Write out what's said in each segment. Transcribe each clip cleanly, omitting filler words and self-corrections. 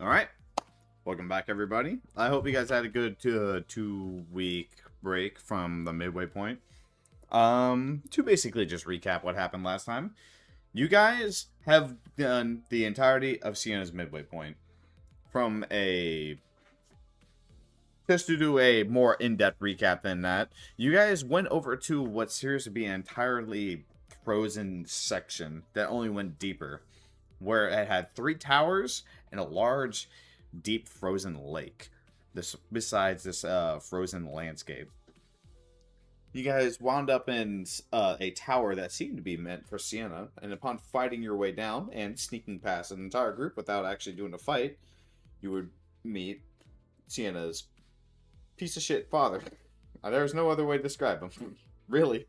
All right, welcome back, everybody. I hope you guys had a good 2-week break from the midway point. To basically just recap what happened last time, you guys have done the entirety of Sienna's midway point. Just to do a more in-depth recap than that, you guys went over to what seems to be an entirely frozen section that only went deeper, where it had 3 towers and a large, deep frozen lake. Besides this frozen landscape, you guys wound up in a tower that seemed to be meant for Sienna, and upon fighting your way down and sneaking past an entire group without actually doing a fight, you would meet Sienna's piece of shit father. There's no other way to describe him. Really.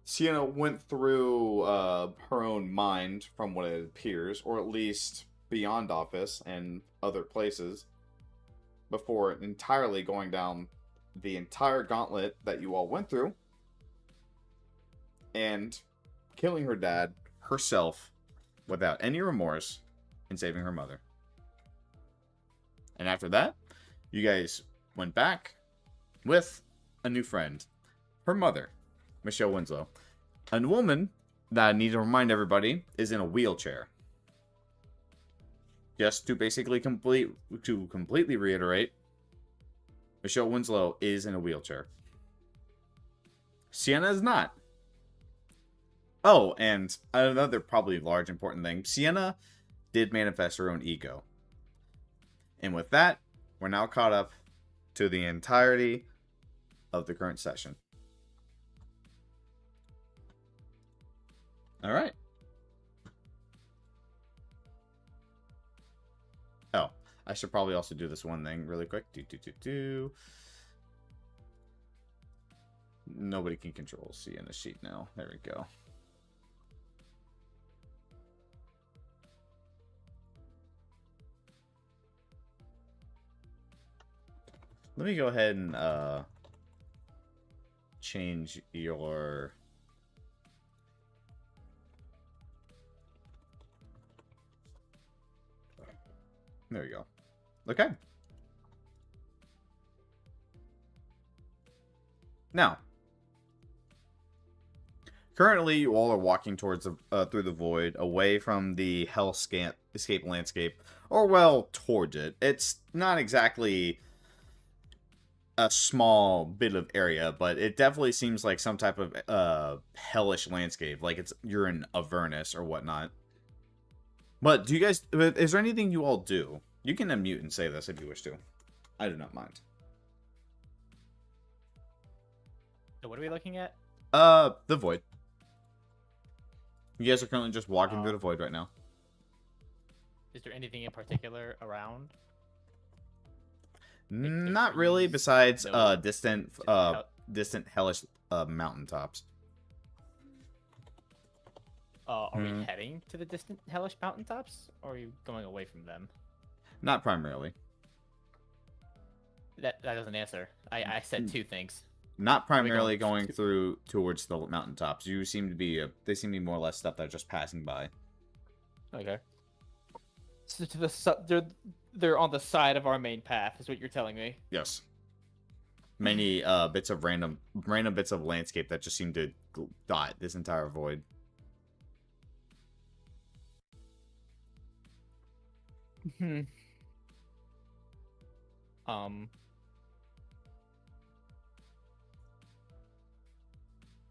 Sienna went through her own mind, from what it appears, or at least beyond office and other places, before entirely going down the entire gauntlet that you all went through, and killing her dad herself without any remorse, and saving her mother. And after that, you guys went back with a new friend, her mother, Michelle Winslow. A woman that I need to remind everybody is in a wheelchair. Just to basically completely reiterate, Michelle Winslow is in a wheelchair. Sienna is not. Oh, and another probably large important thing, Sienna did manifest her own ego. And with that, we're now caught up to the entirety of the current session. All right. Oh, I should probably also do this one thing really quick. Nobody can control Sienna's sheet now. There we go. Let me go ahead and change your... There we go. Okay. Now, currently you all are walking towards through the void, away from the hellscape landscape, or well, towards it. It's not exactly a small bit of area, but it definitely seems like some type of hellish landscape, like you're in Avernus or whatnot. But do you guys, is there anything you all do? You can unmute and say this if you wish to. I do not mind. So what are we looking at? The void. You guys are currently just walking through the void right now. Is there anything in particular around? Not really, besides no, distant hellish mountaintops. Are we heading to the distant hellish mountaintops, or are you going away from them? Not primarily. That doesn't answer. I said two things. Not primarily going through towards the mountaintops. You seem to be they seem to be more or less stuff that's just passing by. Okay. So to the they're on the side of our main path, is what you're telling me. Yes. Many bits of random bits of landscape that just seem to dot this entire void.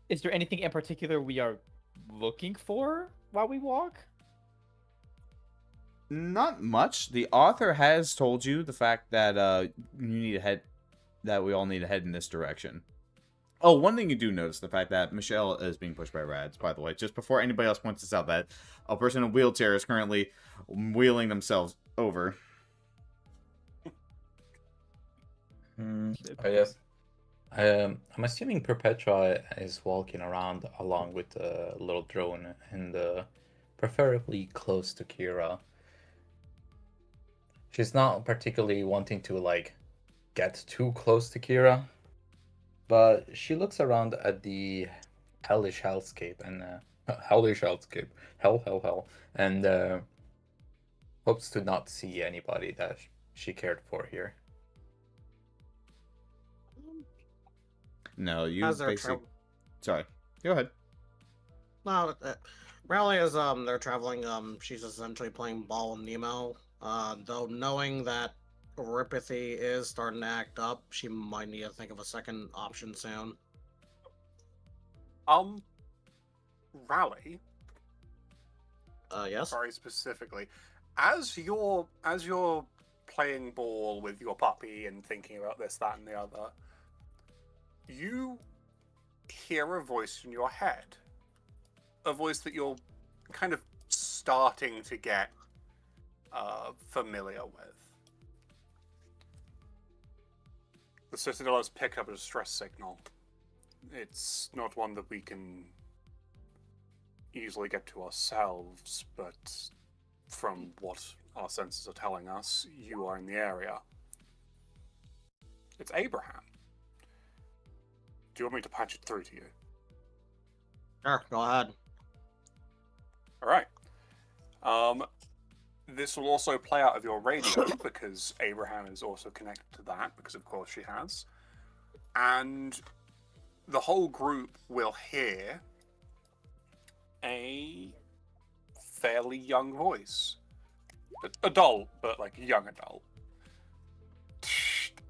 Is there anything in particular we are looking for while we walk? Not much. The author has told you the fact that you need to head, that we all need to head in this direction. Oh, one thing you do notice, the fact that Michelle is being pushed by Rads, by the way. Just before anybody else points this out, that a person in a wheelchair is currently wheeling themselves over. Yes. I'm assuming Perpetua is walking around along with the little drone, and preferably close to Kira. She's not particularly wanting to like get too close to Kira, but she looks around at the hellish hellscape and hell, and hopes to not see anybody that she cared for here. No, you As they're basically. Sorry. Go ahead. No, Rally is they're traveling. She's essentially playing ball with Nemo. Though knowing that Ripathy is starting to act up, she might need to think of a second option soon. Rally. Yes. Very specifically, as you're playing ball with your puppy and thinking about this, that, and the other, you hear a voice in your head, a voice that you're kind of starting to get familiar with. The Citadel has picked up a distress signal. It's not one that we can easily get to ourselves, but from what our senses are telling us, you are in the area. It's Abraham. Do you want me to patch it through to you? Sure, go ahead. Alright. This will also play out of your radio, because Abraham is also connected to that, because of course she has. And the whole group will hear a fairly young voice. Adult, but like young adult.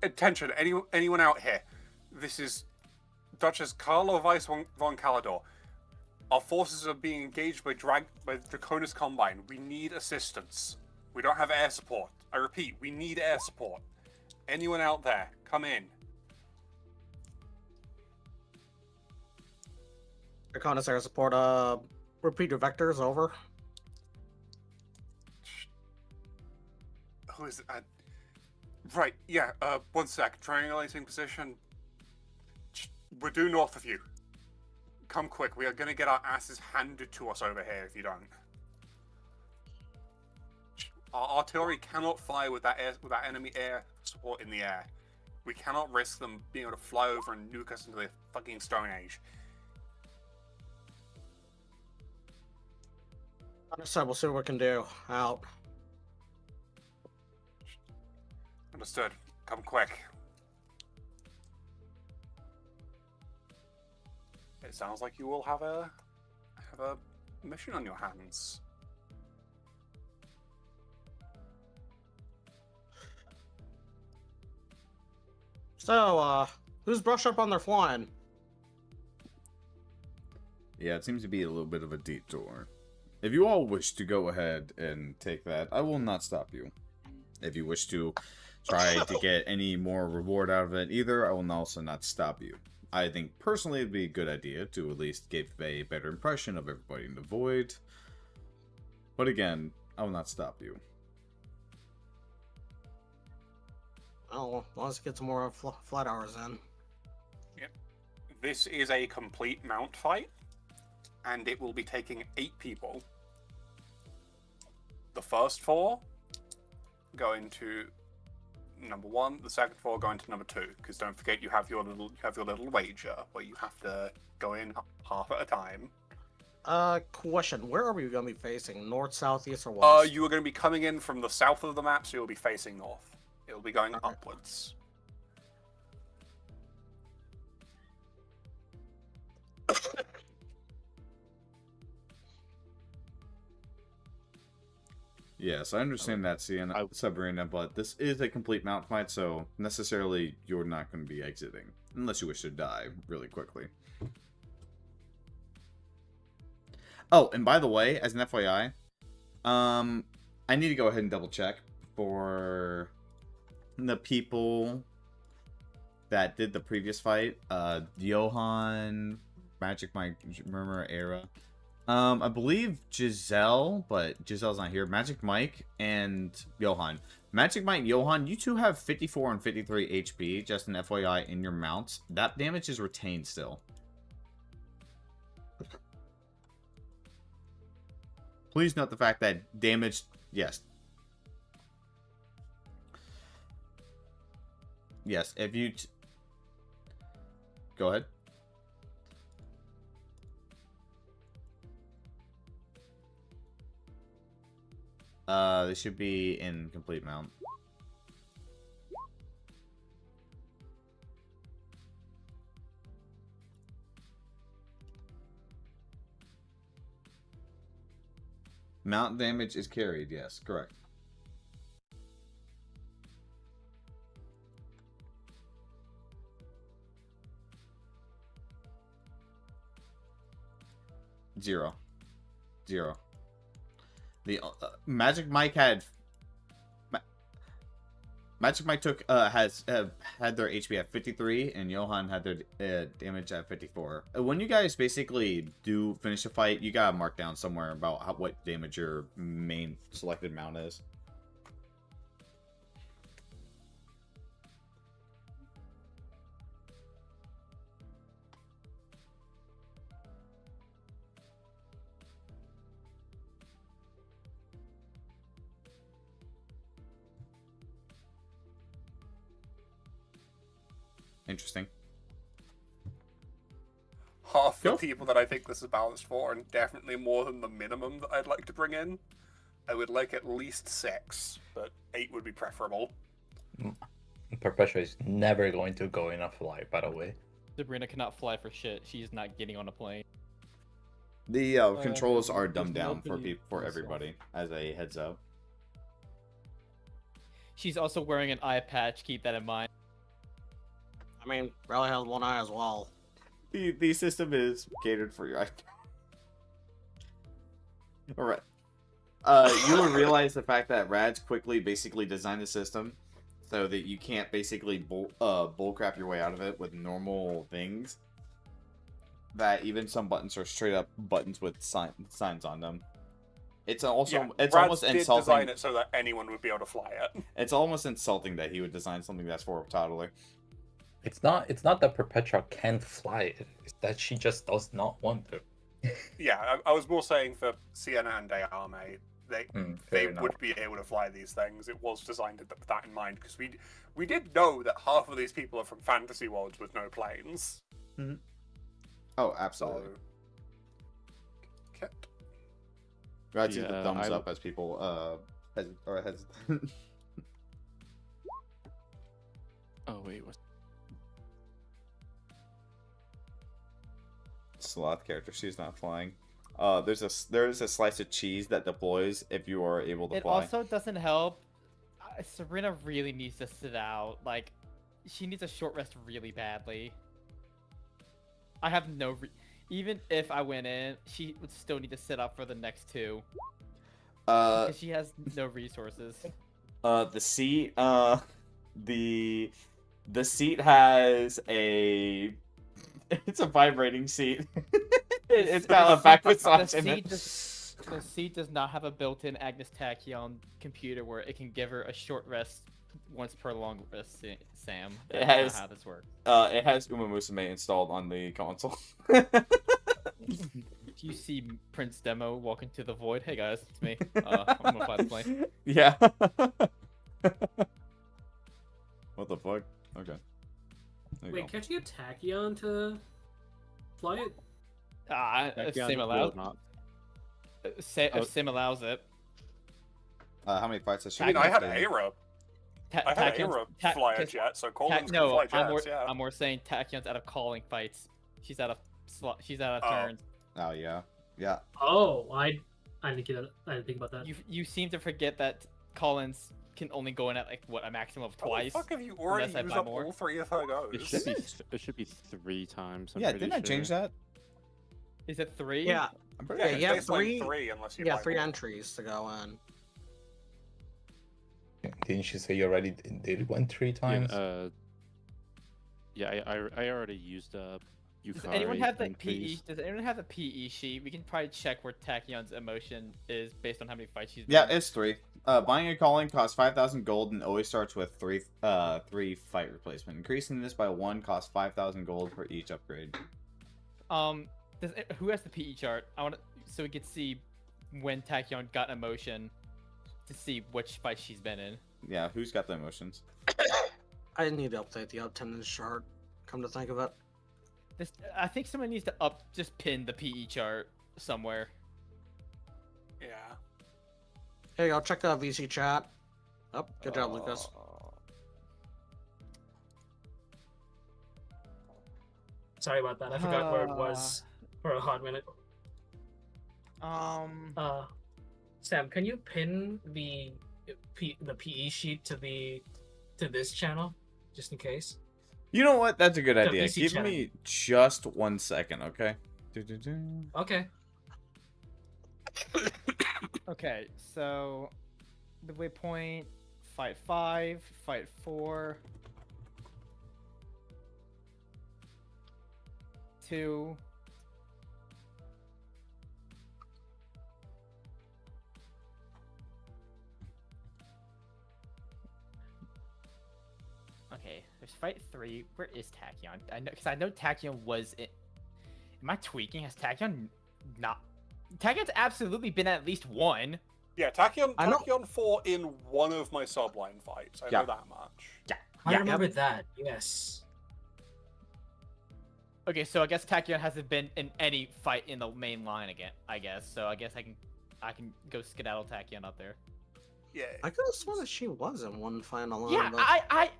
Attention, anyone out here. This is Duchess Carlo Weiss von Calador. Our forces are being engaged by Draconis Combine. We need assistance. We don't have air support. I repeat, we need air support. Anyone out there, come in. Draconis air support, repeat your vectors, over. Who is it? Right, yeah, one sec. Triangulating position. We're due north of you. Come quick, we are gonna get our asses handed to us over here if you don't. Our artillery cannot fly with that enemy air support in the air. We cannot risk them being able to fly over and nuke us into the fucking Stone Age. Understood, we'll see what we can do. Out. Understood. Come quick. It sounds like you will have a mission on your hands. So, who's brushed up on their flying? Yeah, it seems to be a little bit of a detour. If you all wish to go ahead and take that, I will not stop you. If you wish to try to get any more reward out of it either, I will also not stop you. I think personally it'd be a good idea to at least give a better impression of everybody in the void. But again, I will not stop you. Oh, well, let's get some more flight hours in. Yep. This is a complete mount fight, and it will be taking 8 people. The first 4 go into number 1, the second 4 go into number 2, because don't forget you have your little wager where you have to go in half at a time. Question: where are we going to be facing? North, south, east, or west? You are going to be coming in from the south of the map, so you'll be facing north. It'll be going Okay. upwards. Yes, I understand that, Sienna, Sabrina, but this is a complete mount fight, so necessarily you're not going to be exiting. Unless you wish to die really quickly. Oh, and by the way, as an FYI, I need to go ahead and double check for the people that did the previous fight. Johan, Magic Mike, Murmur, Era. I believe Giselle, but Giselle's not here. Magic Mike and Johan. Magic Mike, Johan, you two have 54 and 53 HP, just an FYI, in your mounts. That damage is retained still. Please note the fact that damage, yes. Yes, if you... Go ahead. They should be in complete mount. Mount damage is carried, yes, correct. Zero. The Magic Mike had Magic Mike took had their HP at 53, and Johan had their damage at 54. When you guys basically do finish a fight, you gotta mark down somewhere about what damage your main selected mount is. Interesting. Half the Cool. people that I think this is balanced for, and definitely more than the minimum that I'd like to bring in. I would like at least 6, but 8 would be preferable. Perpetua is never going to go in a flight, by the way. Sabrina cannot fly for shit. She's not getting on a plane. The controls are dumbed there's down for nobody for myself. everybody as a heads up. She's also wearing an eye patch. Keep that in mind. I mean, Rally has one eye as well. The system is catered for your eye. All right. You will realize the fact that Rads quickly basically designed the system so that you can't basically bullcrap your way out of it with normal things. That even some buttons are straight up buttons with signs on them. It's also it's Rads almost did insulting. design it so that anyone would be able to fly it. It's almost insulting that he would design something that's for a toddler. It's not that Perpetua can't fly, it's that she just does not want to. Yeah, I was more saying for Sienna and Dearme, they Fair enough. would be able to fly these things. It was designed with that in mind, because we did know that half of these people are from fantasy worlds with no planes. Oh, So, absolutely. Kit. Rads sees the Yeah, thumbs up as people has. Oh wait, what? Sloth character. She's not flying. There's a slice of cheese that deploys if you are able to It fly. also doesn't help. Sabrina really needs to sit out. Like, she needs a short rest really badly. I have no. Even if I went in, she would still need to sit out for the next 2 because she has no resources. The seat. The seat has a. It's a vibrating seat. It's got a back massage in it. The seat does not have a built-in Agnes Tachyon computer where it can give her a short rest once per long rest. Sam, It that's has- not how this works. It has Uma Musume installed on the console. You see Prince Demo walk into the void. Hey guys, it's me. I'm gonna fly the plane. Yeah. What the fuck? Okay. There you Wait, go. can't you get Tachyon to fly it? If Tachyon Sim will allows, not. if Sim allows it. How many fights has she I mean, been I had in? Aira. Ta- I had Tachyon's- Aira fly a Tac- jet, so Tac- Colin's no, can fly I'm jets, more, yeah. I'm more saying Tachyon's out of calling fights. She's out of she's out of Oh. turns. Oh yeah, yeah. Oh, I didn't get it. I didn't think about that. You seem to forget that Collins can only go in at like what a maximum of How twice. the fuck have you already unless I used buy up more. all 3 of her It goes? should be. It should be 3 times. I'm Yeah, pretty didn't I change sure. that? Is it 3? Yeah, I'm pretty Yeah, Yeah, it's you have baseline 3 3 unless you yeah, buy 3 more. entries to go in. Didn't she say you already did went 3 times? Yeah, I already used up. Does anyone have the PE? entries. Does anyone have the PE sheet? We can probably check where Tachyon's emotion is based on how many fights she's. Yeah, been in. it's 3. Buying a calling costs 5,000 gold and always starts with 3 fight replacement. Increasing this by 1 costs 5,000 gold for each upgrade. Who has the PE chart? I want so we could see when Tachyon got emotion to see which fight she's been in. Yeah, who's got the emotions? I need to update the attendance chart. Come to think of it. I think someone needs to just pin the PE chart somewhere. Yeah. Hey, I'll check VC chat. Oh, good job, Lucas. Sorry about that. I forgot where it was for a hot minute. Sam, can you pin the PE sheet to this channel, just in case? You know what? That's a good The idea. VC Give chat. me just 1 second, okay? Okay. Okay, so midway point, fight 5, fight 4, 2. Okay, there's fight 3. Where is Tachyon? I know, because I know Tachyon was in. Am I tweaking? Has Tachyon not? Tachyon's absolutely been at least one. Yeah, I know- Tachyon fought in one of my subline fights. I Yeah. know that much. I Yeah. remember that. Yes. Okay, so I guess Tachyon hasn't been in any fight in the main line again. I guess so. I guess I can go skedaddle Tachyon up there. Yeah. I could have sworn that she was in one final. Yeah,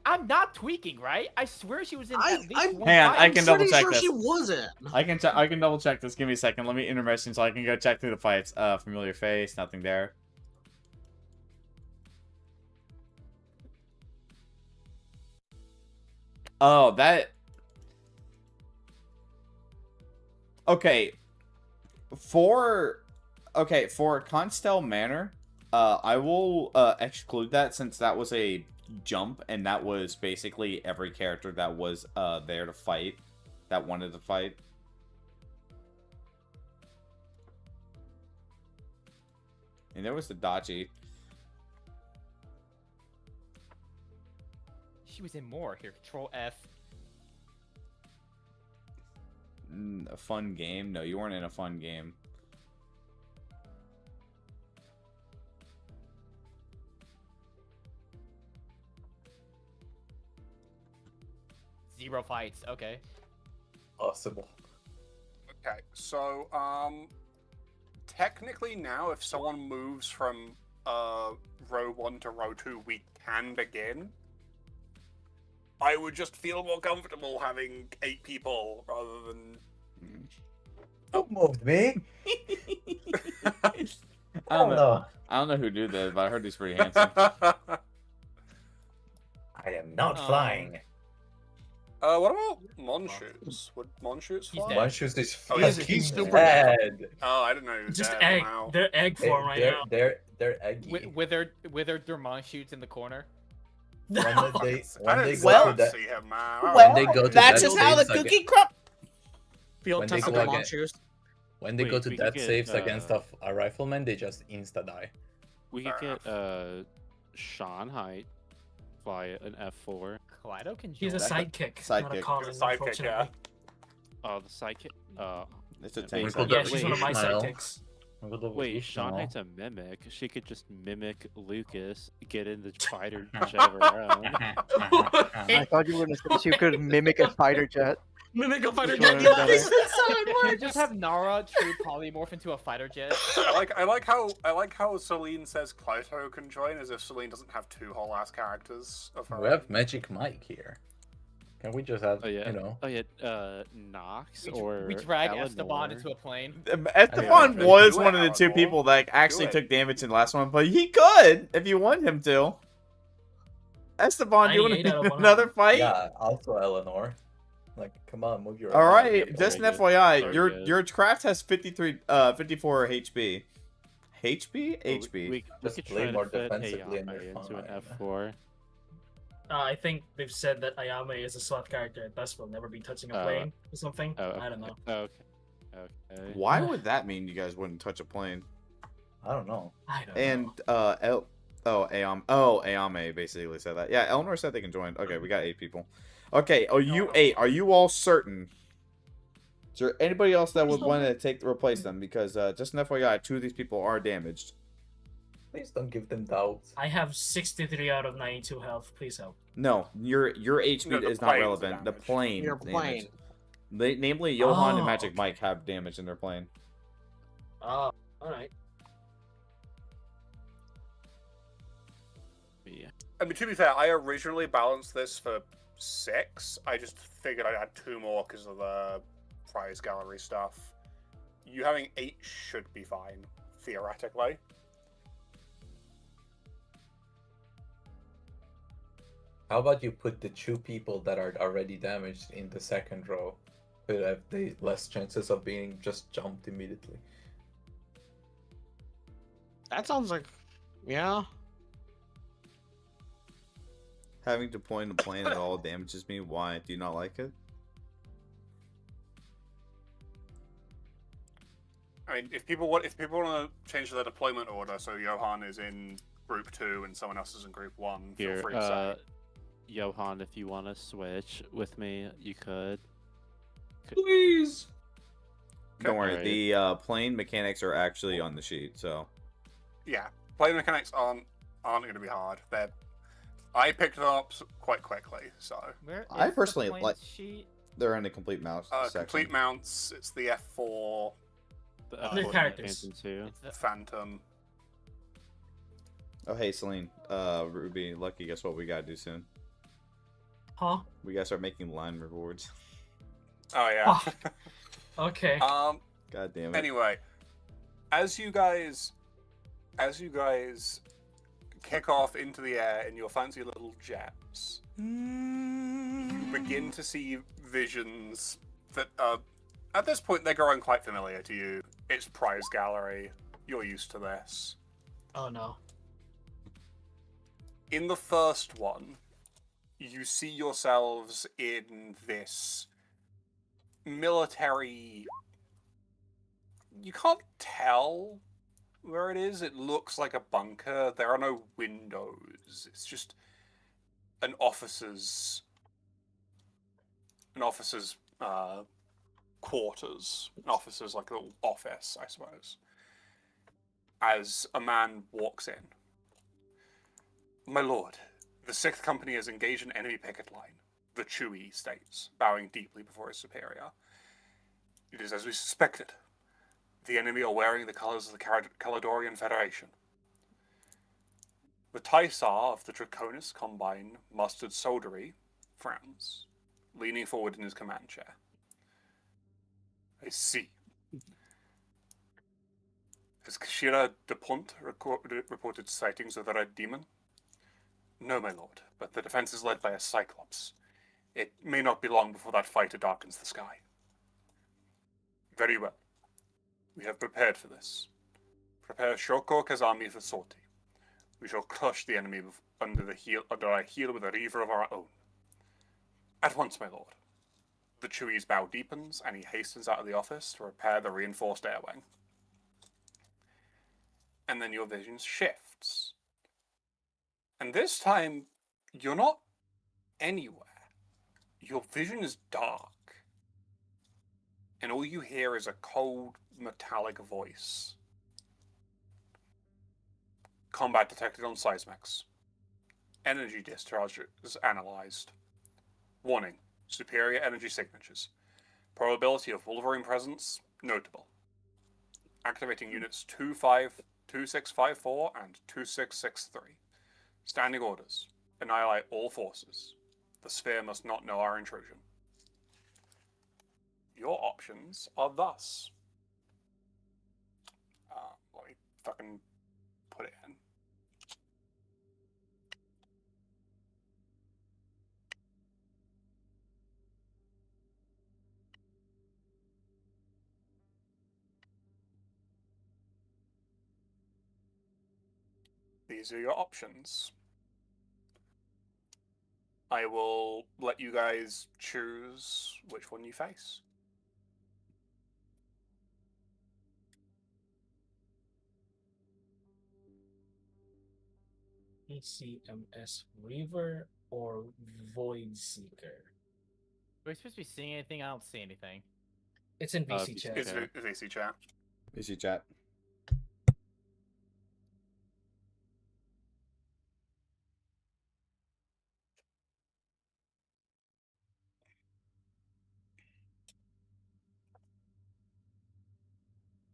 I'm not tweaking, right? I swear she was in at least I'm- one Hang on, fight. I can double check sure this. she wasn't. I can double check this. Give me a second. Let me intermission so I can go check through the fights. Familiar face, nothing there. Oh, that. Okay. For Constel Manor, I will exclude that since that was a jump and that was basically every character that was there to fight, that wanted to fight. And there was the Dachi. She was in more. Here, Control F. A fun game? No, you weren't in a fun game. Zero fights. Okay. Possible. Okay, so technically now, if someone moves from row 1 to row 2, we can begin. I would just feel more comfortable having 8 people rather than. Who moved me? I don't know. I don't know who do this, but I heard he's pretty handsome. I am not flying. What about Monshoots? Would Monshoots He's fly? dead. One shoes this Oh, he's super dead. Oh, I didn't know he was Just dead. egg. Wow. They're egg form right now. They're eggy. Withered Dermont shoots in the corner. When they I go didn't to that, see him, man. When they go to that's that just how the saves cookie crumb. Field When they test of go the again- Monchus. when they go Wait, to we could that get, saves against a rifleman, they just insta die. We could Fair get Sean Height fly an F4. Kaleido can He's a join. sidekick, not a Sidekick. common, He's a sidekick, unfortunately. yeah. Oh, the sidekick. It's a Yeah, tank. We could Yeah, do she's one of my Ishmael. sidekicks. Wait, Sean Height's a mimic. She could just mimic Lucas, get in the fighter jet of her own. I thought you were gonna say she could mimic a fighter jet. Mimic a fighter Which jet. one Yeah, is better? this is how it Can you works. just have Nara true polymorph into a fighter jet? I like how Celine says Cloto can join, as if Celine doesn't have 2 whole ass characters of her We own. have Magic Mike here. Can we just have, Oh yeah. you know? Oh yeah. Nox We, or we drag Eleanor. Esteban into a plane. Esteban Yeah, was do it, one of the 2 Eleanor. people that actually it. took damage in the last one, but he could if you want him to. Esteban, you want 98 out of 100. another fight? Yeah, also Eleanor. Like, come on, move your. All arm. right, Yeah, just an very good. FYI, Very your good. your craft has 54 HP. HP? HP. We Just could play try more to fit defensively and Ayame you're into an fine. F4. I think they've said that Ayame is a slot character and thus will never be touching a Oh. plane or something. Oh, I don't know. Okay. Okay. Why would that mean you guys wouldn't touch a plane? I don't know. I don't And know. Ayame basically said that. Yeah, Eleanor said they can join. Okay, we got 8 people. Okay, are you 8? Are you all certain? Is there anybody else that would want to replace them? Because just an FYI, 2 of these people are damaged. Please don't give them doubts. I have 63 out of 92 health. Please help. No, your HP No, the is not plane's relevant. The damaged. plane. Your damage. plane. Namely, Johan and Oh, Magic okay. Mike have damage in their plane. Oh, alright. Yeah. I mean, to be fair, I originally balanced this for 6. I just figured I'd add 2 more because of the prize gallery stuff. You having 8 should be fine, theoretically. How about you put the 2 people that are already damaged in the second row? Who have the less chances of being just jumped immediately. That sounds like, yeah. Having to point a plane at all damages me. Why? Do you not like it? I mean, if people want to change their deployment order, so Johan is in group 2 and someone else is in group 1, feel Here, free to say. Johan, if you want to switch with me, you could. Please! Don't worry, Alright. the plane mechanics are actually on the sheet, so. Yeah, play mechanics aren't going to be hard. I picked them up quite quickly, so. Where is I personally the points like- sheet? They're in the complete mouse section. Complete mounts. It's the F4 The New F4 characters. Phantom too. It's the, Phantom. Oh, hey, Celine. Ruby, Lucky, guess what we gotta do soon? Huh? We gotta start making line rewards. Oh yeah. Okay. God damn it. Anyway, as you guys kick off into the air in your fancy little jets, you begin to see visions that at this point they're growing quite familiar to you. It's prize gallery. You're used to this. Oh no. In the first one, you see yourselves in this military. You can't tell where it is. It looks like a bunker. There are no windows. It's just an officer's quarters. An officer's like a little office, I suppose. As a man walks in. My lord, the 6th Company has engaged an enemy picket line, the Chewie states, bowing deeply before his superior. It is as we suspected. The enemy are wearing the colors of the Caledorian Federation. The Taisar of the Draconis Combine Mustard Soldiery frowns, leaning forward in his command chair. I see. Has Kashira de Pont reported sightings of the Red Demon? No, my lord, but the defense is led by a Cyclops. It may not be long before that fighter darkens the sky. Very well. We have prepared for this. Prepare Shoko Kazami for sortie. We shall crush the enemy under our heel with a reaver of our own. At once, my lord. The Chewie's bow deepens, and he hastens out of the office to repair the reinforced air wing. And then your vision shifts. And this time, you're not anywhere. Your vision is dark. And all you hear is a cold, metallic voice. Combat detected on Seismex. Energy discharge is analyzed. Warning, superior energy signatures. Probability of Wolverine presence, notable. Activating units 2654 and 2663. Standing orders. Annihilate all forces. The sphere must not know our intrusion. Your options are thus. Let me fucking put it in. These are your options. I will let you guys choose which one you face. ECMS Reaver or Void Seeker? Are we supposed to be seeing anything? I don't see anything. It's in VC VC chat. It's Okay. VC chat. Easy chat.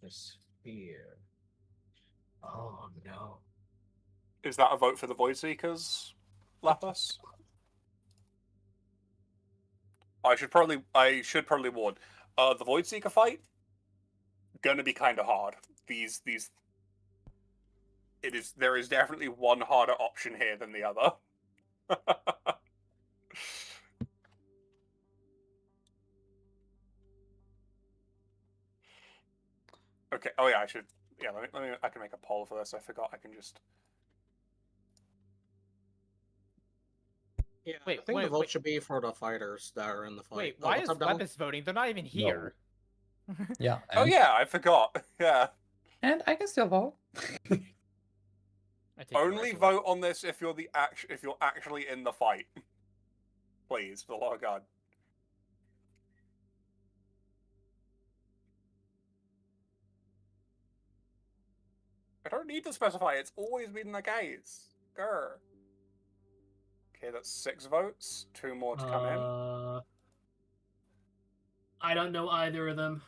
The sphere. Oh no. Is that a vote for the Void Seekers, Lapis? I should probably warn. The Void Seeker fight gonna be kind of hard. There is definitely one harder option here than the other. Okay. Oh yeah, I should. Yeah, let me. I can make a poll for this. I forgot. I can just. Yeah, Wait, I think the wait, vote wait. should be for the fighters that are in the fight. Wait, Oh, why what's is up, Devil? Lepus voting? They're not even here. Yeah. Oh yeah, I forgot. Yeah. And I can still vote. I take your Only word for it. vote on this if you're actually in the fight. Please, for the love of God. I don't need to specify. It's always been the case. Grr. Okay, that's 6 votes. 2 more to come in. I don't know either of them.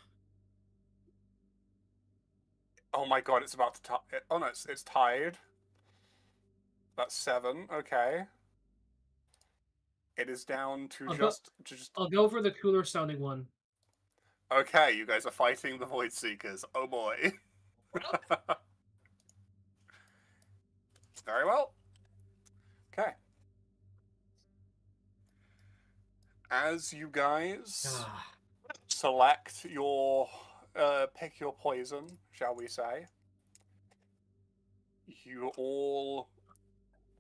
Oh my God, it's about to tie. Oh no, it's tied. That's 7. Okay. It is down to just. I'll go for the cooler sounding one. Okay, you guys are fighting the Void Seekers. Oh boy. Very well. Okay. As you guys select your pick your poison, shall we say, you all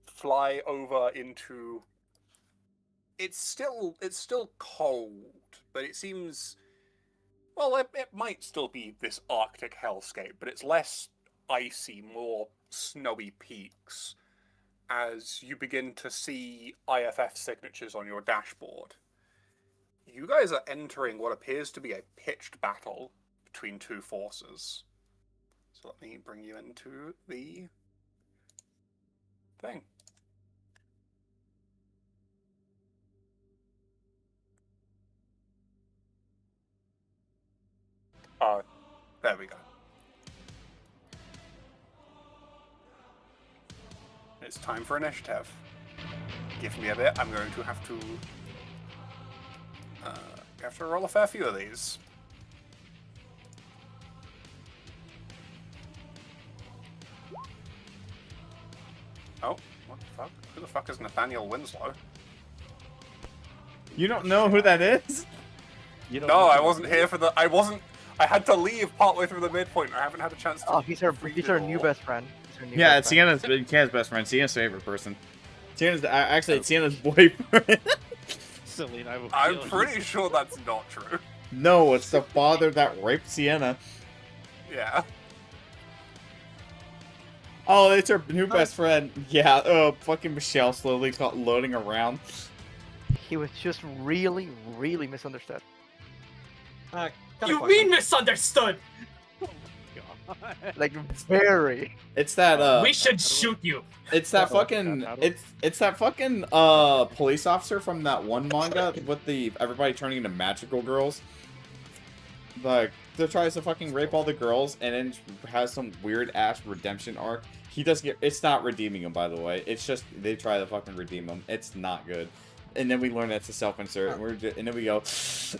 fly over into. It's still cold, but it seems. Well, it might still be this Arctic hellscape, but it's less icy, more snowy peaks as you begin to see IFF signatures on your dashboard. You guys are entering what appears to be a pitched battle between two forces. So let me bring you into the thing. There we go. It's time for initiative. Give me a bit. I'm going to have to roll a fair few of these. Oh, what the fuck? Who the fuck is Nathaniel Winslow? You don't know who that is? You don't No, know I who wasn't it here is? for the. I had to leave partway through the midpoint. I haven't had a chance to. Oh, he's our read our it new all. best friend. He's our new Yeah, best it's friend. Sienna's best friend. Sienna's favorite person. Actually, it's Sienna's boyfriend. Celine, I will I'm kill pretty you. sure that's not true. No, it's the father that raped Sienna. Yeah. Oh, it's her new best friend. Yeah, fucking Michelle slowly loading around. He was just really, really misunderstood. Got a You question. mean misunderstood? God. Like, very. It's that We should shoot you. it's that How do I- fucking how do I- it's that fucking police officer from that one manga with the everybody turning into magical girls. Like, that tries to fucking rape all the girls and then has some weird ass redemption arc. He doesn't get. It's not redeeming him, by the way. It's just they try to fucking redeem him. It's not good. And then we learn that's a self-insert, and then we go,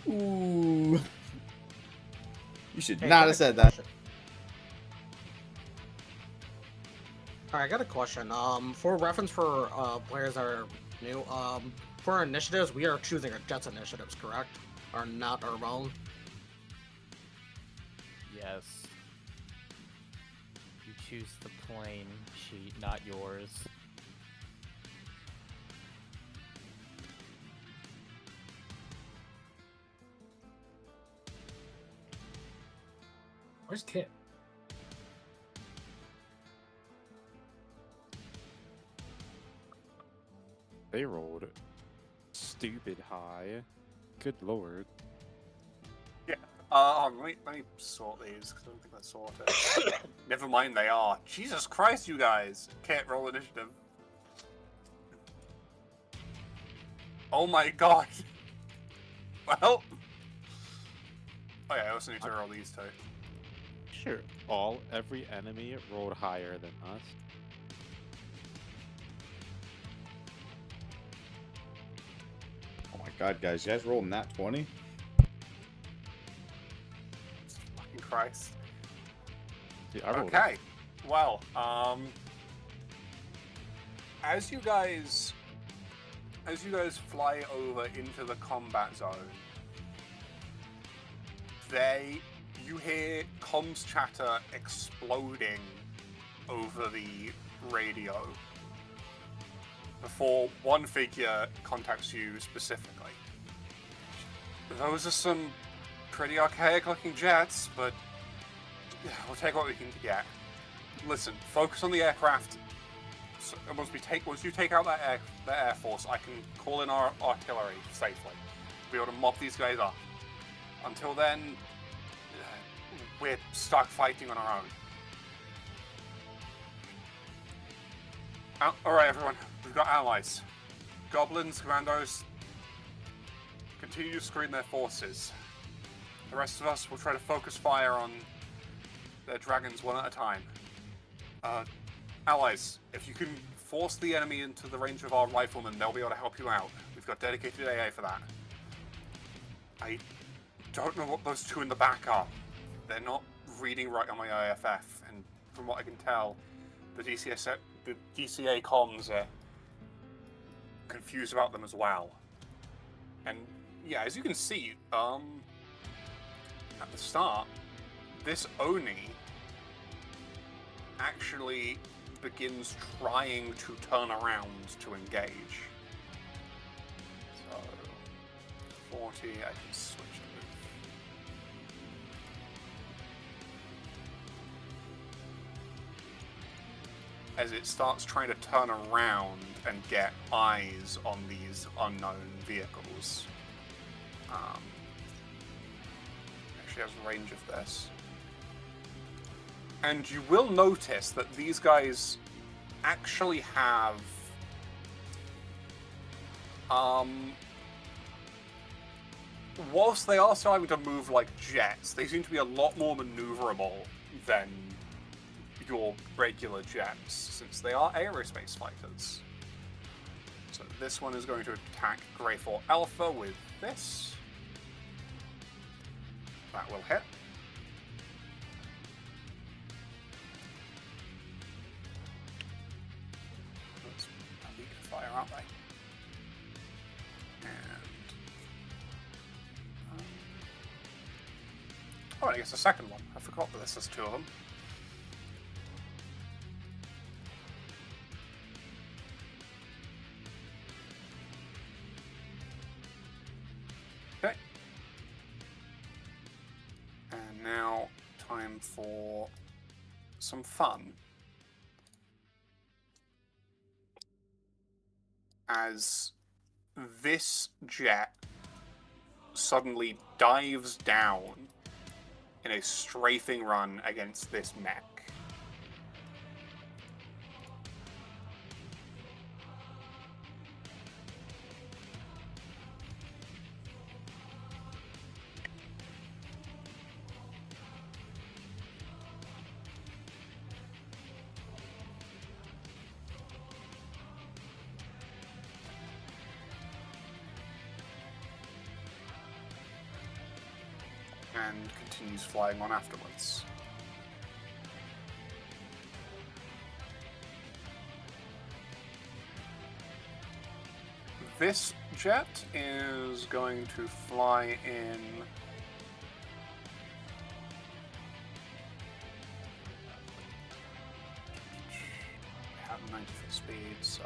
ooh. You should Hey, not got have a said that. question. Alright, I got a question. For reference for players that are new, for our initiatives, we are choosing our Jets initiatives, correct? Or not our own? Yes. You choose the plane sheet, not yours. Where's Kit? They rolled stupid high. Good lord. Let me sort these because I don't think they're sorted. Never mind, they are. Jesus Christ, you guys! Can't roll initiative. Oh my god. Well. Oh yeah, I also need to roll these two. Sure. Every enemy rolled higher than us. God, guys, you guys rolling that 20? Fucking Christ. Dude, I rolled Okay. Well, as you guys fly over into the combat zone, you hear comms chatter exploding over the radio before one figure contacts you specifically. Those are some pretty archaic looking jets, but we'll take what we can get. Listen, focus on the aircraft. So once you take out that air force, I can call in our artillery safely. Be able to mop these guys up. Until then, we're stuck fighting on our own. Alright, everyone. We've got allies. Goblins, commandos. Continue to screen their forces. The rest of us will try to focus fire on their dragons one at a time. Allies, if you can force the enemy into the range of our riflemen, they'll be able to help you out. We've got dedicated AA for that. I don't know what those two in the back are. They're not reading right on my IFF, and from what I can tell, the DCA comms are confused about them as well. And yeah, as you can see, at the start, this Oni actually begins trying to turn around to engage. So, 40, I can switch a move. As it starts trying to turn around and get eyes on these unknown vehicles. Actually has range of this. And you will notice that these guys actually have whilst they are starting to move like jets, they seem to be a lot more maneuverable than your regular jets, since they are aerospace fighters. So this one is going to attack Grey 4 Alpha with this. That will hit. That's a weak fire, aren't they? And oh, I guess the second one. I forgot that this is two of them. Okay. And now, time for some fun. As this jet suddenly dives down in a strafing run against this mech. And continues flying on afterwards. This jet is going to fly in we have 90 foot speed, so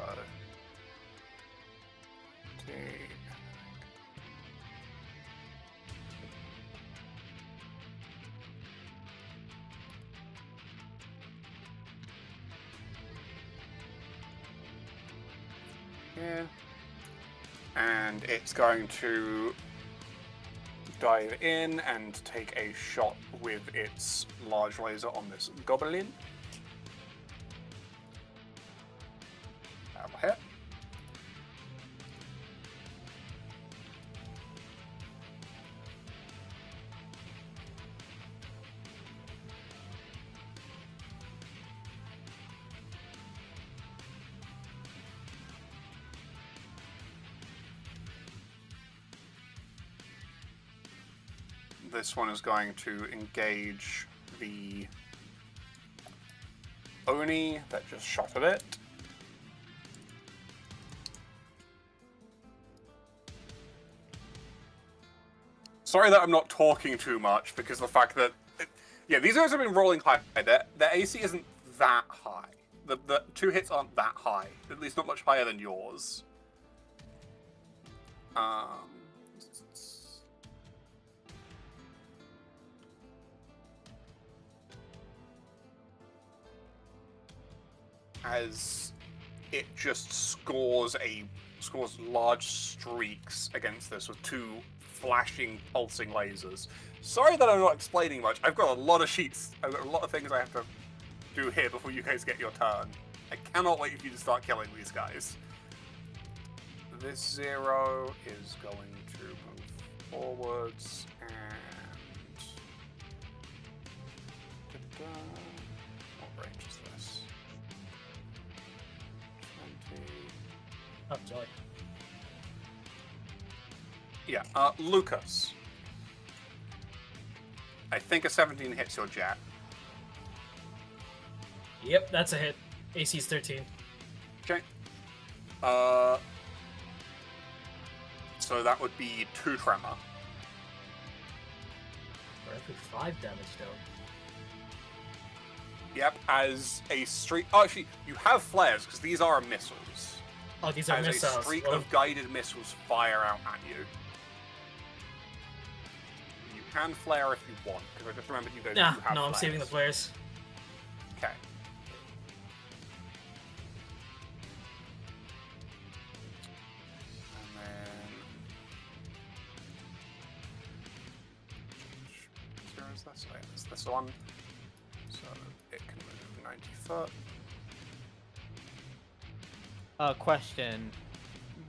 here, and it's going to dive in and take a shot with its large laser on this goblin. That'll hit. this one is going to engage the Oni that just shot at it. Sorry that I'm not talking too much, because the fact that... yeah, these guys have been rolling high. Their AC isn't that high. The 2 hits aren't that high. At least not much higher than yours. As it just scores large streaks against this with 2 flashing, pulsing lasers. Sorry that I'm not explaining much. I've got a lot of sheets. I've got a lot of things I have to do here before you guys get your turn. I cannot wait for you to start killing these guys. This 0 is going to move forwards and... what range is this? 20... Oh, joy. Yeah, Lucas. I think a 17 hits your jet. Yep, that's a hit. AC's 13. Okay. So that would be 2 tremor. For every 5 damage, though. Yep, as a streak... oh, actually, you have flares, because these are missiles. Oh, these are as missiles. a streak Well, of guided missiles fire out at you. You can flare if you want, because I just remembered you guys do nah, have no, I'm flares. saving the flares. Okay. And then... where is this? Oh, yeah, it's this one. So it can move 90 foot. Question.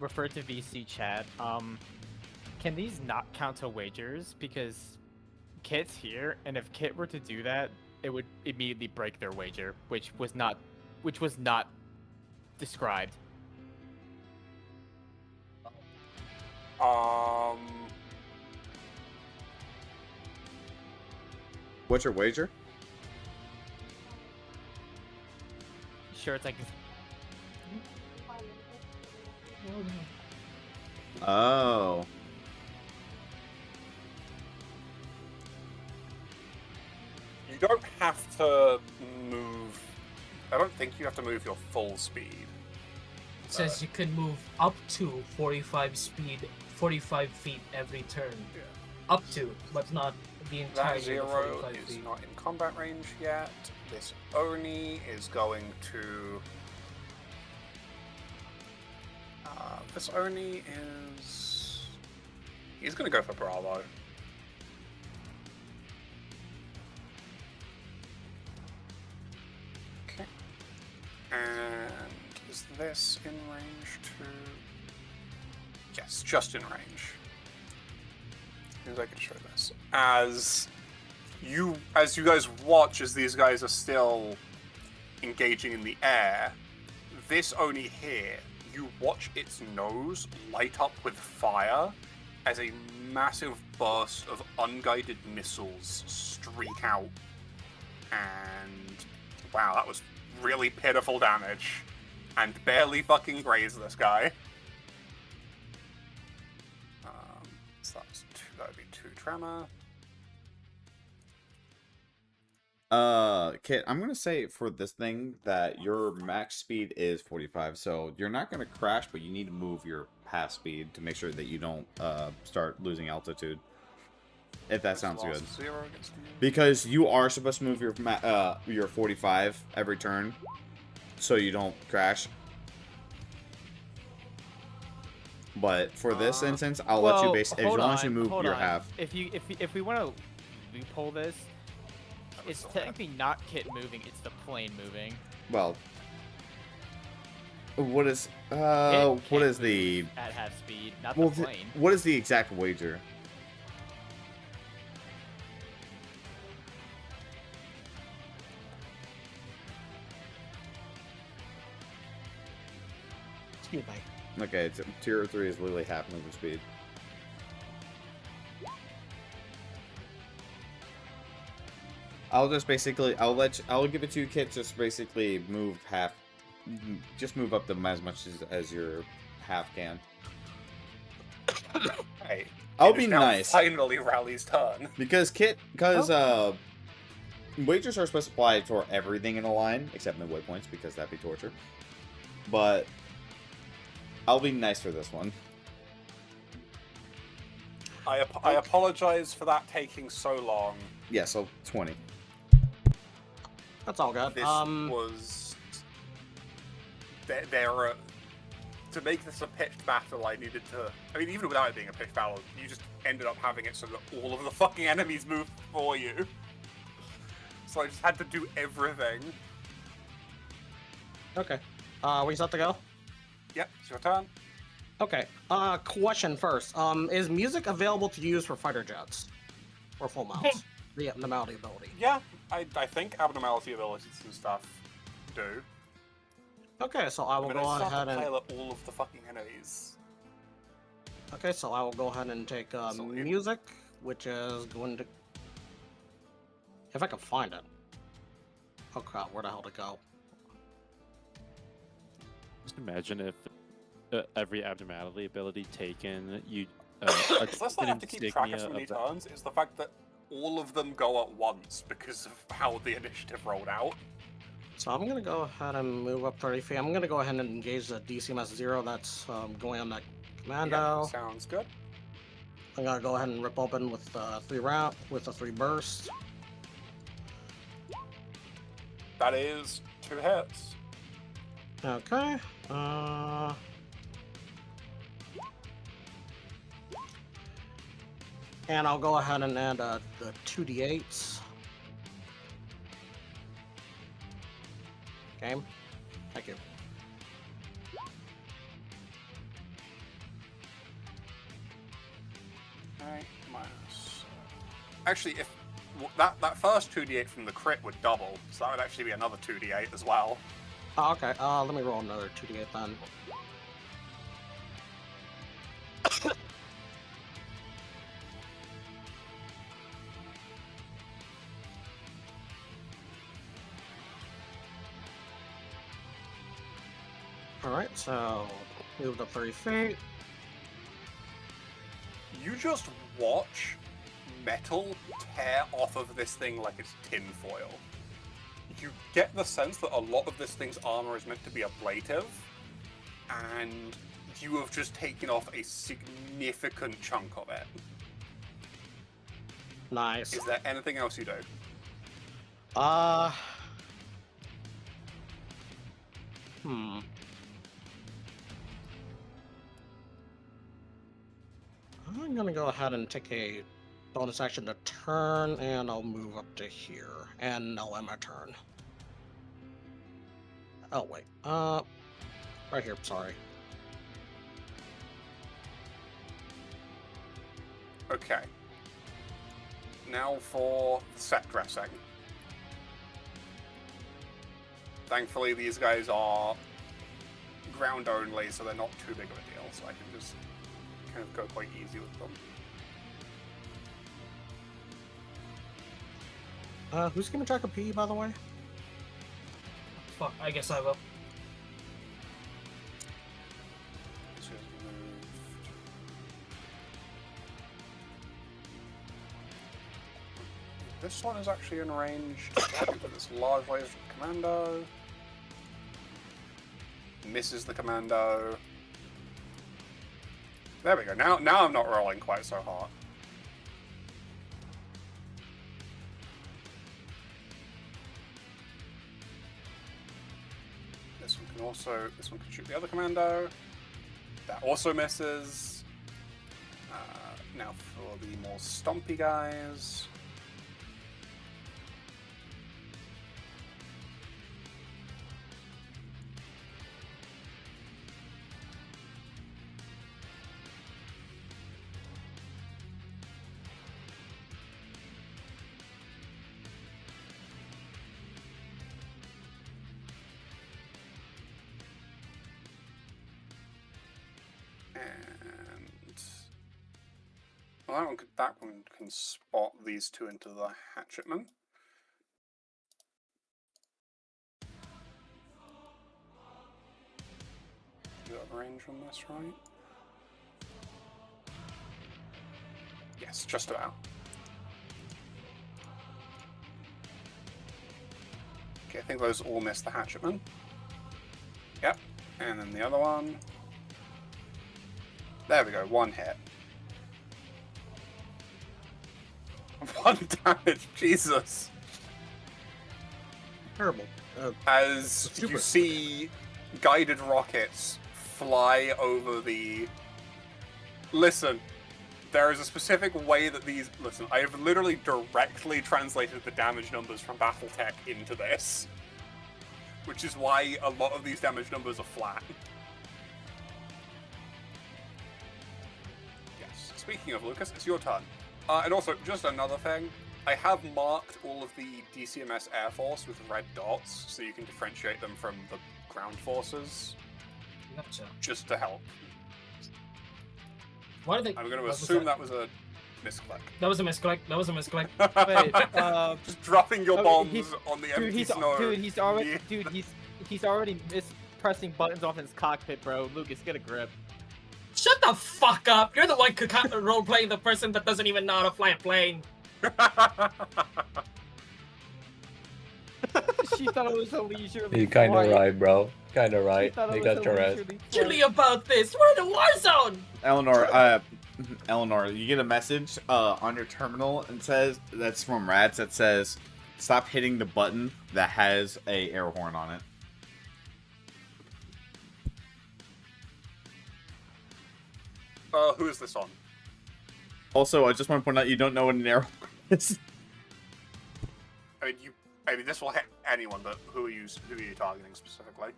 Refer to VC chat. Can these not count to wagers? Because Kit's here, and if Kit were to do that, it would immediately break their wager, which was not described. What's your wager? Sure, it's like Oh. You don't have to move... I don't think you have to move your full speed. It says you can move up to 45 feet every turn. Yeah. Up to, but not the entire That 0 45 is feet. not in combat range yet. This Oni is going to... this Oni is... he's going to go for Bravo. Okay. And is this in range to... yes, just in range. As I can show this. As you guys watch as these guys are still engaging in the air, this Oni here, you watch its nose light up with fire as a massive burst of unguided missiles streak out. And wow, that was really pitiful damage. And barely fucking grazed this guy. So that would be 2 tremor. Kit, I'm gonna say for this thing that your max speed is 45, so you're not gonna crash, but you need to move your half speed to make sure that you don't start losing altitude. If that sounds good. Because you are supposed to move your 45 every turn, so you don't crash. But for this instance, I'll let you base as long as you move your half. If we want to loophole this, it's technically not Kit moving; it's the plane moving. Well, what is Kit what is moves the at half speed, not well, the plane? what is the exact wager? Excuse me. Okay, it's, tier 3 is literally half movement speed. I'll just basically, I'll give it to you, Kit. Just basically move half, just move up them as much as your half can. Hey, I'll it be is now nice Finally, Rally's turn. because wagers are supposed to apply toward everything in a line except midway points because that'd be torture. But I'll be nice for this one. I apologize for that taking so long. Yeah, so 20. That's all good. This was there. To make this a pitched battle, I needed to. I mean, even without it being a pitched battle, you just ended up having it so that all of the fucking enemies moved for you. So I just had to do everything. Okay. We set to go? Yep, it's your turn. Okay. Question first. Is music available to use for fighter jets? Or full mounts? The abnormality ability. Yeah, I think abnormality abilities and stuff do. Okay, so I will But go I still ahead have to and... pilot all of the fucking enemies. Okay, so I will go ahead and take music, which is going to... If I can find it. Oh crap, where the hell to go? Just imagine if every abnormality ability taken, you It's less that I have to keep track of so many turns, it's the fact that all of them go at once because of how the initiative rolled out. So I'm going to go ahead and move up 30 feet. I'm going to go ahead and engage the DCMS 0 that's going on that commando. Yeah, sounds good. I'm going to go ahead and rip open with 3 round, with a 3 burst. That is 2 hits. Okay. And I'll go ahead and add the 2d8s. Game. Thank you. Alright, minus. Actually, if that first 2d8 from the crit would double, so that would actually be another 2d8 as well. Oh, okay. Let me roll another 2d8 then. Alright, so moved up 30 feet. You just watch metal tear off of this thing like it's tinfoil. You get the sense that a lot of this thing's armor is meant to be ablative, and you have just taken off a significant chunk of it. Nice. Is there anything else you do? I'm gonna go ahead and take a bonus action to turn, and I'll move up to here, and I'll end my turn. Oh, wait. Right here, sorry. Okay. Now for set dressing. Thankfully, these guys are ground only, so they're not too big of a deal, so I can just kind of go quite easy with them. Who's keeping track of PE, by the way? Fuck, I guess I will. This is moved. This one is actually in range to this large laser commando. Misses the commando. There we go. Now I'm not rolling quite so hard. This one can shoot the other commando. That also misses. Now for the more stompy guys. Well, that one can spot these two into the hatchetman. got range on this, right? Yes, just about. Okay, I think those all missed the hatchetman. Yep, and then the other one. There we go, 1 hit. 1 damage, Jesus. Terrible. As Super. you see guided rockets fly over the... Listen, there is a specific way that these... Listen, I have literally directly translated the damage numbers from Battletech into this. Which is why a lot of these damage numbers are flat. Yes. Speaking of Lucas, it's your turn. And also, just another thing. I have marked all of the DCMS Air Force with red dots, so you can differentiate them from the ground forces. Gotcha. Just to help. Why do they? I'm going to what was assume that was a misclick. That was a misclick. That was a misclick. Wait, Just dropping your oh, bombs he's- on the dude, empty he's snow. he's already pressing buttons off in his cockpit, bro. Lucas, get a grip. Shut the fuck up! You're the one role playing the person that doesn't even know how to fly a plane. She thought it was a leisurely You're kind of flight. right, bro. Kind of She right. thought it They was got a your ass. leisurely Tell flight. me about this. We're in a war zone. Eleanor, you get a message on your terminal and says that's from Rats that says, "Stop hitting the button that has a air horn on it." Who is this on? Also, I just want to point out you don't know what an air horn is. I mean, this will hit anyone, but who are you targeting specifically?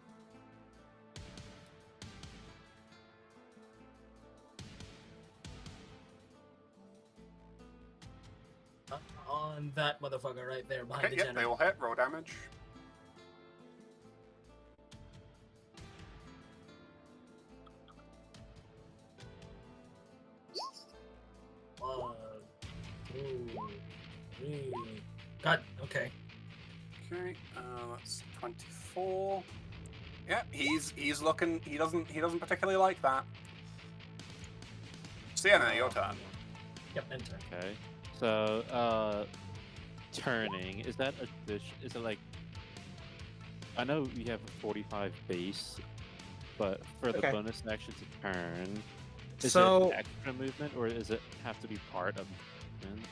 On that motherfucker right there behind Okay, the yep, they general. will hit. Roll damage. One, two, three. God. Okay. Okay, that's 24. Yeah, he's looking. He doesn't particularly like that. Sienna, your turn. Yep. Enter. Okay. So, turning, is that a dish? Is it like, I know you have a 45 base, but for the Okay. bonus action to turn, is So- it extra movement or does it have to be part of movement?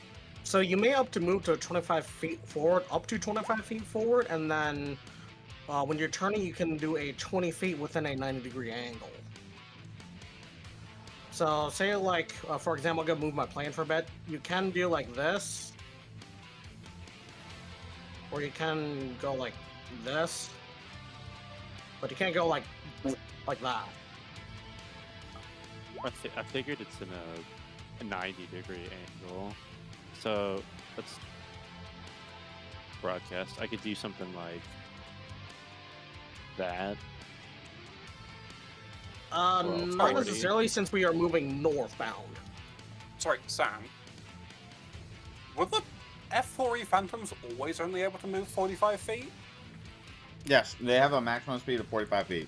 So you may up to move to 25 feet forward, up to 25 feet forward, and then when you're turning, you can do a 20 feet within a 90-degree angle. So say like, for example, I'm gonna move my plane for a bit. You can do like this, or you can go like this, but you can't go like that. I figured it's in a 90-degree angle. So let's broadcast. I could do something like that. Not 40. necessarily, since we are moving northbound. Sorry, Sam. Were the F4E Phantoms always only able to move 45 feet? Yes, they have a maximum speed of 45 feet.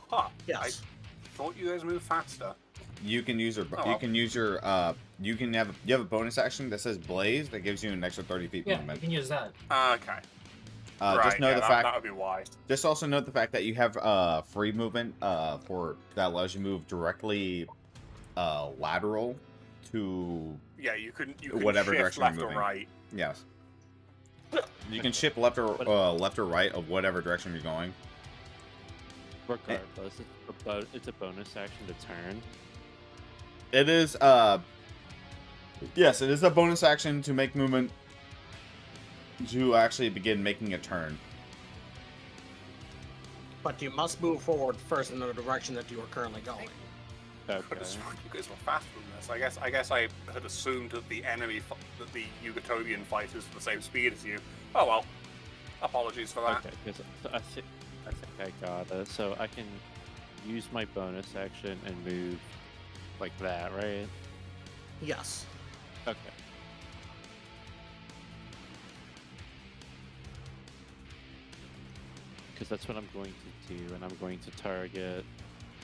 Huh. Yes. I thought you guys moved faster. You can use your. Oh, You well. can use your. You have a bonus action that says Blaze that gives you an extra 30 feet Yeah, you movement. can use that. Okay. Just Right, know yeah, the that, fact. that would be why. Just also note the fact that you have free movement for that allows you to move directly lateral to Yeah, you can Whatever shift direction you're left or moving. right. yes. You can shift left or right of whatever direction you're going. Regardless, it's a bonus action to turn. It is yes, it is a bonus action to make movement to actually begin making a turn. But you must move forward first in the direction that you are currently going. Could Okay. have sworn you guys were faster than this. I guess I had assumed that the that the Yugotovian fighters were the same speed as you. Oh well. Apologies for that. Okay, because I think I got it. So I can use my bonus action and move like that, right? Yes. Okay. because that's what I'm going to do, and I'm going to target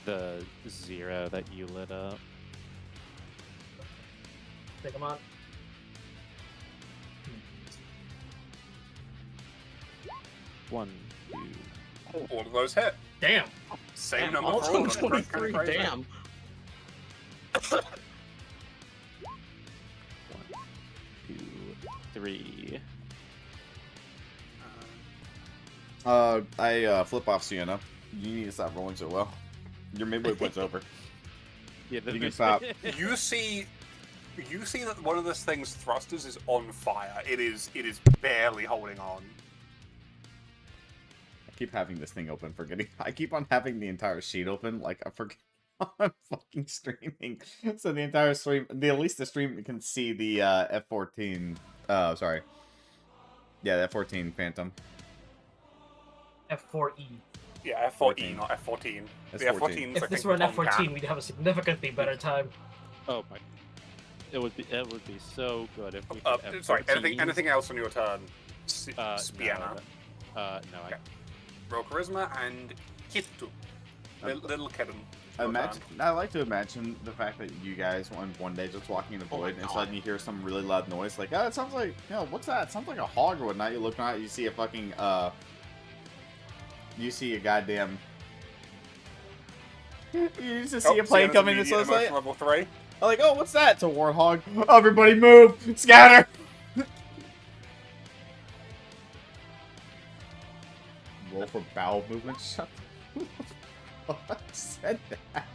the 0 that you lit up. Take him on. One, two. All of those hit. Damn. Same Damn, number all for all those of them. 23, Crazy. damn. 1, 2, 3. I flip off Sienna. You need to stop rolling so well. Your midway point's over. Yeah, You can stop. You see that one of this thing's thrusters is on fire. It is barely holding on. I keep having this thing open, forgetting. I keep on having the entire sheet open, like I forget I'm fucking streaming. So the entire stream, at least the stream can see the F-14. Sorry. Yeah, the F-14 Phantom. F4E. Yeah, F14, not F14. That's The 14. F14's If like this a were an Tomcat. F14, we'd have a significantly better time. Oh my! It would be so good if we could Sorry, F14s. anything else on your turn? Spiana. No. Okay. Roll charisma and Kittu. Little kitten. I like to imagine the fact that you guys one day just walking in the Oh my void and God. suddenly you hear some really loud noise, like, oh, it sounds like, what's that? It sounds like a hog or whatnot. You look out, you see a fucking, you see a goddamn, you used to see a plane coming this way. Level 3. I'm like, oh, what's that? It's a warthog. Everybody move! Scatter! Roll for bowel movement. Shut the fuck said that?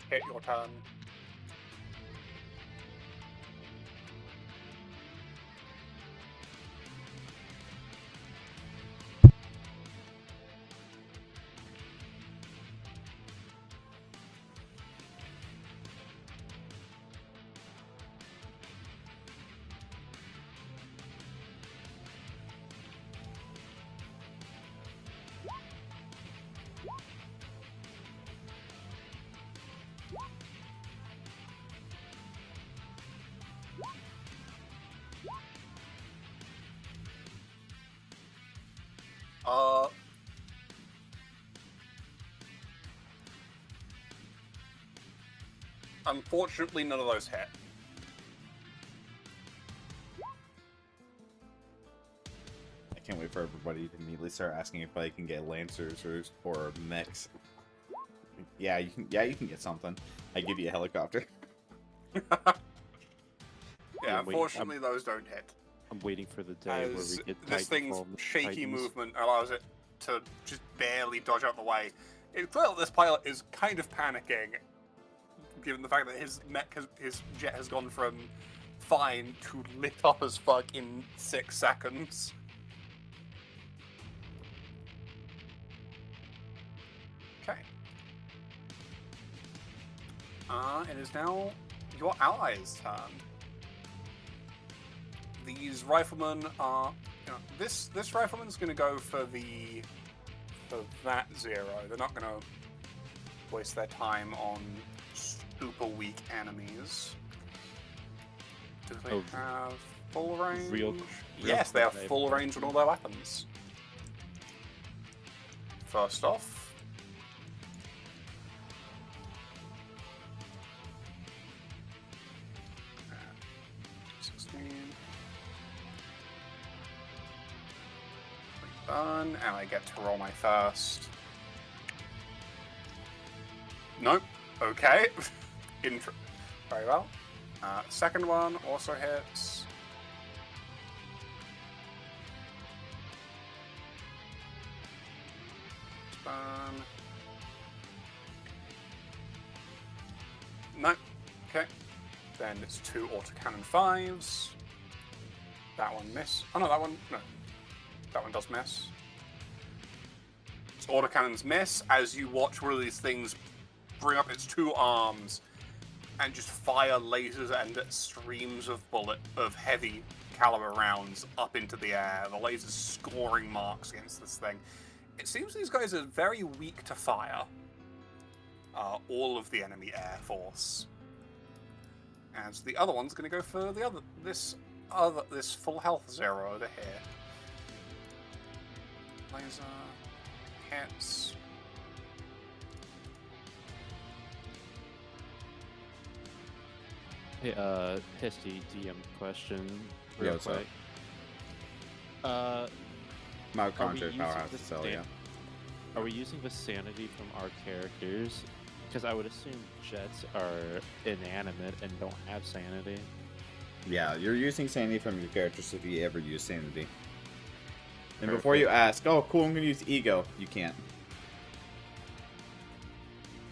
Hit your turn. Unfortunately, none of those hit. I can't wait for everybody to immediately start asking if I can get lancers or mechs. Yeah, you can. Yeah, you can get something. I give you a helicopter. Yeah, wait, unfortunately, those don't hit. I'm waiting for the day where As we get this thing's Titanfall shaky Titans. movement allows it to just barely dodge out the way. It's clear that this pilot is kind of panicking, given the fact that his jet has gone from fine to lit up as fuck in 6 seconds. Okay. It is now your allies' turn. These riflemen are, this rifleman's going to go for that 0. They're not going to waste their time on super weak enemies. Do they have full range? Yes, they have full range on all their weapons. First off, burn, and I get to roll my first. Nope. Okay. Very well. Second one also hits. Burn. Nope. Okay. Then it's 2 autocannon 5s. That one miss. Oh no, that one no. That one does miss. So autocannons miss as you watch one of these things bring up its 2 arms and just fire lasers and streams of heavy caliber rounds up into the air. The lasers scoring marks against this thing. It seems these guys are very weak to fire. all of the enemy air force. And the other one's going to go for this full health zero over here. Laser hits. Hey, Histy DM question. Yeah, Real what's up? quick. My Are we contract using power has the to sell, same- yeah. Are we using the sanity from our characters? Because I would assume jets are inanimate and don't have sanity. Yeah, you're using sanity from your characters if you ever use sanity. And Perfect. before you ask, oh cool, I'm gonna use ego, you can't.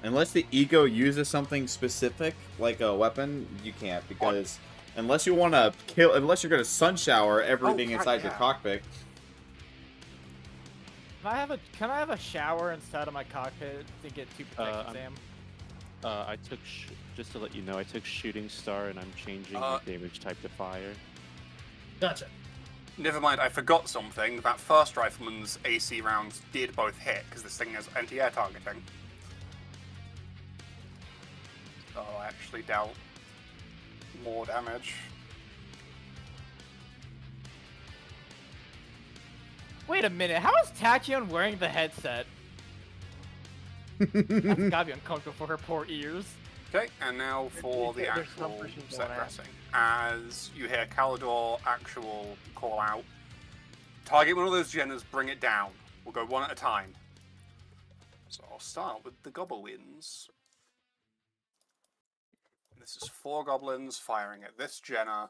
Unless the ego uses something specific, like a weapon, you can't, because unless you want to kill, unless you're gonna sun shower everything right, inside your yeah. cockpit. Can I have a shower inside of my cockpit to get 2 protection, I'm- Sam? I took, just to let you know, I took Shooting Star and I'm changing my damage type to fire. Gotcha. Never mind, I forgot something. That first rifleman's AC rounds did both hit, because this thing has anti-air targeting. So I actually dealt more damage. Wait a minute, how is Tachyon wearing the headset? That's gotta be uncomfortable for her poor ears. Okay, and now for the There's some actual versions set going out. dressing. As you hear Calidor actual call out, target one of those Jenners, bring it down. We'll go one at a time. So I'll start with the Goblins. This is 4 Goblins firing at this Jenner.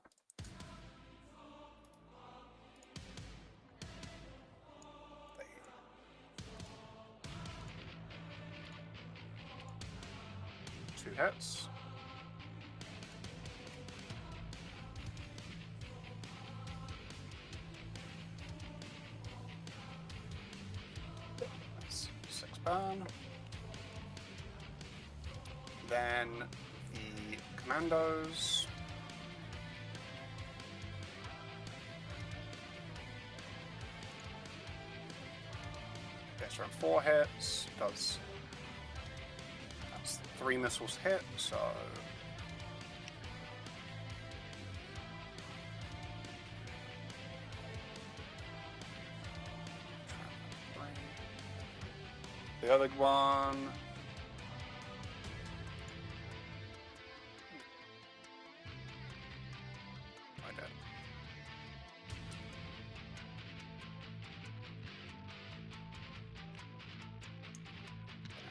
Two hits. That's 6 burn. Then the Commandos. Gets around 4 hits. That's 3 missiles hit, so. The other one. I did.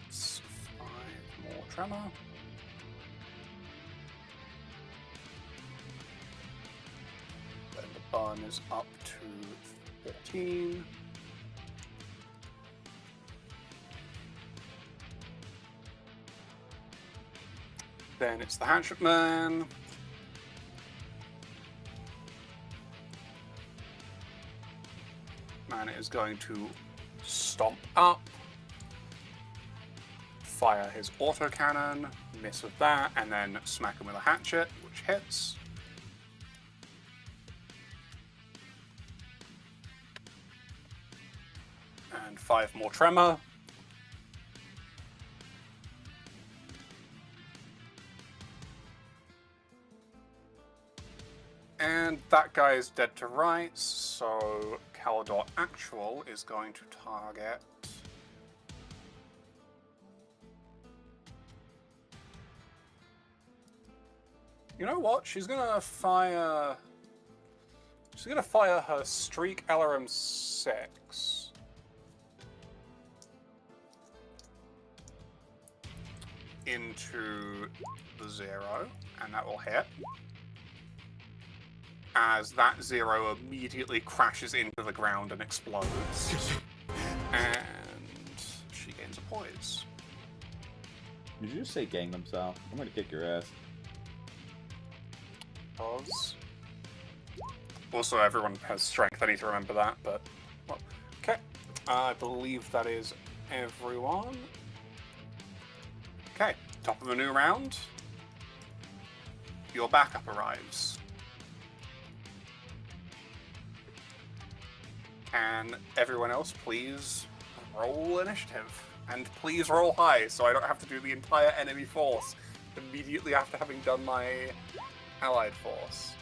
That's 5 more tremor. Then the burn is up to 13. Then it's the Hatchetman. Man is going to stomp up, fire his autocannon, miss with that, and then smack him with a hatchet, which hits. And 5 more tremor. And that guy is dead to rights, so Calidor Actual is going to target... You know what? She's gonna fire her Streak LRM 6. Into the 0, and that will hit. As that 0 immediately crashes into the ground and explodes. And she gains a poise. Did you just say Gangnam Style? I'm gonna kick your ass. Pause. Also, everyone has strength. I need to remember that, but... Well, okay. I believe that is everyone. Okay, top of the new round. Your backup arrives. Can everyone else please roll initiative And please roll high, so I don't have to do the entire enemy force immediately after having done my allied force.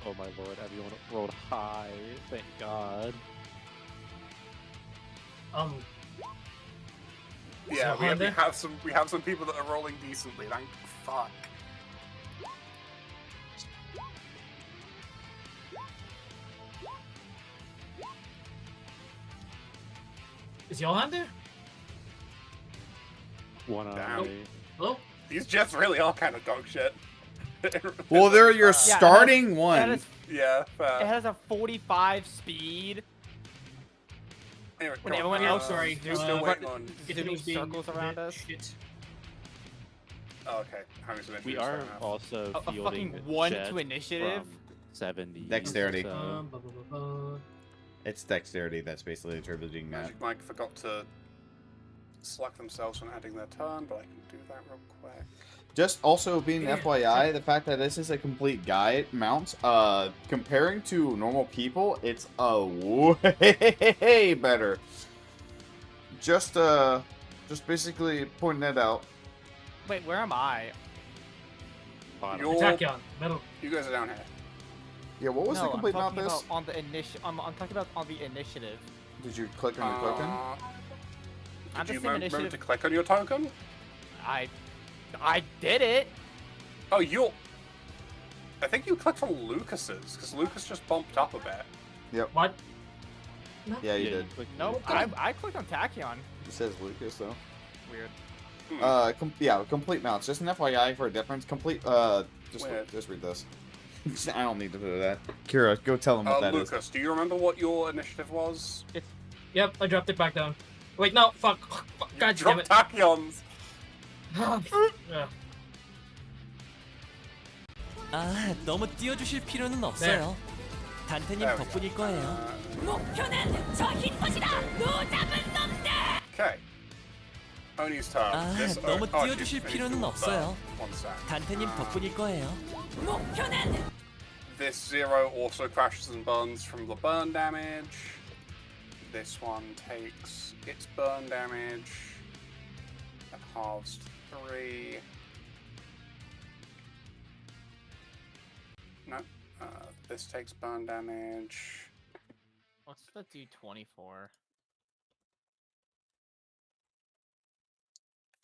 Oh my lord, everyone rolled high. Thank God. Yeah, So we have some people that are rolling decently. Thank fuck. Is Johan there? One Damn. eye. Hello? These jets really are kind of dog shit. Well, they're your Yeah, starting It one. has, Yeah, it fair. has a 45 speed. Anyway, When come on, everyone else sorry, We're still waiting on. zooming circles around us. Shit. Oh, okay. Having some We issues, fair are enough. also A fielding fucking 1 jets to initiative. from 70. Dexterity. So Blah, blah, blah, blah. It's dexterity that's basically attributing that. Magic Mike forgot to select themselves when adding their turn, but I can do that real quick. Just also being Yeah. FYI, the fact that this is a complete guide mount, comparing to normal people, it's way better. Just basically pointing that out. Wait, where am I? bottom. You're- Tachyon, metal. You guys are down here. Yeah, what was the No, complete I'm mount talking this? about on the I'm talking about on the initiative. Did you click on your token? I'm Did you the same remember to initiative. click on your token? I did it. Oh, I think you clicked on Lucas's, because Lucas just bumped up a bit. What? Yeah, you did. click Nope, here. I clicked on Tachyon. It says Lucas though. Weird. Yeah, complete mounts. Just an FYI for a difference. Just Weird. read this. I don't need to do that. Kira, go tell them what that is. Lucas, do you remember what your initiative was? Yep, I dropped it back down. Wait, no, fuck. You God damn dropped it. tachyons! Yeah. 아, 너무 띄워주실 필요는 없어요. 단테님 There we go. 덕분일 거예요. 목표는 저 흰옷이다! 노잡은 놈들! Okay. Oni's turn. 아, This 너무 oh, 띄워주실 she's 필요는 doing 없어요. that. One sec. 단테님 덕분일 거예요. 목표는 This zero also crashes and burns from the burn damage. This one takes its burn damage. That halves to 3. No. This takes burn damage. What's the D24?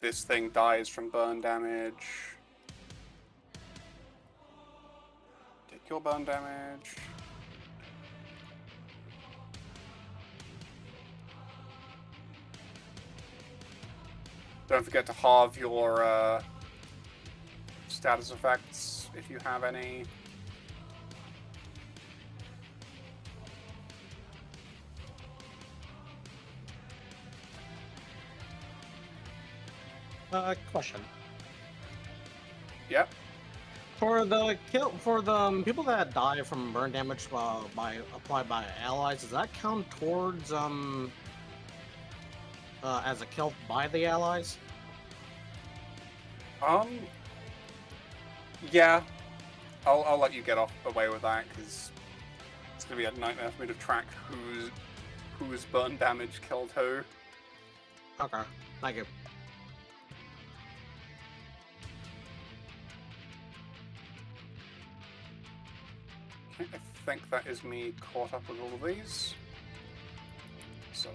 This thing dies from burn damage. Take your burn damage. Don't forget to halve your status effects if you have any. Question. Yep. For the people that die from burn damage applied by allies, does that count towards as a kill by the allies? Yeah. I'll let you get away with that because it's gonna be a nightmare for me to track whose burn damage killed who. Okay, thank you. Okay, I think that is me caught up with all of these. So,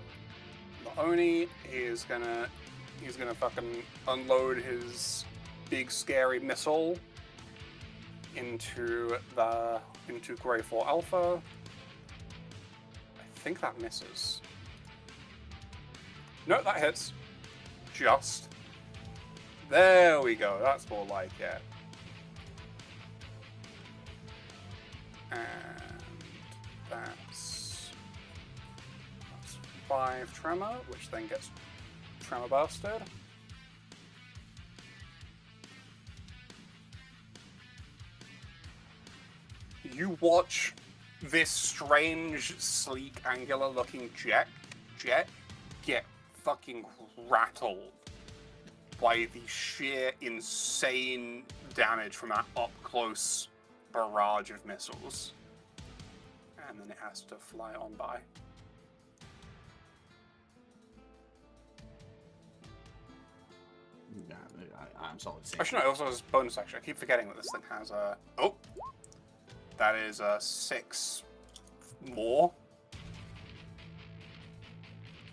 Oni is he's gonna fucking unload his big scary missile into Grey 4 Alpha. I think that misses. No, that hits. Just. There we go. That's more like it. And that's 5 tremor, which then gets tremor busted. You watch this strange, sleek, angular-looking jet get fucking rattled by the sheer insane damage from that up-close barrage of missiles. And then it has to fly on by. Yeah, I'm solid. Actually, no, it also has bonus action. I keep forgetting that this thing has a. Oh! That is 6 more.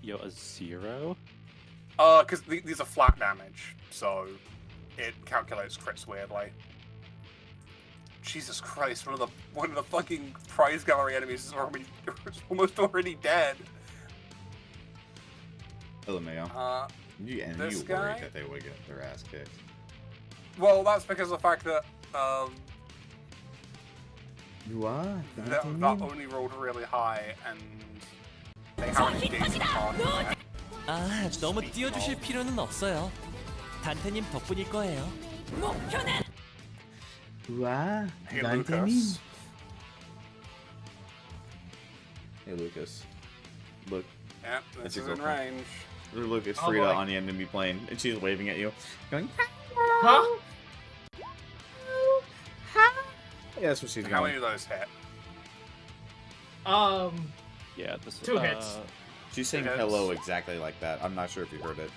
Yo, a 0? Because these are flat damage, so it calculates crits weirdly. Jesus Christ, one of the fucking prize gallery enemies is almost already dead. LMAO. You this worried guy? that they would get their ass kicked. Well, that's because of the fact that You are? that only rolled really high and they haven't engaged the target. 아, 너무 띄워주실 필요는 없어요. 단테님 덕분일 거예요. 목표는 Wow, Hey, Lucas. Hey, Lucas. Look, Yep, this That's is your in girlfriend. range. look, it's Oh, Frida boy. on the enemy plane, and she's waving at you, going, Huh? yeah, that's what she's How going. many of those hit? Yeah, this is 2 hits. She's saying hits. hello exactly like that. I'm not sure if you heard it.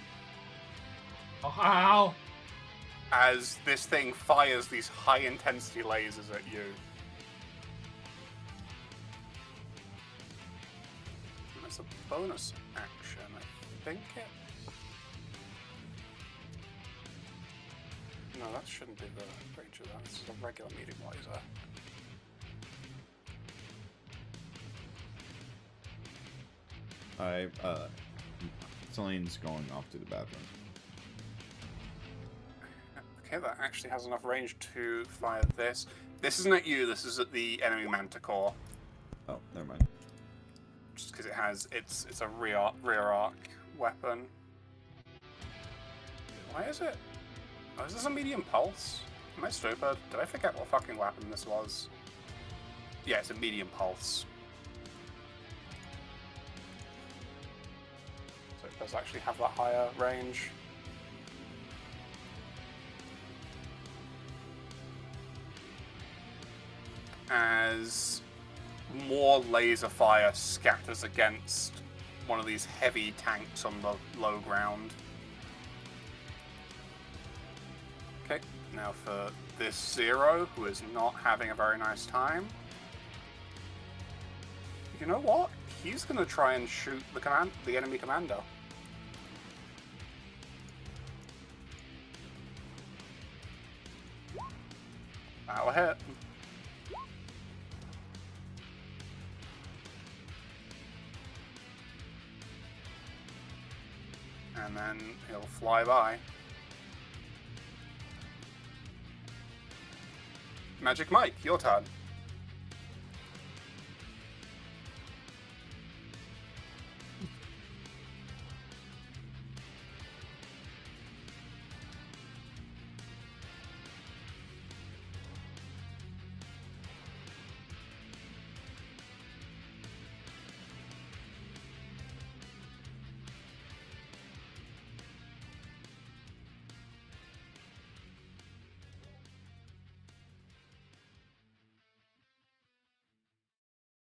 Oh, ow! As this thing fires these high-intensity lasers at you. That's a bonus action, I think it... No, that shouldn't be the range of that. This is a regular medium laser. Celine's going off to the bathroom. Okay, that actually has enough range to fire this. This isn't at you, this is at the enemy manticore. Oh, never mind. Just because it has, it's a rear arc weapon. Why is it? Oh, is this a medium pulse? Am I stupid? Did I forget what fucking weapon this was? Yeah, it's a medium pulse. So it does actually have that higher range. As more laser fire scatters against one of these heavy tanks on the low ground. Okay, now for this Zero, who is not having a very nice time. You know what? He's gonna try and shoot the enemy commander. That'll hit. And then he'll fly by. Magic Mike, your turn.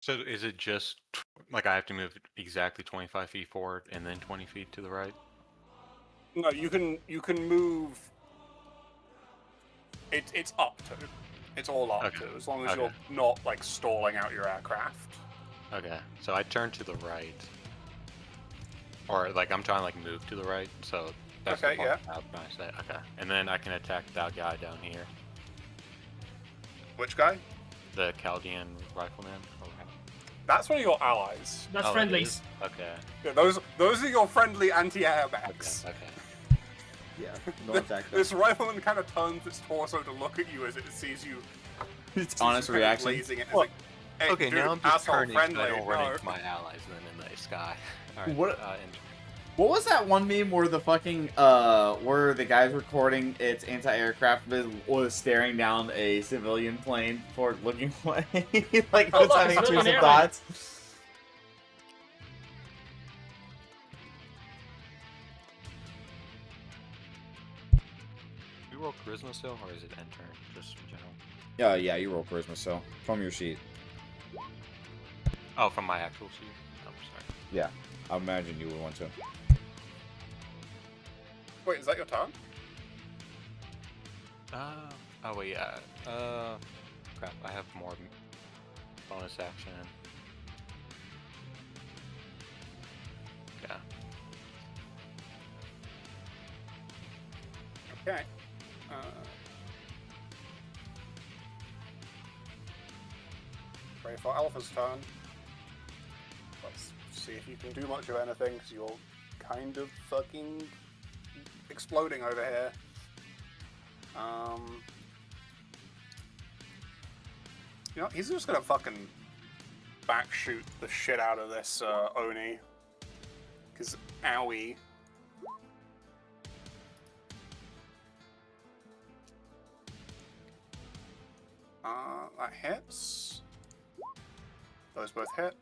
So is it just like I have to move exactly 25 feet forward and then 20 feet to the right? No, you can move. It's up to. It's all up Okay. to, as long as Okay. you're not like stalling out your aircraft. Okay, so I turn to the right, or like I'm trying to like move to the right. So that's Okay, the part I'm trying to say. Okay, and then I can attack that guy down here, Which guy? the Chaldean rifleman. That's one of your allies. That's Oh, it friendlies. is? Okay. Yeah, those are your friendly anti-air Okay. mechs. Okay. Yeah, no attack. This rifleman kind of turns its torso to look at you as it sees you. It's honest sees you kind of reaction. blazing it. It's like, hey, Okay, dude, now I'm just asshole turning so friendly. I don't run no. into my allies then in the sky. All right. What- and What was that one meme where the fucking where the guy's recording its anti-aircraft was staring down a civilian plane for looking away, like Oh, was look, having it's intrusive an thoughts. we roll charisma still, or is it enter? Just in general. Yeah, you roll charisma, so from your sheet. Oh, from my actual sheet. Oh, sorry. Yeah, I imagine you would want to. Wait, is that your turn? Oh wait, yeah. Crap. I have more bonus action. Yeah. Okay. Ready for Alpha's turn. Let's see if you can do much of anything, because you're kind of fucking exploding over here. You know, he's just gonna fucking backshoot the shit out of this Oni. Because, owie. That hits. Those both hit.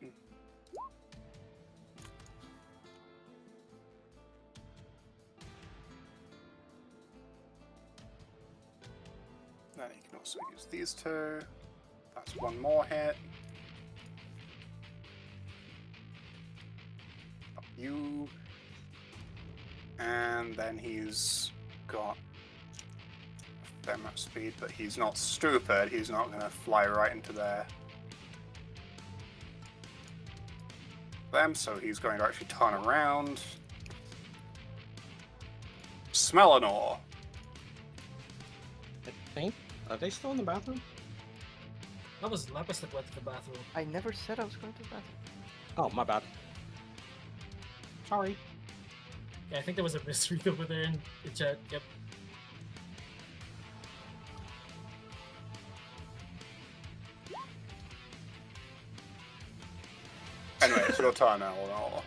Then you can also use these two. That's one more hit. Up you. And then he's got that much speed, but he's not stupid. He's not going to fly right into them, so he's going to actually turn around. Smelanor. I think. Are they still in the bathroom? Lapis that went to the bathroom. I never said I was going to the bathroom. Oh, my bad. Sorry. Yeah, I think there was a misread over there in the chat. Yep. Anyway, it's your turn now, Eleanor.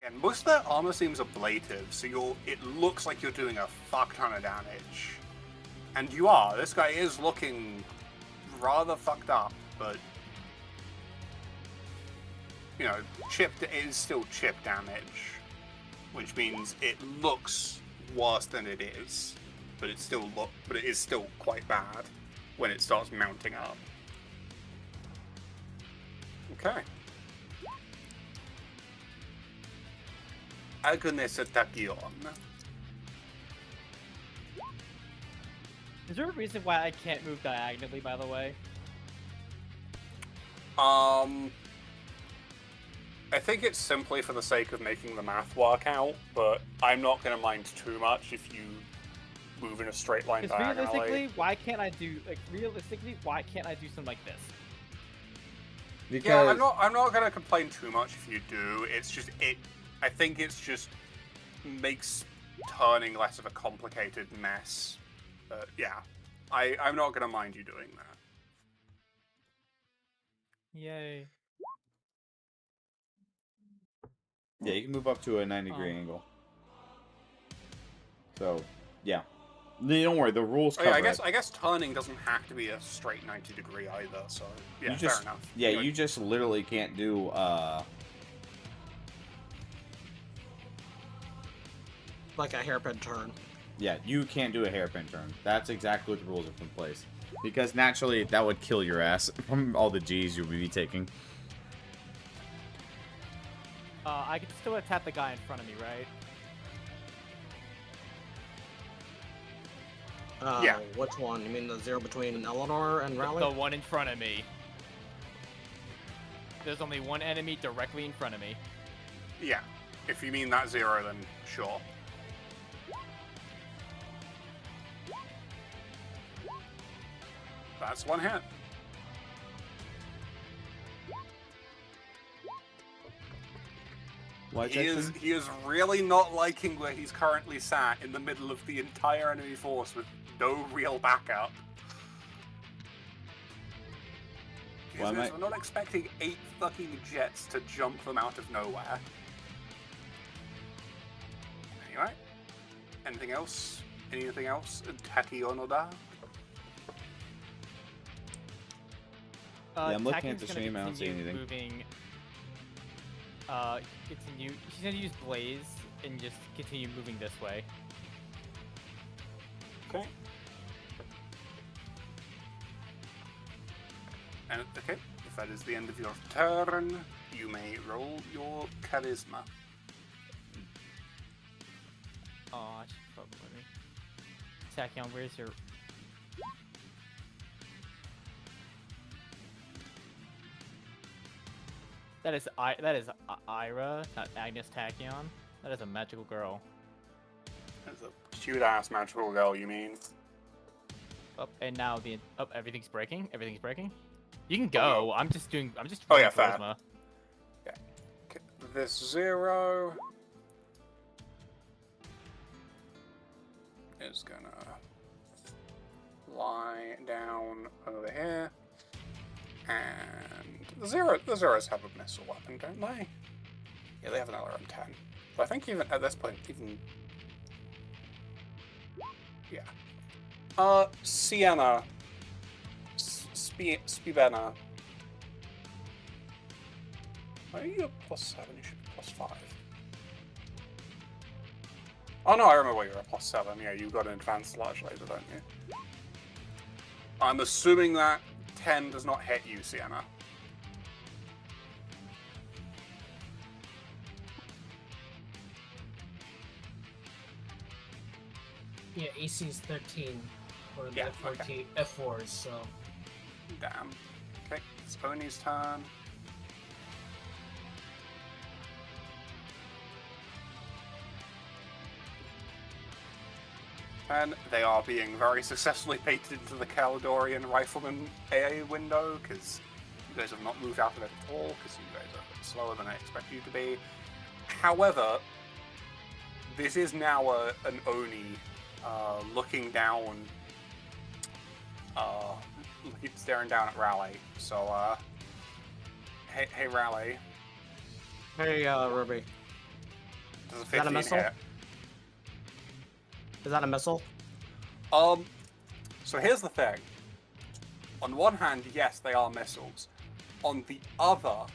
And most of that armor seems ablative, so it looks like you're doing a fuck ton of damage. And you are. This guy is looking rather fucked up, but you know, chipped is still chip damage, which means it looks worse than it is, but it is still quite bad when it starts mounting up. Okay. Agnes Atakion. Is there a reason why I can't move diagonally, by the way? I think it's simply for the sake of making the math work out, but I'm not going to mind too much if you move in a straight line Because diagonally. realistically, why can't I do something like this? Because Yeah, I'm not going to complain too much if you do. It's just I think it's just makes turning less of a complicated mess. Yeah, I'm not going to mind you doing that. Yay. yeah, you can move up to a 90-degree angle. So, yeah. Don't worry, the rules Oh, cover yeah, it. I guess turning doesn't have to be a straight 90-degree either. So yeah, You just, fair enough. Yeah, you just literally can't do Like a hairpin turn. yeah, you can't do a hairpin turn. That's exactly what the rules are in place. Because naturally, that would kill your ass from all the Gs you would be taking. I can still attack the guy in front of me, right? Yeah. Which one? You mean the zero between Eleanor and Raleigh? The one in front of me. There's only one enemy directly in front of me. Yeah. If you mean that 0, then sure. That's one hit. He is really not liking where he's currently sat in the middle of the entire enemy force with no real backup. We're not expecting 8 fucking jets to jump them out of nowhere. Anyway, anything else? Anything else? Taki Onoda? Yeah, I'm looking at Taken's the gonna stream, I don't see continue anything. Moving, continue. She's gonna use Blaze and just continue moving this way. Okay. And okay, if that is the end of your turn, you may roll your charisma. Oh, I should probably. Tachyon, where's your? That is Ira, not Agnes Tachyon. That is a magical girl. That's a cute ass magical girl, you mean? Up and now everything's breaking. Everything's breaking. You can go. I'm just Oh yeah, rolling fair. charisma. Yeah. Okay. This 0 is gonna lie down over here, and the zeros have a missile weapon, don't they? Yeah, they have another M10. But I think even at this point, yeah. Sienna, Spivena. Are you a +7? You should be +5. Oh no, I remember you're a +7. Yeah, you got an advanced large laser, don't you? I'm assuming that 10 does not hit you, Sienna. Yeah, AC is 13 for the Yeah, F14, okay. F4s, so. Damn. Okay, it's Pony's turn. And they are being very successfully baited into the Caledorian Rifleman AA window, because you guys have not moved out of it at all, because you guys are slower than I expect you to be. However, this is now an Oni looking down, staring down at Raleigh. So, hey Raleigh. Hey, Ruby. Does a Is that a 15 missile? hit? Is that a missile? So here's the thing. On one hand, yes, they are missiles. On the other,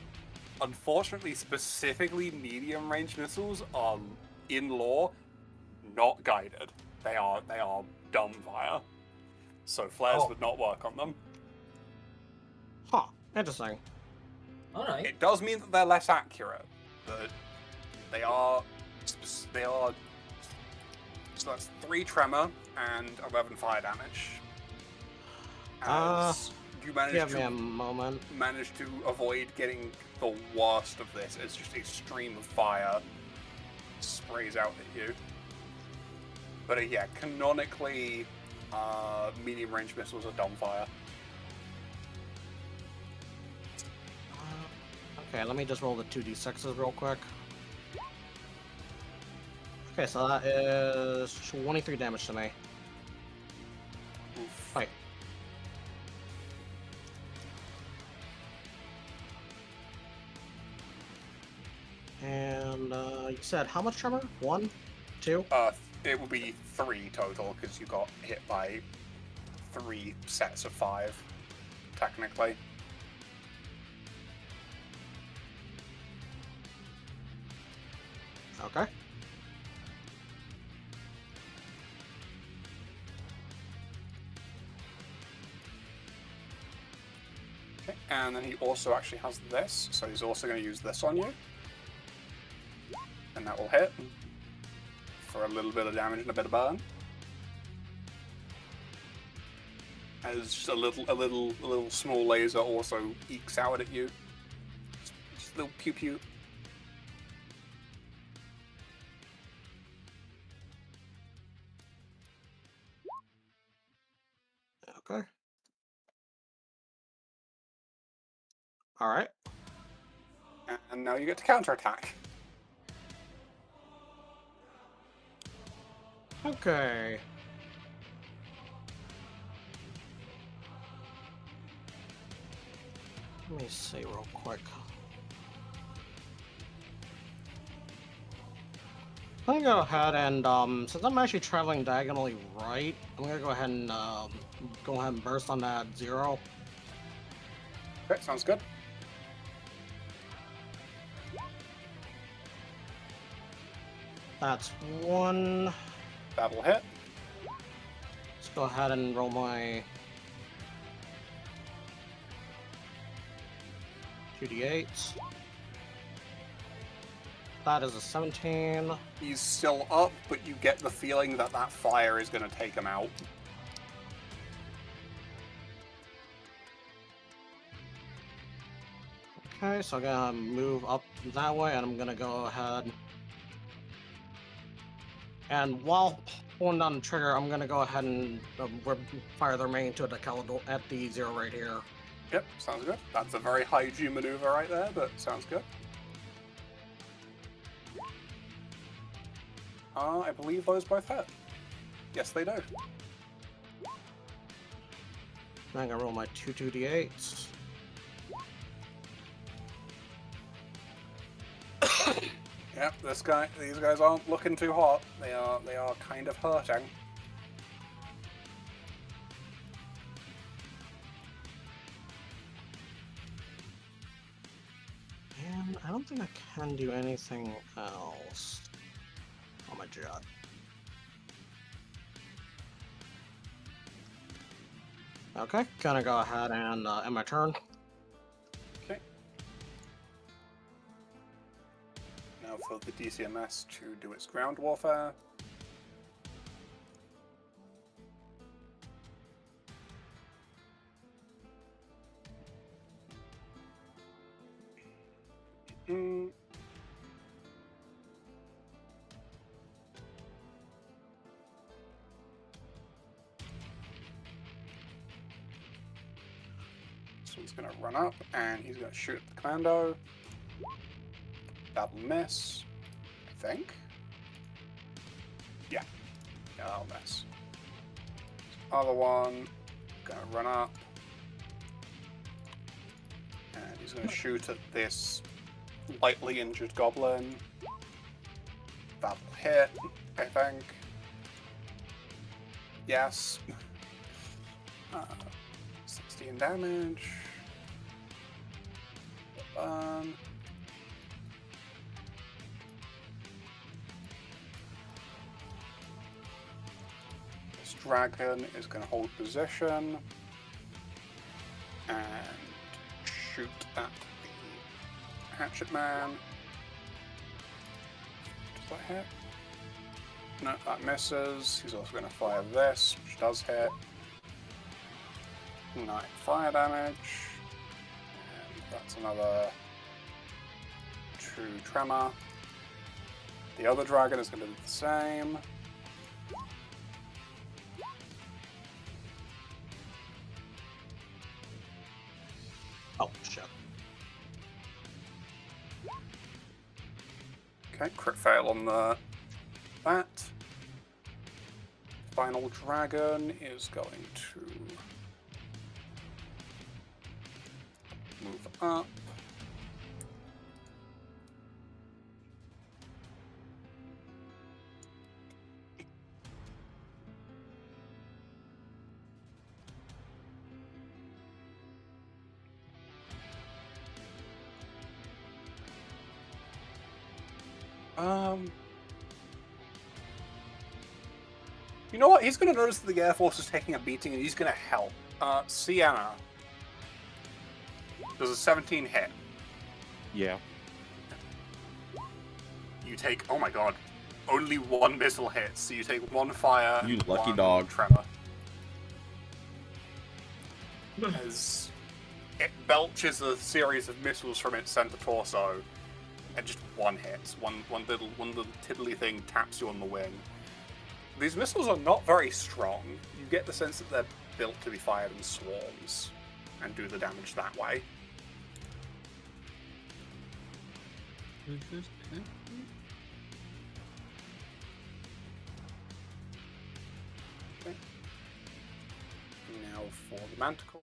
unfortunately, specifically medium-range missiles are, in lore, not guided. They are dumb fire. So flares would not work on them. Huh. Interesting. Alright. It does mean that they're less accurate, but they are. So that's 3 tremor and 11 fire damage. As you Give me a moment. manage to avoid getting the worst of this, as just a stream of fire sprays out at you. But yeah, canonically, medium range missiles are dumb fire. Okay, let me just roll the 2d6s real quick. Okay, so that is 23 damage to me. Oof. Wait. And you said how much tremor? 1? 2? It will be 3 total, because you got hit by 3 sets of 5, technically. Okay. And then he also actually has this, so he's also going to use this on you. And that will hit for a little bit of damage and a bit of burn. As a little small laser also ekes out at you. Just a little pew pew. Okay. Alright. And now you get to counterattack. Okay. Let me see real quick. I'm gonna go ahead and since I'm actually traveling diagonally right, I'm gonna go ahead and burst on that 0. Okay, sounds good. That's 1. That'll hit. Let's go ahead and roll my 2d8. That is a 17. He's still up, but you get the feeling that that fire is going to take him out. Okay, so I'm gonna move up that way, and I'm gonna go ahead. And while pulling down the trigger, I'm gonna go ahead and fire the remaining 2 at the 0 right here. Yep, sounds good. That's a very high G maneuver right there, but sounds good. I believe those both hit. Yes, they do. I'm gonna roll my 2d8s. Yep, these guys aren't looking too hot. They are kind of hurting. And I don't think I can do anything else on my jet. Okay, gonna go ahead and end my turn. Okay. Now for the DCMS to do its ground warfare. So he's going to run up and he's going to shoot at the commando. That'll miss, I think. Yeah, that'll miss. Other one, going to run up. And he's going to shoot at this lightly injured goblin. That'll hit, I think. Yes. 16 damage. Burn. This dragon is going to hold position and shoot at the hatchet man. Does that hit? No, that misses. He's also going to fire this, which does hit. 9 fire damage. And that's another 2 tremor. The other dragon is going to do the same. Oh, shit. Okay, crit fail on that. Final dragon is going to move up. You know what? He's going to notice that the Air Force is taking a beating and he's going to help. Sienna. Does a 17 hit? Yeah. You take, oh my god, only one missile hits, so you take 1 fire You and lucky 1 dog. tremor. As it belches a series of missiles from its center torso, and just one hits. One little tiddly thing taps you on the wing. These missiles are not very strong. You get the sense that they're built to be fired in swarms and do the damage that way. Okay. Now for the manticore.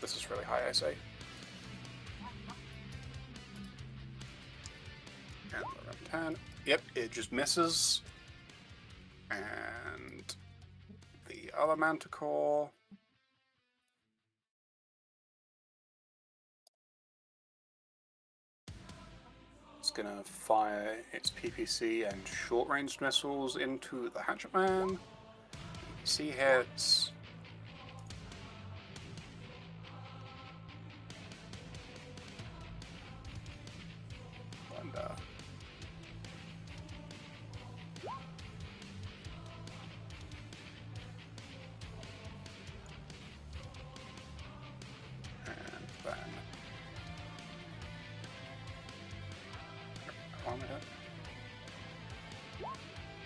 This is really high, I say. And around 10. Yep, it just misses. And the other manticore. It's gonna fire its PPC and short-range missiles into the Hatchet Man. PPC hits. And then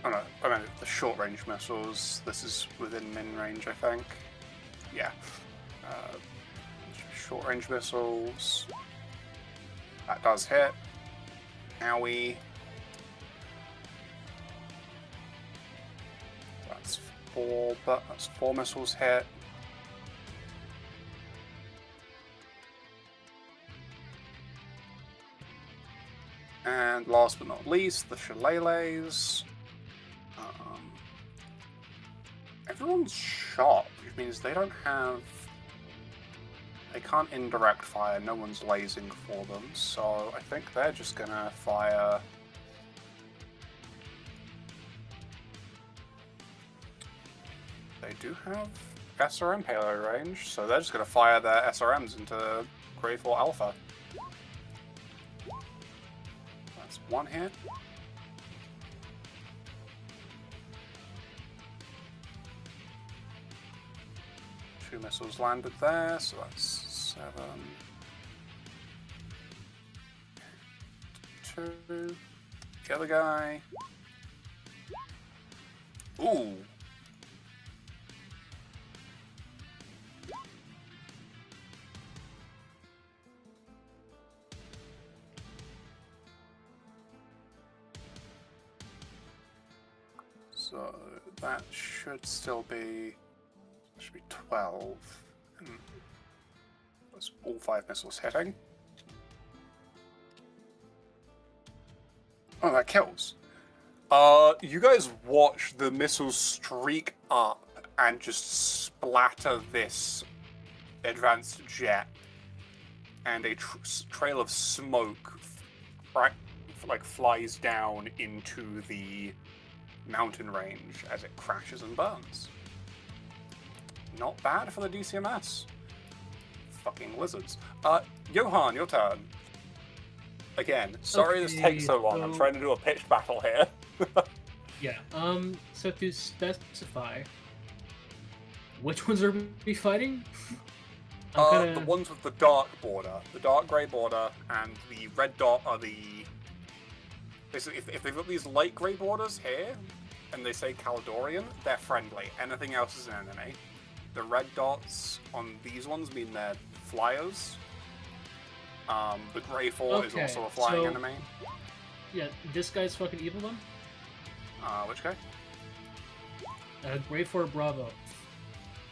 oh no, I meant the short-range missiles. This is within min-range, I think. Yeah. Short-range missiles. That does hit. Owie. That's 4, but that's 4 missiles hit. And last but not least, the shillelaghs. Everyone's shot, which means they don't have... They can't indirect fire, no one's lasing for them, so I think they're just gonna fire... They do have SRM payload range, so they're just gonna fire their SRMs into Grey 4 Alpha. That's 1 hit. Two missiles landed there, so that's 7. 2. The other guy. Ooh. So that should still be. Should be 12. That's all 5 missiles hitting. Oh, that kills. You guys watch the missiles streak up and just splatter this advanced jet, and a trail of smoke flies down into the mountain range as it crashes and burns. Not bad for the DCMS. Fucking lizards. Johan, your turn. Again, sorry this takes so long. I'm trying to do a pitched battle here. Yeah. So to specify, which ones are we fighting? The ones with the dark border, the dark grey border, and the red dot are the. Basically, if they've got these light grey borders here, and they say Caledonian, they're friendly. Anything else is an enemy. The red dots on these ones mean they're flyers. The Grey 4 is also a flying enemy. Yeah, this guy's fucking evil then? Which guy? Grey 4 Bravo.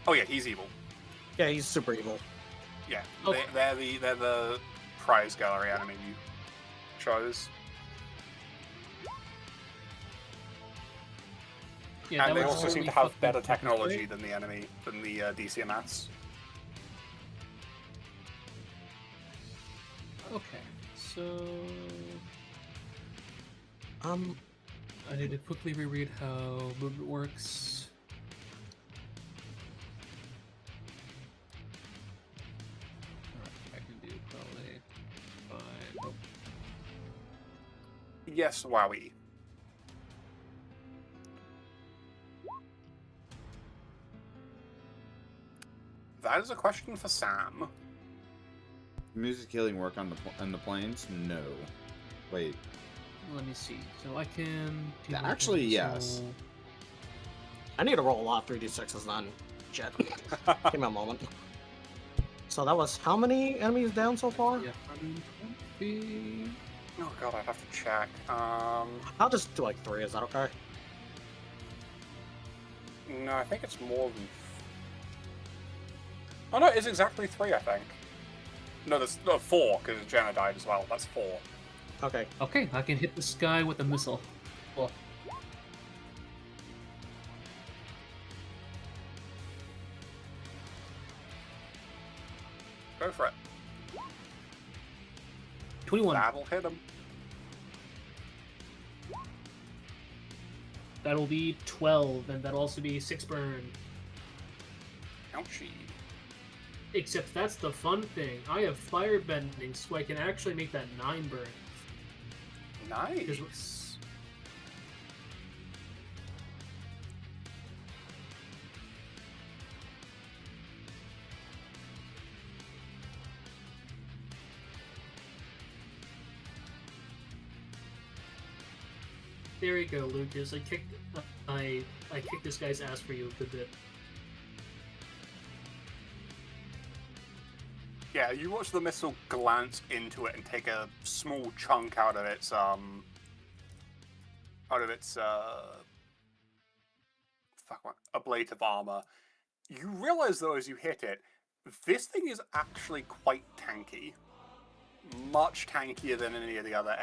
Oh yeah, he's evil. Yeah, he's super evil. Yeah, Okay. they're the prize gallery enemy you chose. Yeah, And that they was also seem really to have fucking better fucking technology great. than the enemy, than the DCMS. Okay, so I need to quickly reread how movement works. Alright, I can do probably 5. Oh, Yes, wowie. That is a question for Sam. Music healing work on the planes? No. Wait. let me see. So I can. do my Actually, thing, yes. so- I need to roll a lot of 3d6s then. Jet. Give me a moment. So that was how many enemies down so far? Yeah, 120. Oh god, I'd have to check. I'll just do like 3, is that okay? No, I think it's more than... Oh no, it's exactly 3, I think. No, there's 4, because Jenna died as well. That's 4. Okay. Okay, I can hit this guy with a missile. Cool. Go for it. 21. That'll hit him. That'll be 12, and that'll also be 6 burn. Ouchie. Except that's the fun thing. I have firebending, so I can actually make that 9 burn. Nice. There you go, Lucas. I kicked this guy's ass for you a good bit. Yeah, you watch the missile glance into it and take a small chunk out of its ablative armor. You realize though as you hit it, this thing is actually quite tanky. Much tankier than any of the other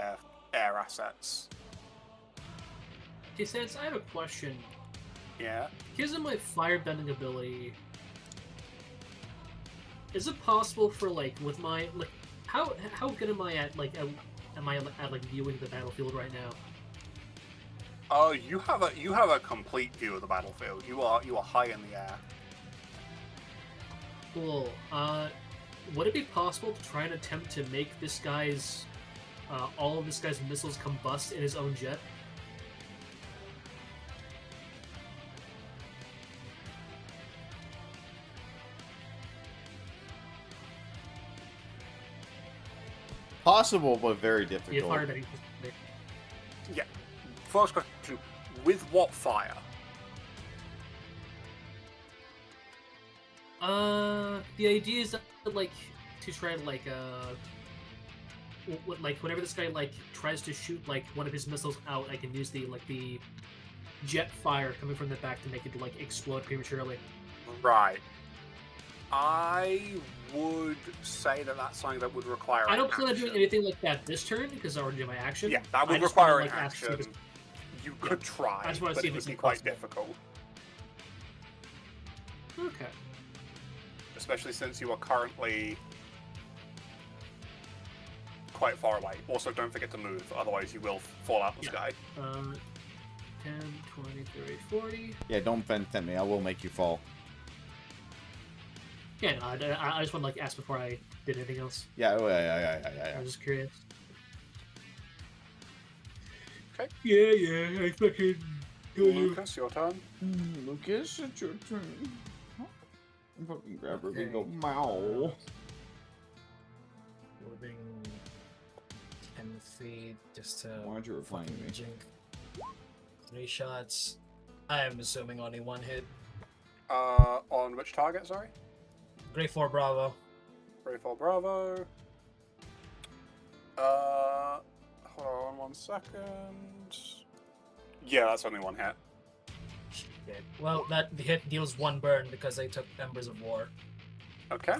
air assets. Hey, Sans, I have a question. Yeah? Because of my firebending ability, is it possible for, like, with my, like, how good am I at, like, viewing the battlefield right now? Oh, you have a complete view of the battlefield. You are high in the air. Cool. Would it be possible to try and attempt to make this guy's, all of this guy's missiles combust in his own jet? Possible, but very Yeah, difficult. firebending. Yeah. First question, with what fire? The idea is that, like, to try and, like, whenever this guy, like, tries to shoot, like, one of his missiles out, I can use the jet fire coming from the back to make it, like, explode prematurely. Right. I would say that that's something that would require I don't an plan on action. doing anything like that this turn, because I already did my action. Yeah, that would I just require wanna, an like, ask if action. it's- You could try, I just wanna but see it if would it's be quite impossible. difficult. Okay. Especially since you are currently quite far away. Also, don't forget to move, otherwise you will fall out the sky. 10, 20, 30, 40. Yeah, don't vent at me. I will make you fall. Yeah, no, I just want to, like, ask before I did anything else. Yeah, I yeah. was just curious. Okay. Yeah, I fucking... Lucas, your turn. Lucas, it's your turn. I'm fucking grab her and go, meow. Moving 10 feet just to. Why'd you reply to me? Jink. 3 shots. I am assuming only 1 hit. On which target, sorry? Grade 4 Bravo. Grade 4 Bravo. Hold on 1 second. Yeah, that's only 1 hit. Shit. Well, that hit deals 1 burn because I took Embers of War. Okay.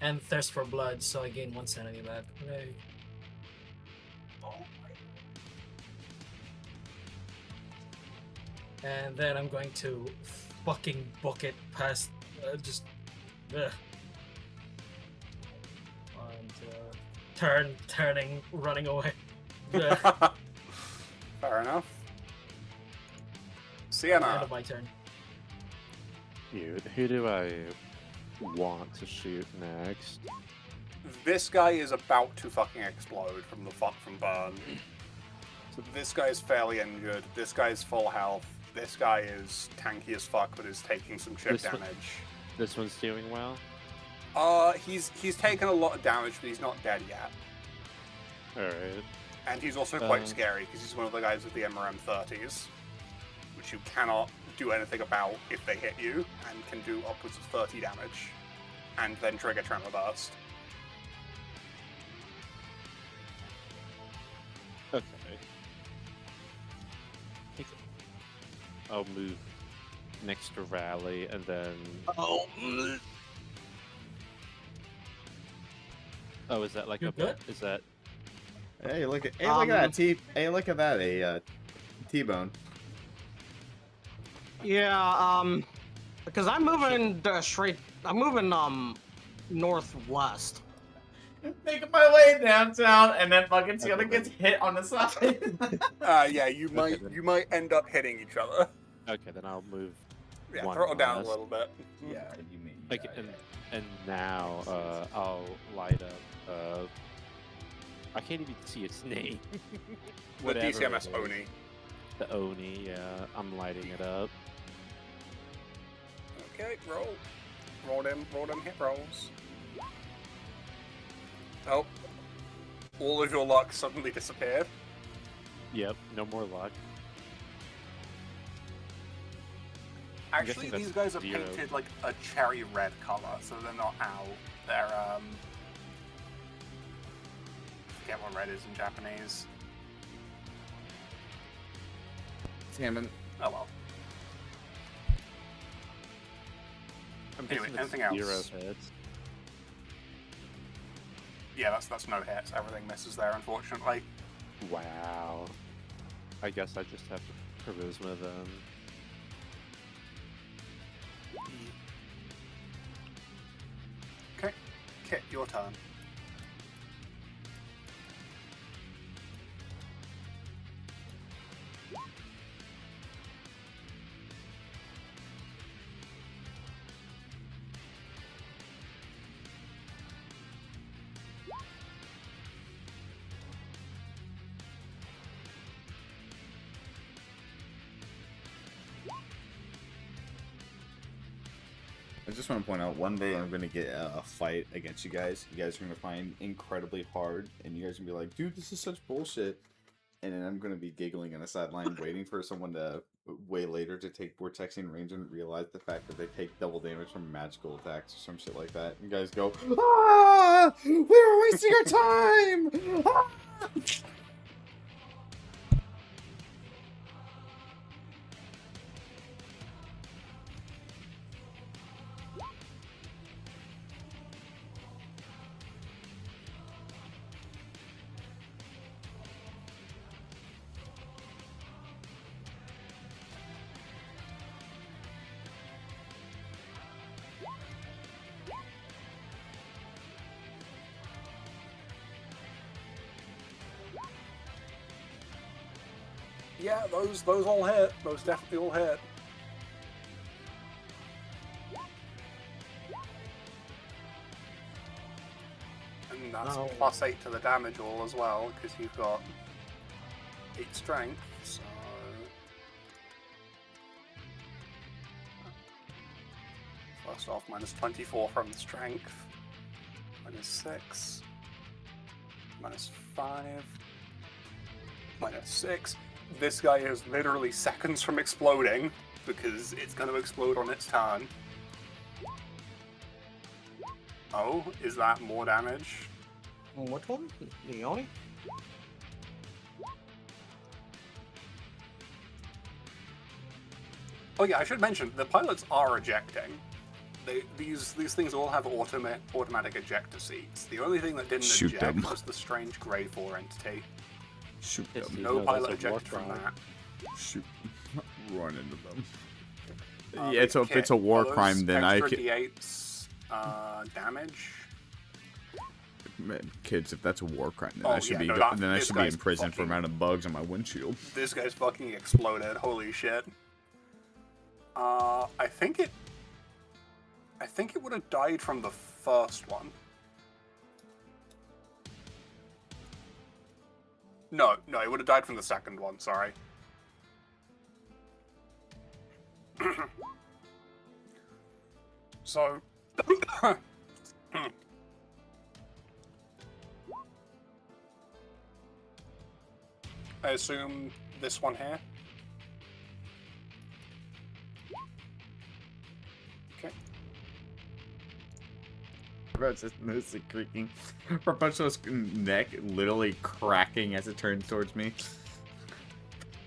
And Thirst for Blood, so I gain 1 sanity back. Hooray. And then I'm going to fucking book it past just. Ugh. And turning, running away. Ugh. Fair enough. End Sienna. of my turn. Who do I want to shoot next? This guy is about to fucking explode from the fuck from burn. So this guy is fairly injured. This guy is full health. This guy is tanky as fuck, but is taking some chip This one- damage. This one's doing well. He's taken a lot of damage, but he's not dead yet. Alright. And he's also quite scary because he's one of the guys with the MRM 30s, which you cannot do anything about if they hit you, and can do upwards of 30 damage, and then trigger Tremor Burst. Okay. I'll move next to Rally, and then... Oh. Oh, is that like You a... good? Is that... Hey, look at that look at that, a T-bone. Yeah, because I'm moving I'm moving northwest. Making my way downtown, and then fucking Sienna gets hit on the side. Yeah, you might end up hitting each other. Okay, then I'll move Yeah, one throw it down a less. little bit. Yeah, you mean. Okay, and now I'll light up. I can't even see its name. The Whatever it DCMS is. Oni. The Oni, yeah. I'm lighting it up. Okay, roll them hit rolls. Oh, all of your luck suddenly disappeared. Yep, no more luck. Actually, guessing these that's guys are 0. painted like a cherry red color, so they're not owl. They're I forget what red is in Japanese. Salmon. Oh well. I'm Anyway, guessing that's anything 0 else? hits. Yeah, that's no hits. Everything misses there, unfortunately. Wow. I guess I just have to charisma then. Okay, Kit, your turn. I just want to point out, one day I'm going to get a fight against you guys. You guys are going to find incredibly hard, and you guys are going to be like, dude, this is such bullshit. And then I'm going to be giggling on the sideline, waiting for someone to, way later, to take Vortexing range and realize the fact that they take double damage from magical attacks or some shit like that. You guys go, ah! We were wasting our time! Ah! Yeah, those all hit. Those definitely all hit. And that's Oh. +8 to the damage all as well, because you've got 8 strength, so... First off, -24 from the strength. -6. -5. -6. This guy is literally seconds from exploding, because it's going to explode on its turn. Oh, is that more damage? Which one? The Oni? Oh yeah, I should mention, the pilots are ejecting. These things all have automatic ejector seats. The only thing that didn't Shoot eject them. was the strange grade 4 entity. Shoot Yes, them. you No know, pilot that's a war ejected from crime. that. Shoot. run into them. Yeah, so if it's a war crime, then I extra D8s damage. Man, kids, if that's a war crime, then Oh, I should yeah, be no, then I this should be in guy's prison for fucking- amount of bugs on my windshield. This guy's fucking exploded. Holy shit. I think it would have died from the first one. No, it would have died from the second one, sorry. So... I assume this one here. Okay. It's just mostly creaking. Perpetual's neck literally cracking as it turns towards me.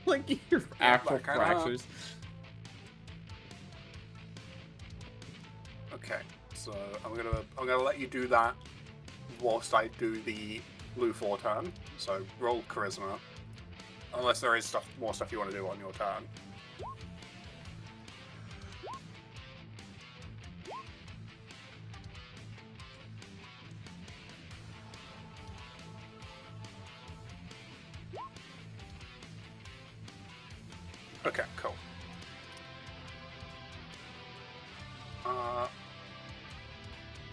Like your actual that kinda- fractures. Okay, so I'm gonna let you do that whilst I do the blue 4 turn. So roll charisma. Unless there is more stuff you want to do on your turn. Okay, cool.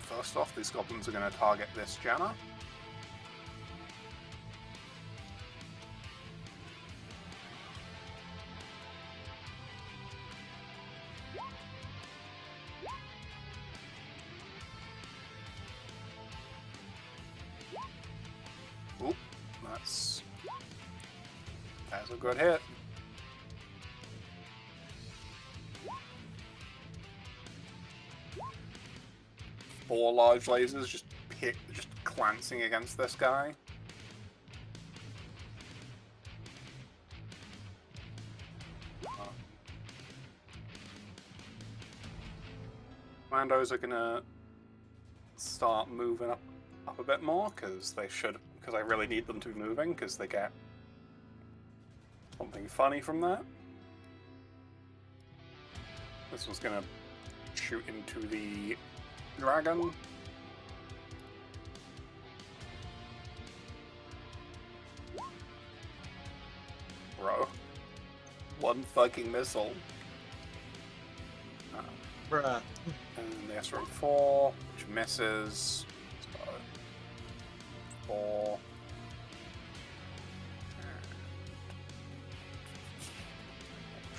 First off, these goblins are going to target this Janna. Oop, that's a good hit. Four large lasers just glancing against this guy. Commandos are gonna start moving up a bit more because I really need them to be moving because they get something funny from that. This one's gonna shoot into the dragon. Bro. One fucking missile. Bruh. And the Astro 4, which misses. So 4.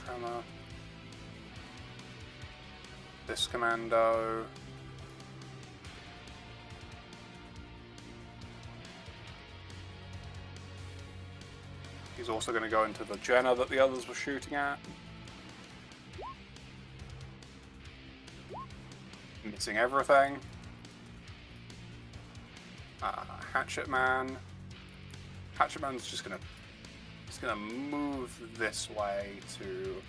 Tremor. This commando. He's also going to go into the Jenna that the others were shooting at. Missing everything. Hatchet Man. Hatchet Man's just gonna move this way to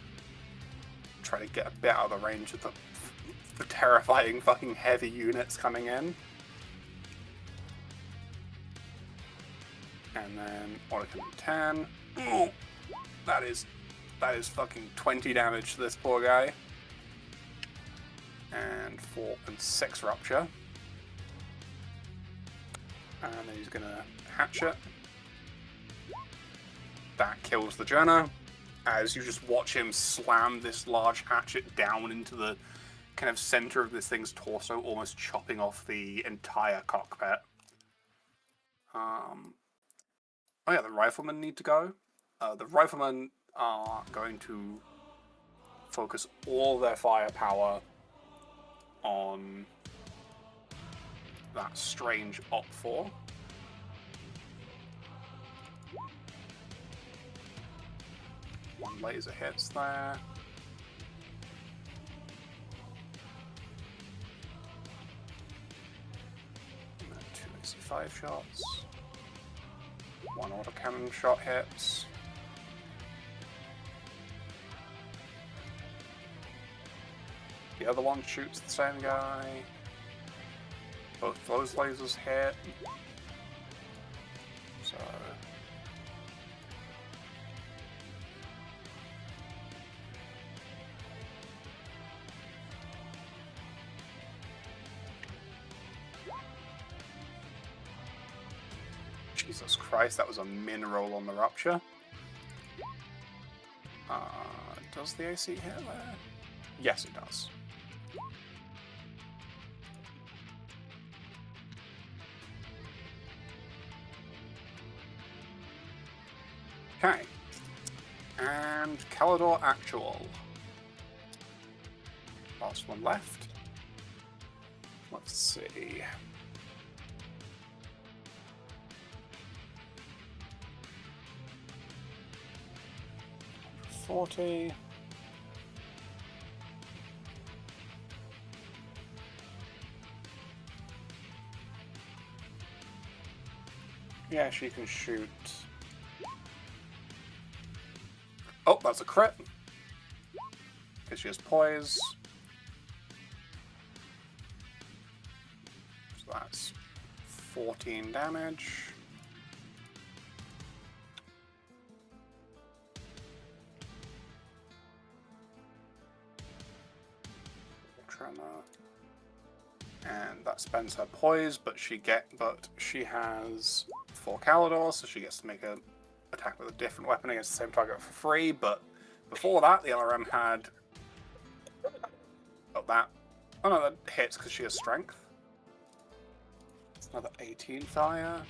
try to get a bit out of the range of the terrifying fucking heavy units coming in. And then Oricon 10. Ooh, that is fucking 20 damage to this poor guy. And 4 and 6 rupture. And then he's gonna hatch it. That kills the Jenna. As you just watch him slam this large hatchet down into the kind of center of this thing's torso, almost chopping off the entire cockpit. Oh yeah, the riflemen need to go. The riflemen are going to focus all their firepower on that strange Op 4. One laser hits there. And then 2 AC5 shots. 1 autocannon shot hits. The other one shoots the same guy. Both those lasers hit. So... Jesus Christ, that was a min roll on the rupture. Does the AC hit there? Yes, it does. Okay. And Calador Actual. Last one left. Let's see. 40. Yeah, she can shoot. Oh, that's a crit. Because she has poise. So that's 14 damage. Tremor. And that spends her poise, but she has 4 Calador, so she gets to make a attack with a different weapon against the same target for free. But before that, the LRM had that. Oh no, that hits because she has strength. It's another 18 fire.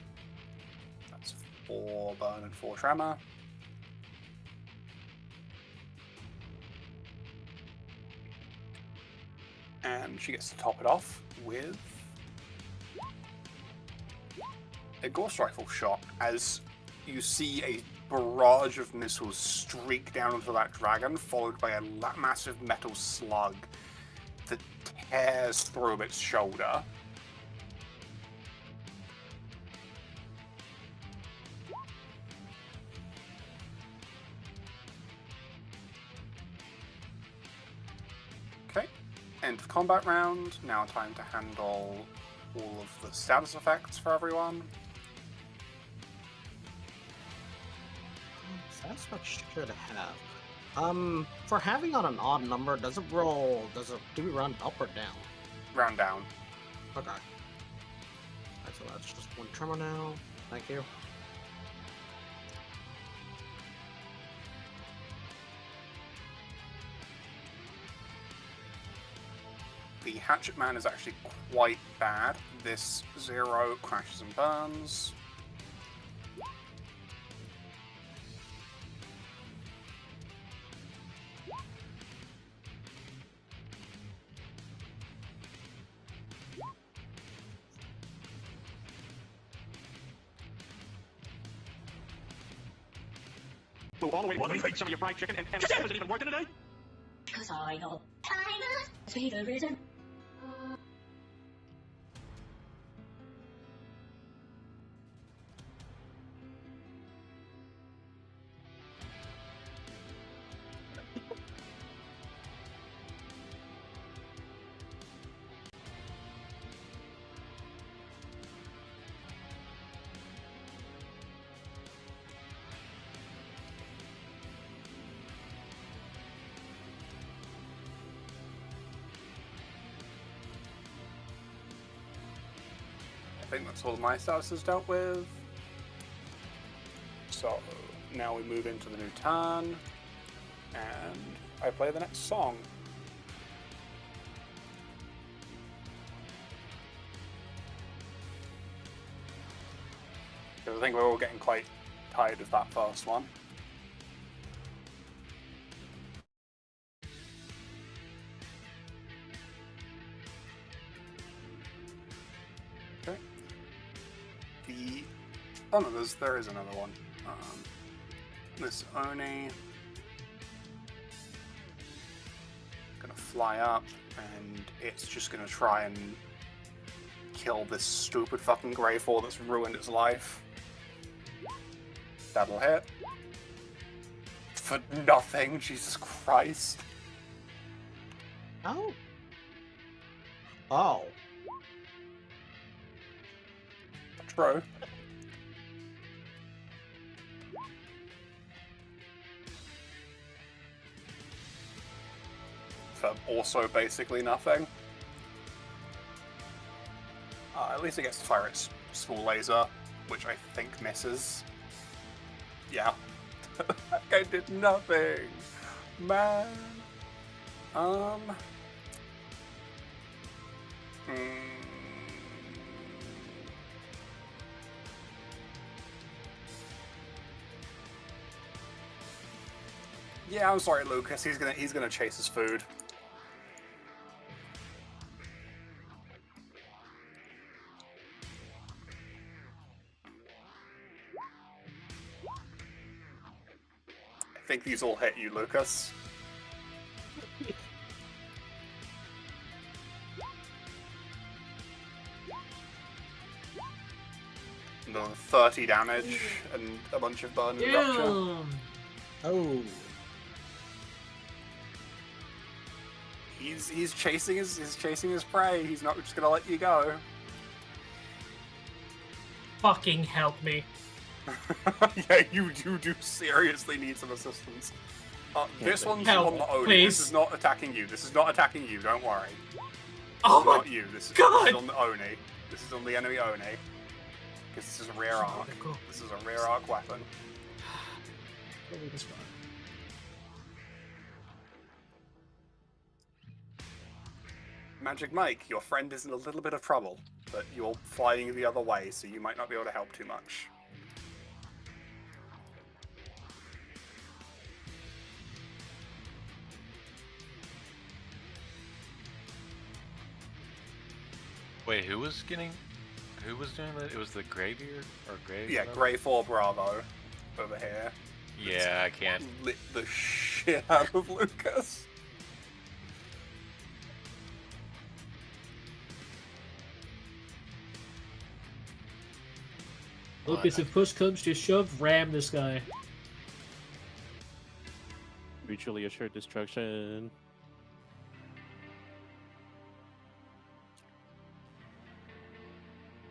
That's 4 burn and 4 tremor. And she gets to top it off with a Ghost Rifle shot as you see a barrage of missiles streak down onto that dragon, followed by a massive metal slug that tears through its shoulder. Okay, end of combat round. Now time to handle all of the status effects for everyone. That's what you should have. For having on an odd number, do we round up or down? Round down. Okay. Alright, so that's just 1 tremor now. Thank you. The Hatchet Man is actually quite bad. This 0 crashes and burns. All the way to eat some of your fried chicken, and was it even working today? Because I know time is the reason. I think that's all my statuses dealt with. So now we move into the new turn, and I play the next song. Because I think we're all getting quite tired of that first one. Okay. Oh no, there is another one. This Oni gonna fly up, and it's just gonna try and kill this stupid fucking Greyfall that's ruined its life. That'll hit. For nothing, Jesus Christ. Oh. Oh. True. For also basically nothing. At least it gets to fire its small laser which I think misses. Yeah. I did nothing. Man. Yeah, I'm sorry, Lucas. He's gonna chase his food. I think these all hit you, Lucas. Another 30 damage and a bunch of burn and rupture. Oh. He's chasing his prey. He's not just gonna let you go. Fucking help me. Yeah, you do seriously need some assistance. This one's on the Oni. Please. This is not attacking you. This is not attacking you. Don't worry. Oh This is my not you. This is on the Oni. This is on the enemy Oni. Because this is a rare arc. This is a rare arc weapon. Magic Mike, your friend is in a little bit of trouble, but you're flying the other way, so you might not be able to help too much. Wait, who was doing that? It was the Greybeard or Grey? Yeah, whatever? Grey 4 Bravo over here. Yeah, I can't. Lit the shit out of Lucas. Lucas, if push comes to shove, ram this guy. Mutually assured destruction.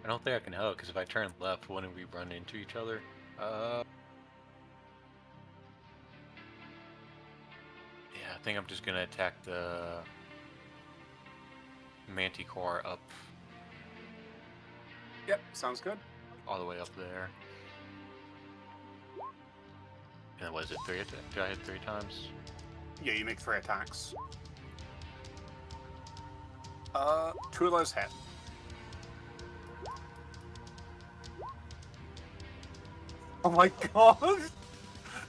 I don't think I can help because if I turn left, wouldn't we run into each other? Yeah, I think I'm just gonna attack the Manticore up. Yep, sounds good. All the way up there. And what is it? 3? Did I hit 3 times? Yeah, you make 3 attacks. 2 of those hit. Oh my god!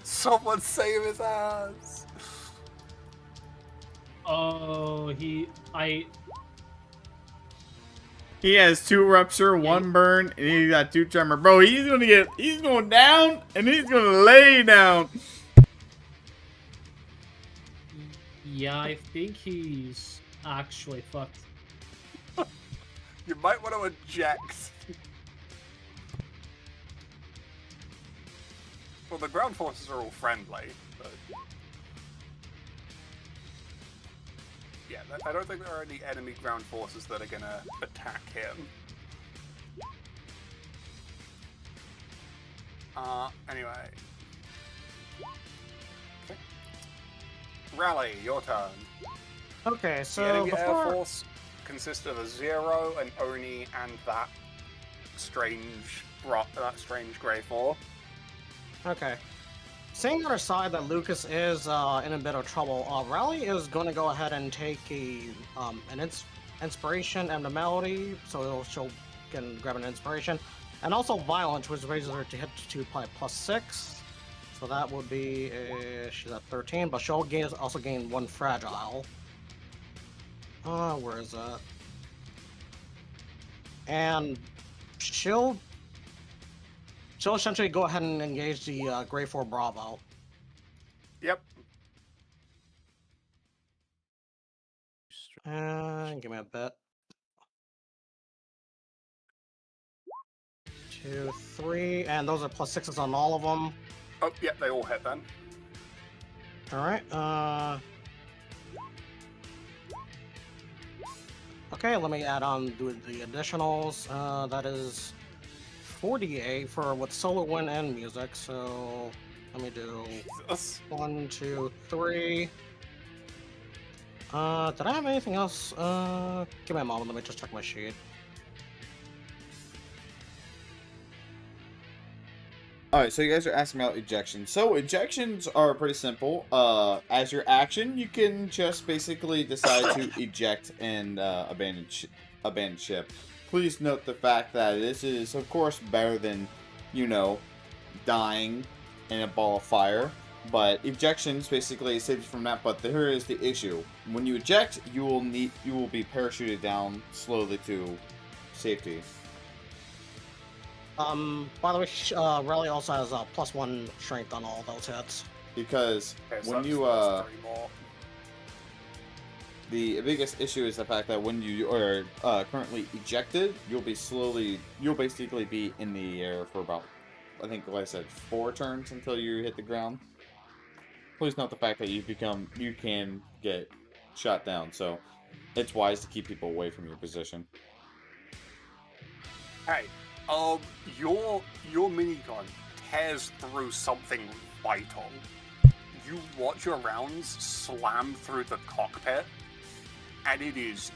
Someone save his ass! Oh, He has 2 rupture, 1 burn, and he got 2 tremor. Bro, he's going down, and he's gonna lay down. Yeah, I think he's actually fucked. You might want to eject. Well, the ground forces are all friendly, but... Yeah, I don't think there are any enemy ground forces that are gonna attack him. Anyway. Okay. Rally, your turn. Okay, The so enemy Air before... Force consists of a Zero, an Oni, and that strange Grey 4. Okay. Seeing on our side that Lucas is in a bit of trouble, Rally is going to go ahead and take an inspiration and a melody, so she'll grab an inspiration, and also violence, which raises her to hit to +6. So that would be she's at 13, but she'll also gain 1 fragile. Where is that? And she'll essentially go ahead and engage the Grey 4 Bravo. Yep. Give me a bit. 2, 3, and those are +6s on all of them. Oh, yeah, they all hit then. Alright, okay, let me add on the additionals. That is 48 for with solo win and music, so let me do 1, 2, 3. Did I have anything else? Give me a moment, let me just check my sheet. Alright, so you guys are asking about ejections. So ejections are pretty simple. As your action, you can just basically decide to eject and abandon ship. Please note the fact that this is, of course, better than, you know, dying in a ball of fire. But ejections basically save you from that. But here is the issue: when you eject, you will be parachuted down slowly to safety. By the way, Rally also has a +1 strength on all those hits. Because Okay, so when you that's 3 more. the biggest issue is the fact that when you are currently ejected, you'll basically be in the air for about, I think, like I said, 4 turns until you hit the ground. Please note the fact that you can get shot down, so it's wise to keep people away from your position. Hey, your minigun tears through something vital. You watch your rounds slam through the cockpit, and it is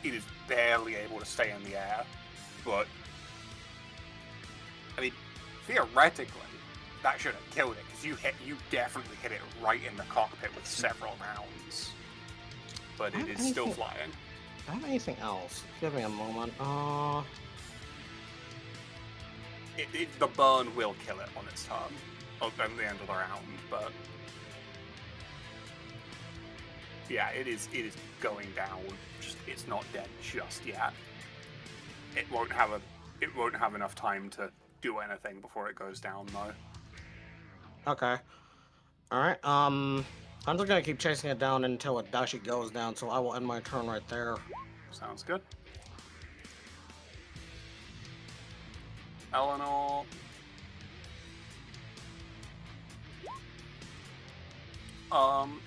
barely able to stay in the air. But I mean, theoretically, that should have killed it, because you definitely hit it right in the cockpit with several rounds. But it is still flying. I don't have anything else. Give me a moment. The burn will kill it on its turn, at the end of the round, but yeah, it is going down. Just it's not dead just yet. It won't have enough time to do anything before it goes down, though. Okay. Alright, I'm just gonna keep chasing it down until it actually goes down, so I will end my turn right there. Sounds good. Eleanor.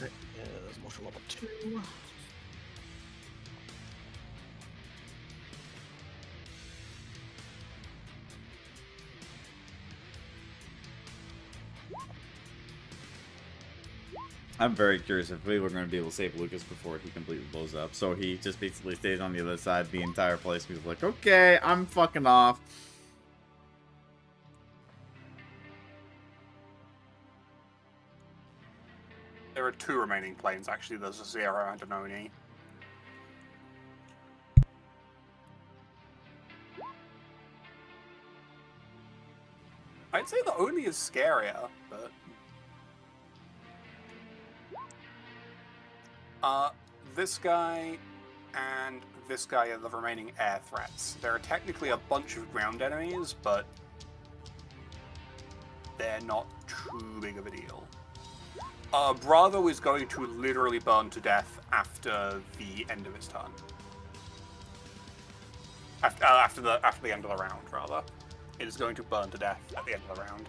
It is motion level 2. I'm very curious if we were going to be able to save Lucas before he completely blows up. So he just basically stays on the other side of the entire place. He's like, okay, I'm fucking off. There are 2 remaining planes, actually. There's a Zero and an Oni. I'd say the Oni is scarier, but this guy and this guy are the remaining air threats. There are technically a bunch of ground enemies, but they're not too big of a deal. Bravo is going to literally burn to death after the end of its turn. After the end of the round, rather. It is going to burn to death at the end of the round.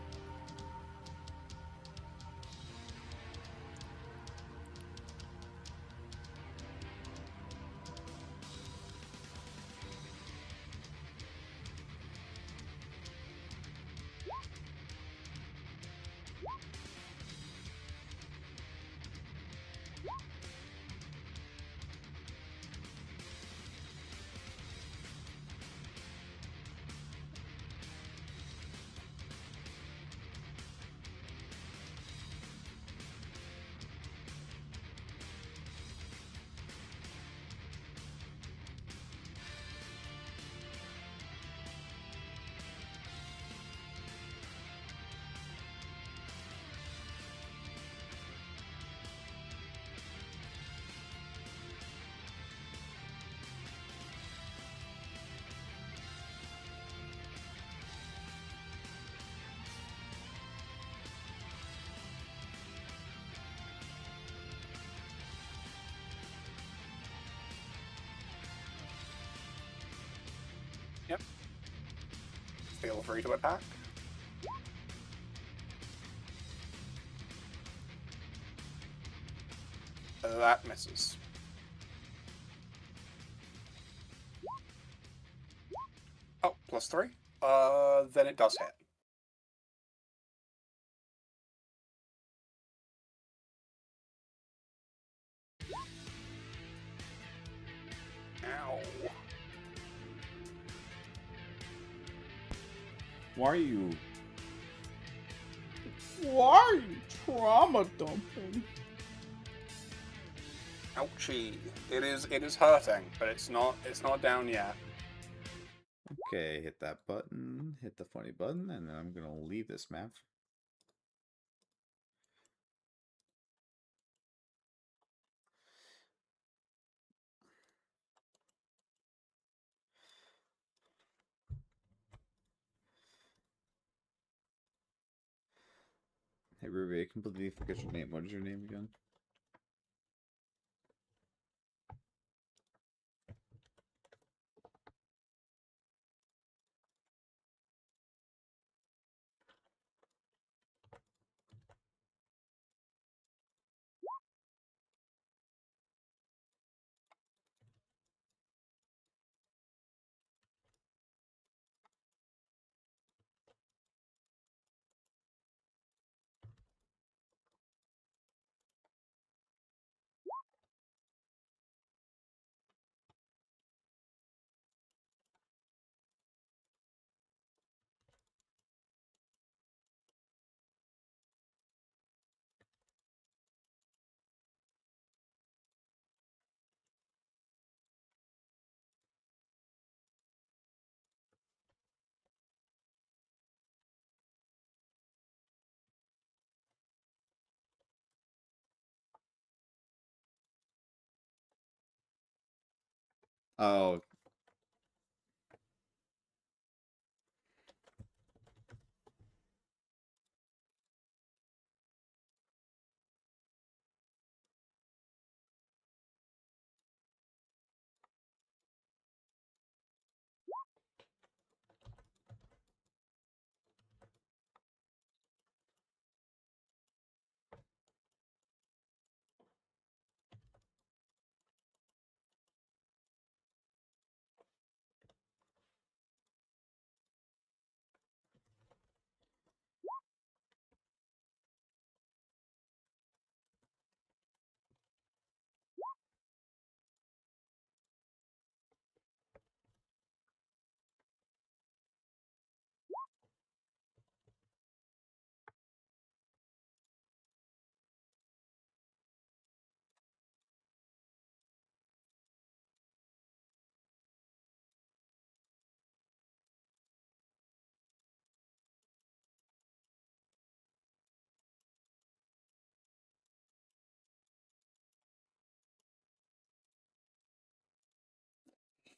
Yep. Feel free to attack. That misses. Oh, +3. Then it does hit. Ow. Why are you... Why are you trauma dumping? Ouchie. It is hurting, but it's not down yet. Okay, hit that button, hit the funny button, and then I'm gonna leave this map. Hey Ruby, I completely forget your name. What is your name again? Oh.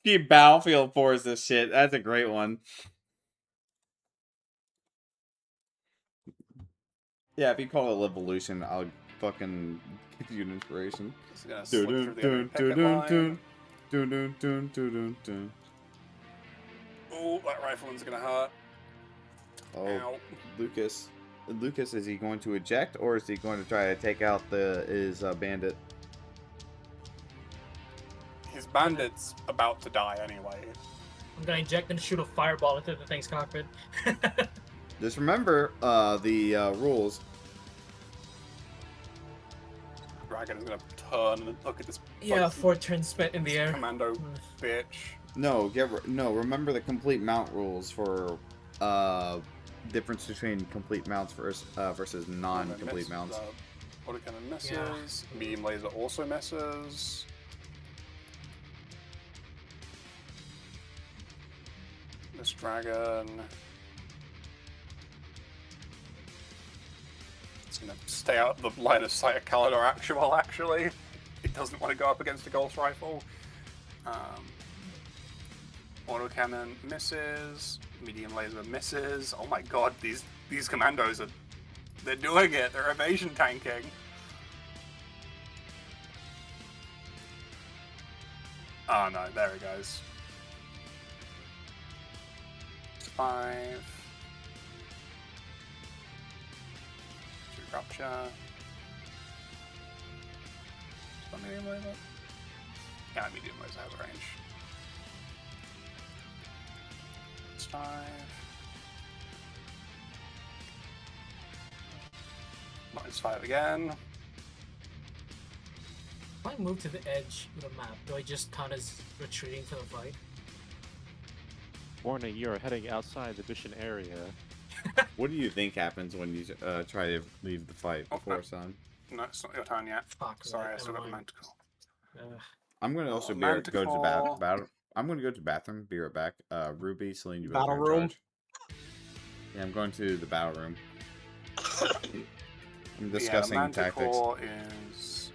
She Battlefield 4 is this shit. That's a great one. Yeah, if you call it Evolution, I'll fucking give you an inspiration. It's gonna slip through the enemy picket line. Oh, that rifleman's gonna hurt. Oh, Ow. Lucas. Lucas, is he going to eject or is he going to try to take out his bandit? His bandit's about to die anyway. I'm gonna eject and shoot a fireball into the thing's cockpit. Just remember the rules. Dragon is gonna turn and look at this. Yeah, 4 turns spent in the air. Commando bitch. No, remember the complete mount rules for difference between complete mounts versus non-complete mounts. Autocannon misses. Yeah. Medium laser also misses. This dragon. It's gonna stay out of the line of sight of Calidor Actual, actually. It doesn't want to go up against a Ghost Rifle. Autocannon misses. Medium laser misses. Oh my god, these commandos they're doing it. They're evasion tanking. Oh no, there he goes. 5. 2 rupture. Is that medium laser? Yeah, medium laser has range. It's 5. -5 again. If I move to the edge of the map, do I just count as retreating to the fight? Warning, you are heading outside the mission area. What do you think happens when you try to leave the fight before sun? No, it's not your turn yet. Fuck. Sorry, I never still got the mind. manticore. I'm gonna also go to battle. I'm gonna go to bathroom. Be right back. Ruby, Celine, you both Battle are in room? charge. Yeah, I'm going to the battle room. I'm discussing yeah, the tactics. manticore is...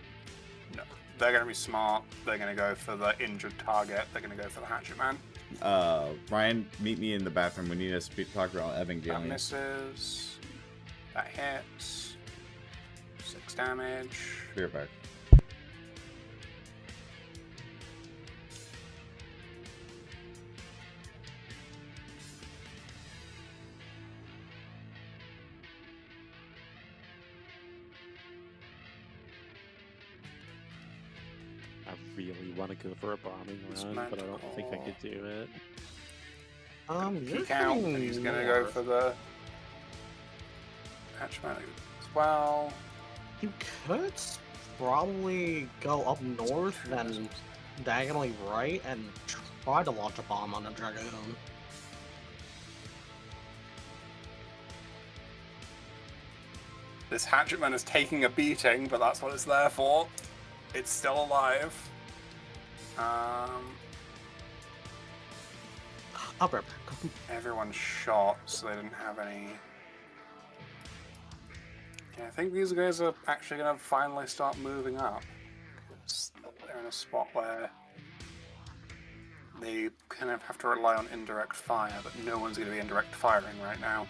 No, they're going to be smart. They're going to go for the injured target. They're going to go for the hatchet man. Ryan, meet me in the bathroom. We need to talk about Evangelion. That misses. That hits. 6 damage. Be right back. I really want to go for a bombing run, but I don't think I could do it. You're Peek out, and he's going to go for the hatchman as well. You could probably go up north, then diagonally right, and try to launch a bomb on the Dragoon. This hatchetman is taking a beating, but that's what it's there for. It's still alive. I'll be back. Everyone's shot, so they didn't have any. Yeah, I think these guys are actually going to finally start moving up. They're in a spot where they kind of have to rely on indirect fire, but no one's going to be indirect firing right now.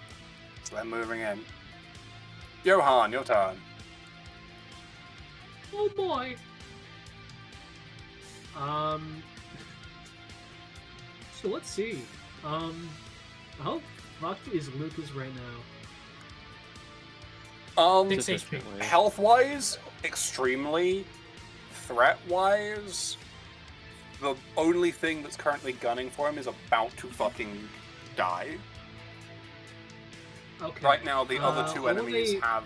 So they're moving in. Johan, your turn. Oh boy. So let's see. How fucked is Lucas right now? 6 HP. Health-wise, extremely. Threat-wise, the only thing that's currently gunning for him is about to fucking die. Okay. Right now, the other two will enemies they- have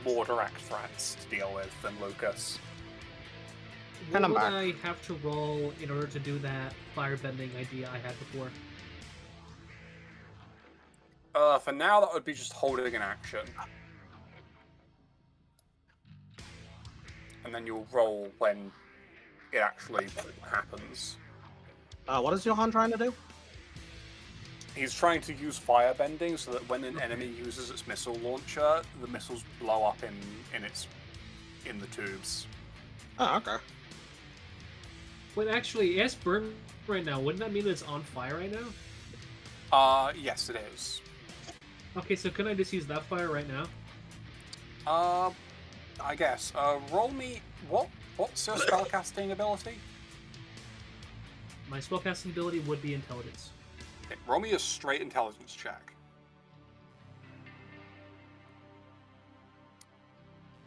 more direct threats to deal with than Lucas. What would I have to roll in order to do that firebending idea I had before? For now, that would be just holding an action. And then you'll roll when it actually happens. What is Johan trying to do? He's trying to use firebending so that when an enemy uses its missile launcher, the missiles blow up in the tubes. Oh, okay. Wait, actually, it has burn right now. Wouldn't that mean that it's on fire right now? Yes, it is. Okay, so can I just use that fire right now? I guess. Roll me. What's your spellcasting ability? My spellcasting ability would be intelligence. Okay, roll me a straight intelligence check.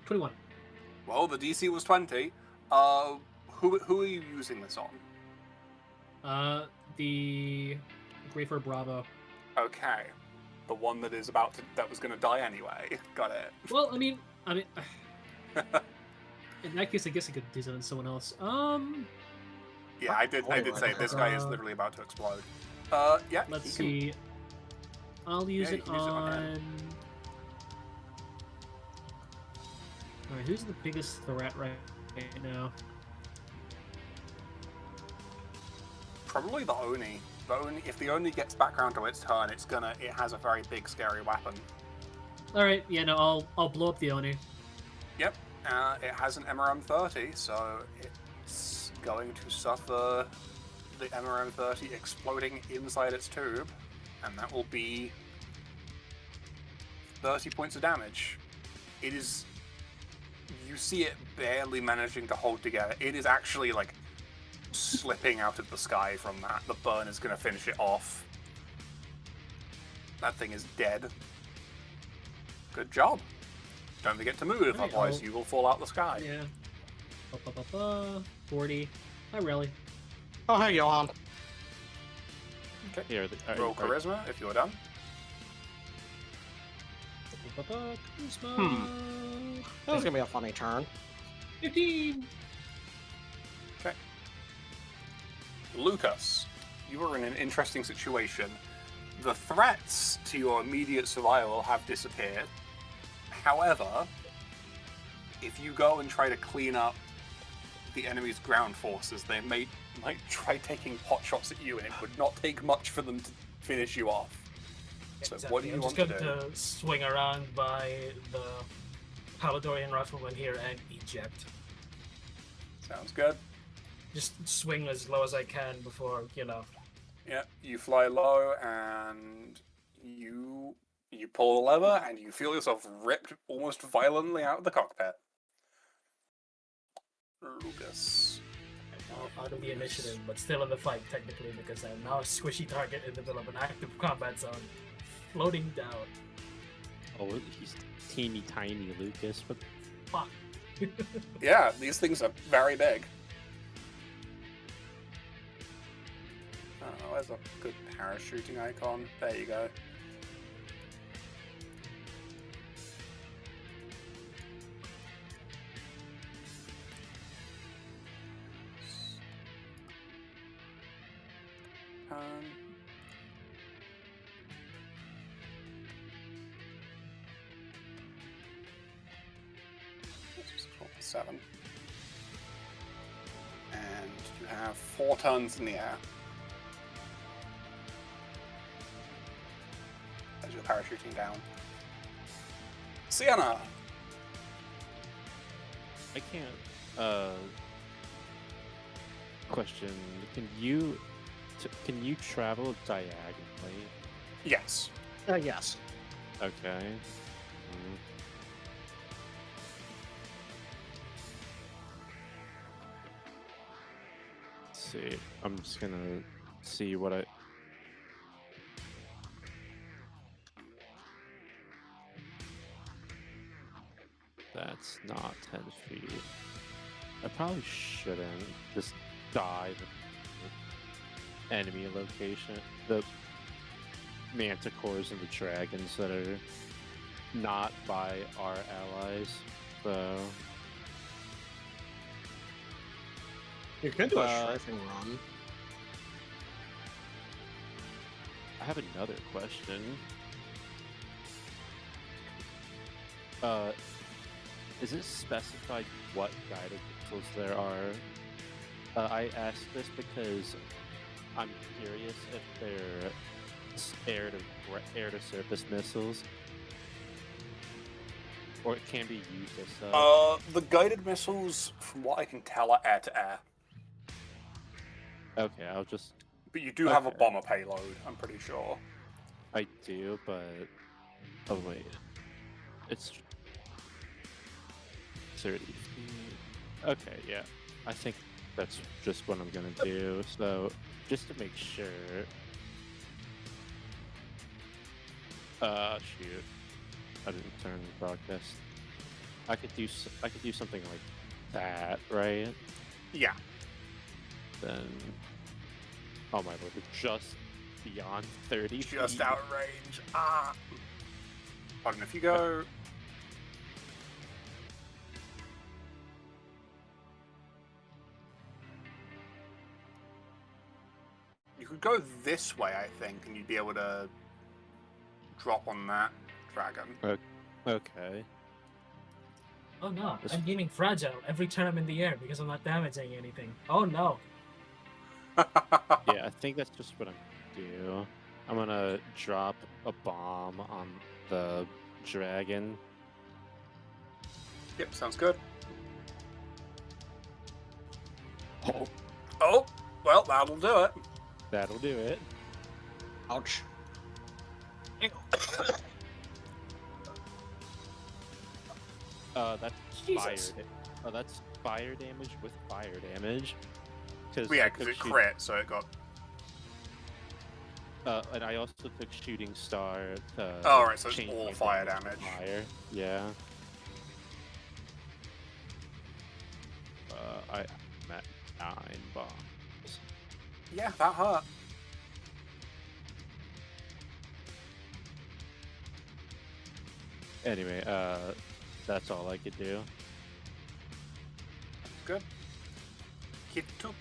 21. Well, the DC was 20. Who are you using this on? The Greyfur Bravo. Okay. The one that was gonna die anyway. Got it. Well, I mean, in that case, I guess I could do that on someone else. Yeah, I did say this guy is literally about to explode. Yeah. Let's see. I'll use it on. Alright, who's the biggest threat right now? Probably the Oni. If the Oni gets back around to its turn, it has a very big, scary weapon. Alright, yeah, no, I'll blow up the Oni. Yep. It has an MRM-30, so it's going to suffer the MRM-30 exploding inside its tube, and that will be 30 points of damage. It is... You see it barely managing to hold together. It is actually, like, slipping out of the sky from that. The burn is going to finish it off. That thing is dead. Good job. Don't forget to move, Right, otherwise you will fall out the sky. Yeah. 40. Hi, Rally. Oh, hey, Johan. Okay. Here, Roll charisma if you're done. Charisma. That was gonna be a funny turn. 15. Lucas, you are in an interesting situation. The threats to your immediate survival have disappeared. However, if you go and try to clean up the enemy's ground forces, they might try taking pot shots at you, and it would not take much for them to finish you off. So Exactly. what do you I'm want just to going do? to swing around by the Paladorian Rifleman here and eject. Sounds good. Just swing as low as I can before, you know. Yeah, you fly low and you pull the lever and you feel yourself ripped almost violently out of the cockpit. Lucas. Out of the initiative, but still in the fight technically, because I'm now a squishy target in the middle of an active combat zone, floating down. Oh, he's teeny tiny, Lucas. But fuck. Yeah, these things are very big. Oh, there's a good parachuting icon. There you go. Let's just call it 7. And you have 4 turns in the air. As you're parachuting down. Sienna! I can't. Question: Can you travel diagonally? Yes. Yes. Okay. Let's see. I'm just gonna see what I. That's not 10 feet. I probably shouldn't just dive at the enemy location. The manticores and the dragons that are not by our allies. So You can do a strafing run. I have another question. Is it specified what guided missiles there are? I ask this because I'm curious if they're air-to-surface missiles, or it can be used as such. The guided missiles, from what I can tell, are air-to-air. Okay, I'll just... But you do have a bomber payload, I'm pretty sure. I do, but... Oh, wait. It's 30 feet. Okay, yeah. I think that's just what I'm gonna do. So, just to make sure... shoot. I didn't turn the broadcast. I could do something like that, right? Yeah. Then... Oh my lord, we're just beyond 30 feet. Just out of range. Ah! Pardon, if you go... You could go this way, I think, and you'd be able to drop on that dragon. Okay. Oh no, I'm getting fragile every time I'm in the air because I'm not damaging anything. Oh no. Yeah, I think that's just what I'm gonna do. I'm gonna drop a bomb on the dragon. Yep, sounds good. Oh. Oh, well, that'll do it. That'll do it. Ouch. That's Jesus. fire. That's fire damage with fire damage. Well, yeah, because it crit, so it got... and I also took shooting star to... Oh, right, so it's change all my fire to damage. Fire, yeah. I'm at 9 bombs. Yeah, that hurt. Anyway, that's all I could do. Good. Hit 2.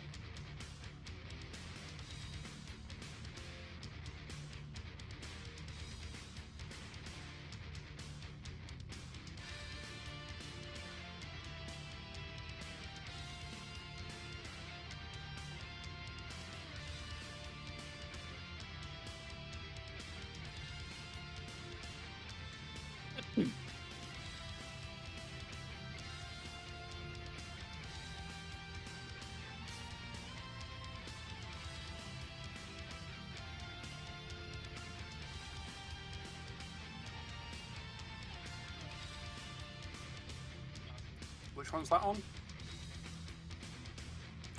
Which one's that on?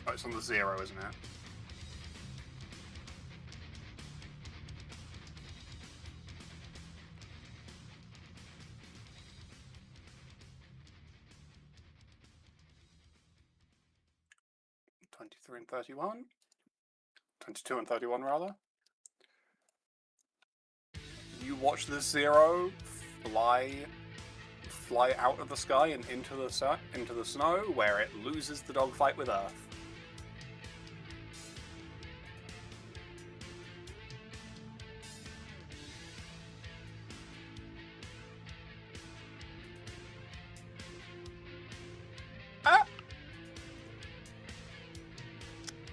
Oh, it's on the 0, isn't it? '23 and 31. 22 and 31 rather. You watch the 0 fly out of the sky and into the snow, where it loses the dogfight with Earth.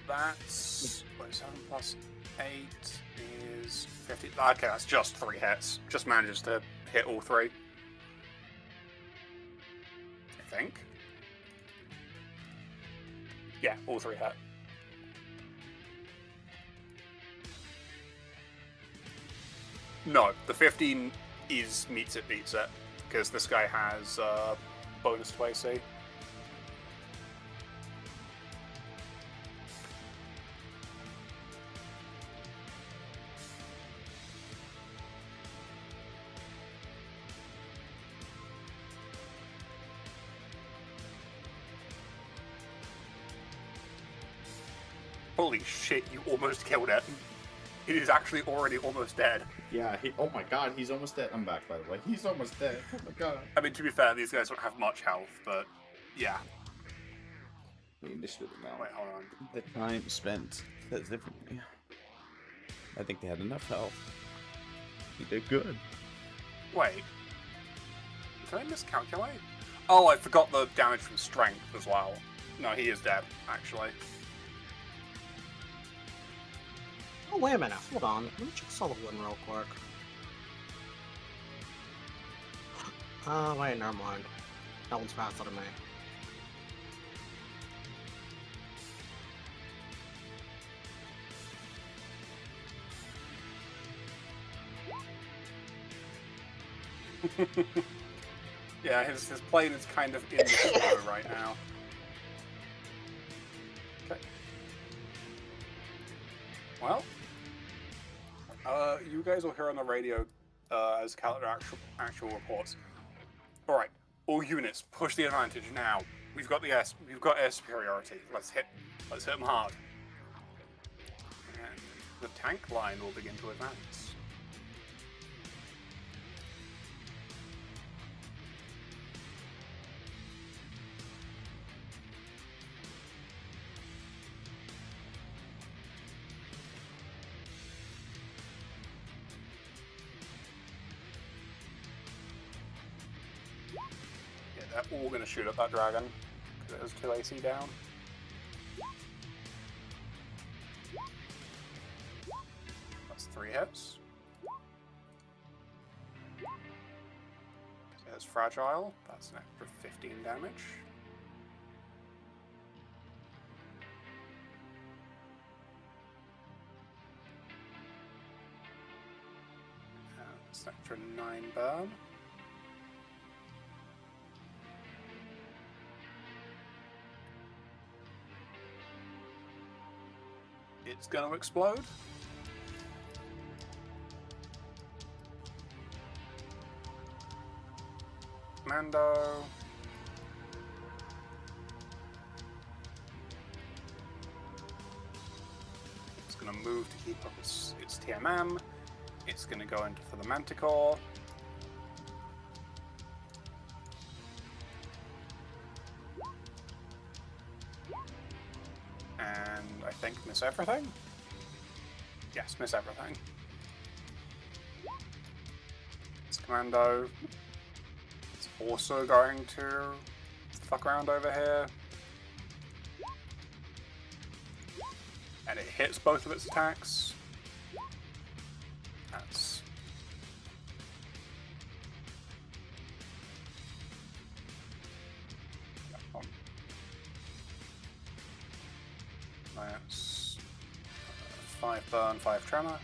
That's 7 plus 8 is 50. Okay, that's just 3 hits. Just manages to hit all 3. I think. Yeah, all 3 hit. No, the 15 meets it, beats it, because this guy has bonus to AC. Holy shit, you almost killed it. It is actually already almost dead. Yeah, oh my god, he's almost dead. I'm back, by the way. He's almost dead. Oh my god. I mean, to be fair, these guys don't have much health, but yeah. The initiative amount. Wait, hold on. The time spent says differently. I think they had enough health. He did good. Wait. Did I miscalculate? Oh, I forgot the damage from strength as well. No, he is dead, actually. Oh, wait a minute. Hold on. Let me check Sullivan real quick. Wait, never mind. That one's faster than me. Yeah, his plane is kind of in the snow right now. Okay. Well, you guys will hear on the radio as calendar actual reports. All right, all units, push the advantage now. We've got air superiority. Let's hit them hard. And the tank line will begin to advance. They're all going to shoot at that dragon, because it has 2 AC down. That's 3 hits. It has fragile, that's an extra 15 damage. That's an extra 9 burn. It's going to explode. Mando. It's going to move to keep up its TMM. It's going to go into for the Manticore. And I think miss everything? Yes, miss everything. It's Commando. It's also going to fuck around over here. And it hits both of its attacks. That's... That's 5 burn, 5 tremor.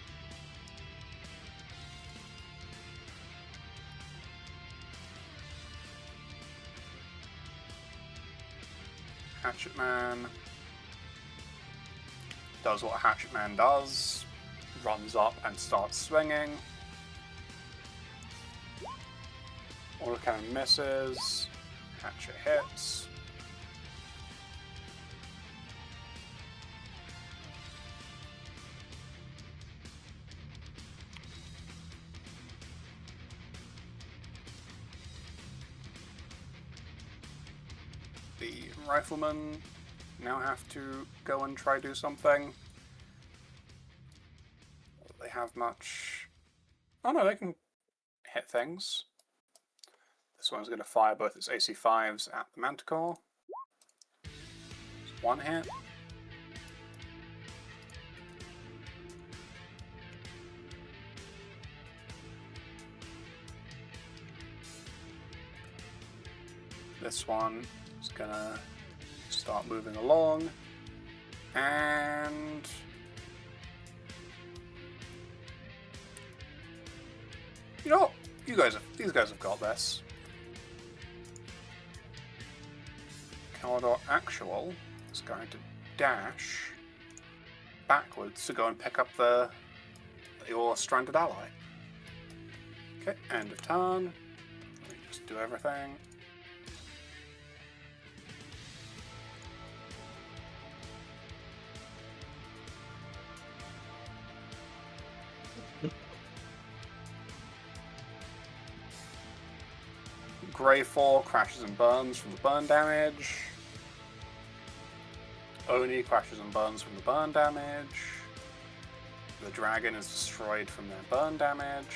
Hatchet Man does what Hatchet Man does, runs up and starts swinging. Autocannon misses, Hatchet hits. The riflemen now have to go and try do something. They have much... Oh no, they can hit things. This one's going to fire both its AC-5s at the Manticore. One hit. This one is going to start moving along. And... you know what? These guys have got this. Calidor Actual is going to dash backwards to go and pick up your stranded ally. Okay, end of turn. Let me just do everything. Grey 4 crashes and burns from the burn damage. Oni crashes and burns from the burn damage. The dragon is destroyed from their burn damage.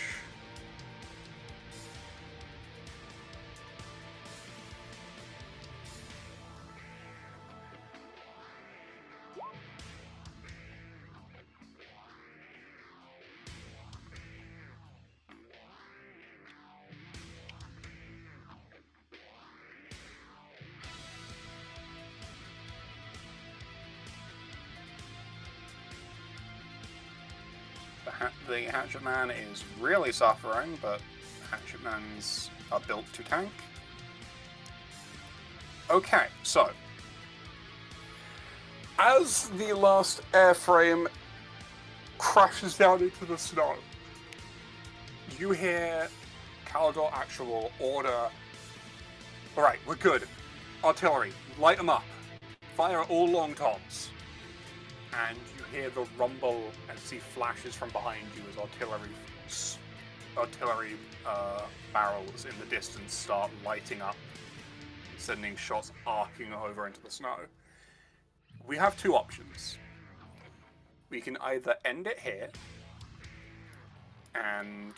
The Hatchet Man is really suffering, but Hatchet Mans are built to tank. Okay, so as the last airframe crashes down into the snow, you hear Calidor Actual order, alright, we're good. Artillery, light them up. Fire all long toms. And you hear the rumble and see flashes from behind you as artillery barrels in the distance start lighting up, sending shots arcing over into the snow. We have two options. We can either end it here and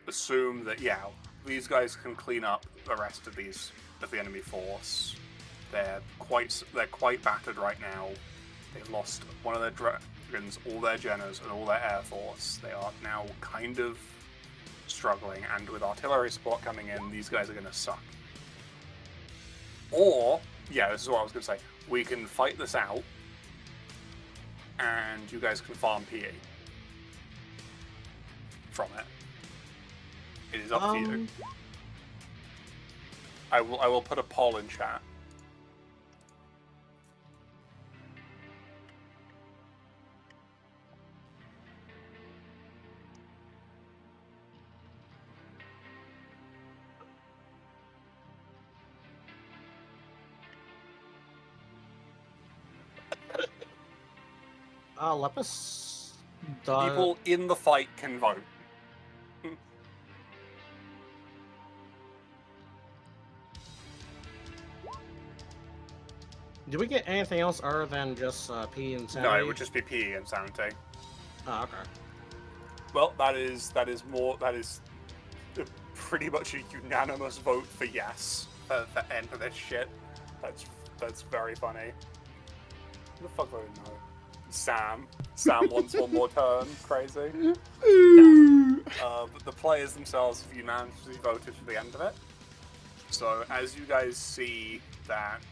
assume that, yeah, these guys can clean up the rest of the enemy force. They're quite battered right now. They've lost one of their dragons, all their generals, and all their air force. They are now kind of struggling, and with artillery support coming in, these guys are going to suck. Or, yeah, this is what I was going to say, we can fight this out, and you guys can farm PE from it. It is up to you. I will put a poll in chat. Lepus. People in the fight can vote. Do we get anything else other than just P and Sanity? No, it would just be PE and Sanity. Oh, okay. Well, that is pretty much a unanimous vote for yes for end of this shit. That's very funny. Who the fuck voted no? Sam wants one more turn. Crazy. But the players themselves have unanimously voted for the end of it. So as you guys see that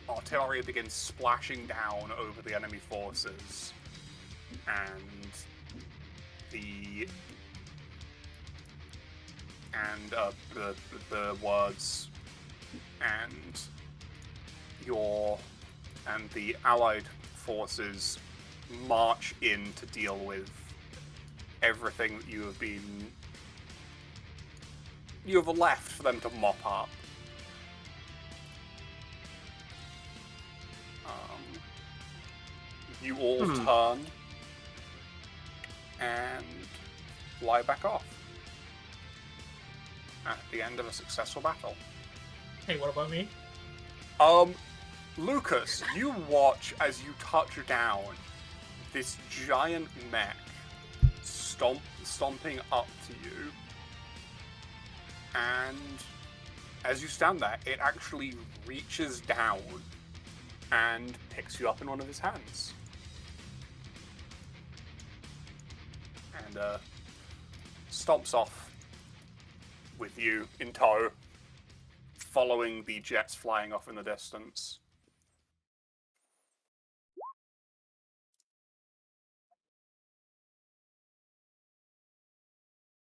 artillery begins splashing down over the enemy forces, and the words and and the Allied forces march in to deal with everything that you have left for them to mop up. You all turn and fly back off at the end of a successful battle. Hey, what about me? Lucas, you watch as you touch down this giant mech stomping up to you, and as you stand there, it actually reaches down and picks you up in one of his hands. And stomps off with you in tow, following the jets flying off in the distance.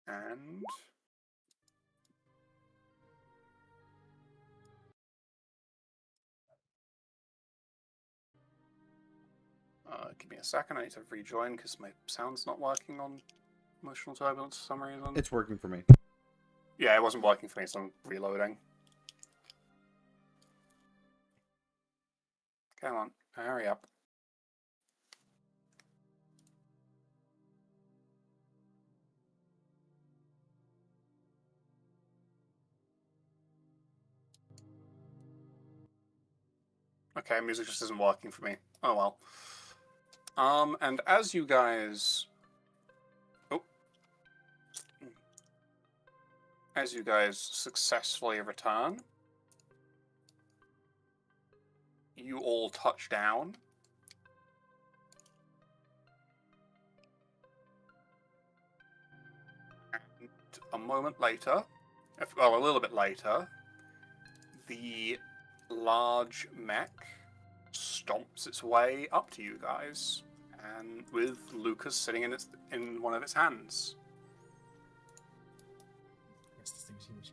And give me a second, I need to rejoin because my sound's not working on Emotional Turbulence for some reason. It's working for me. Yeah, it wasn't working for me, so I'm reloading. Come on, hurry up. Okay, music just isn't working for me. Oh well. And as you guys... As you guys successfully return, you all touch down. And a moment later, well, a little bit later, the large mech stomps its way up to you guys, and with Lucas sitting in one of its hands. Yes, this thing's huge.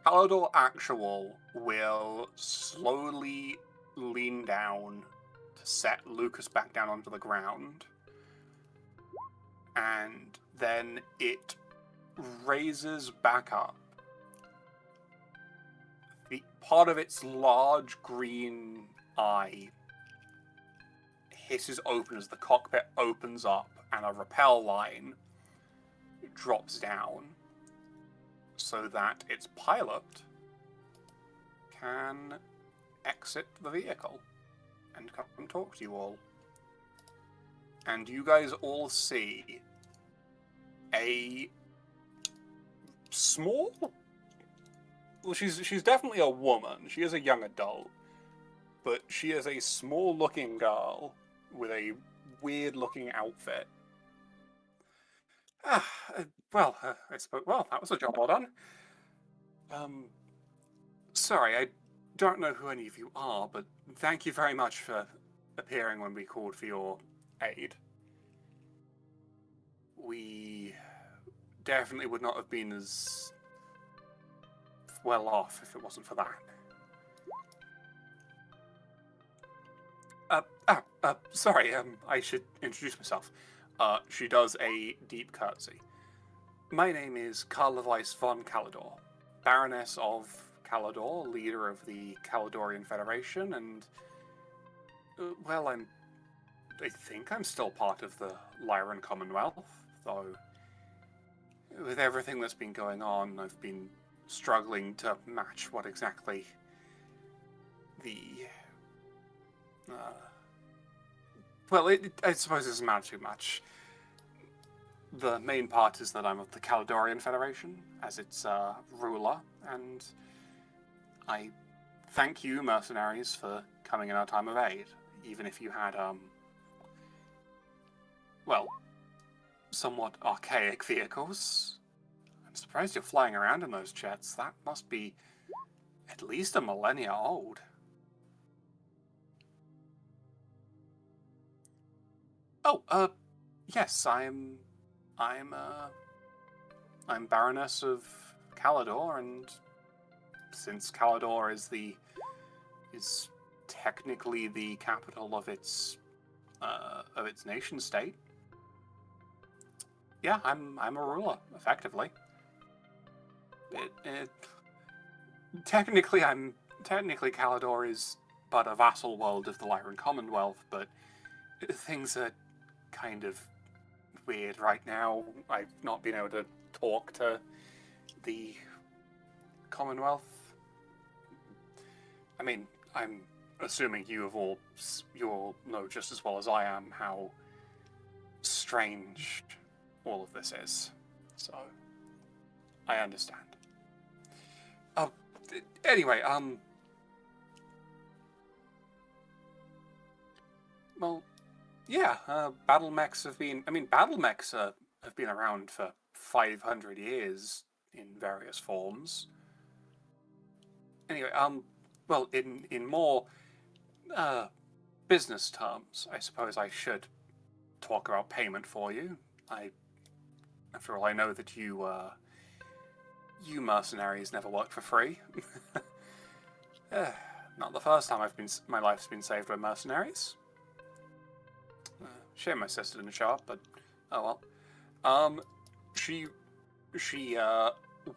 Palador Actual will slowly lean down to set Lucas back down onto the ground, and then it raises back up. The part of its large green eye hisses open as the cockpit opens up and a rappel line drops down so that its pilot can exit the vehicle and come and talk to you all. And you guys all see a small... Well, she's definitely a woman. She is a young adult. But she is a small-looking girl with a weird-looking outfit. I suppose... Well, that was a job well done. Sorry, I don't know who any of you are, but thank you very much for appearing when we called for your aid. We definitely would not have been as well off if it wasn't for that. Sorry, I should introduce myself. She does a deep curtsy. My name is Carla Weiss von Calador, Baroness of Calador, leader of the Caladorian Federation, and, well, I think I'm still part of the Lyran Commonwealth, though with everything that's been going on, I've been struggling to match what exactly the... well, I suppose it doesn't matter too much. the main part is that I'm of the Caledonian Federation, as its ruler, and I thank you, mercenaries, for coming in our time of aid, even if you had, well, somewhat archaic vehicles. I'm surprised you're flying around in those jets. That must be at least a millennia old. Oh, yes, I'm Baroness of Caledor, and since Caledor is technically the capital of its nation state, yeah, I'm a ruler, effectively. Technically Caledor is but a vassal world of the Lyran Commonwealth, but things are kind of weird right now. I've not been able to talk to the Commonwealth. I mean, I'm assuming you all know just as well as I am how strange all of this is. So, I understand. Anyway, well, yeah, battle mechs have been around for 500 years in various forms. Anyway, well, in more business terms, I suppose I should talk about payment for you. After all, I know that you mercenaries never work for free. Not the first time my life's been saved by mercenaries. Shame my sister didn't show up, but oh well. She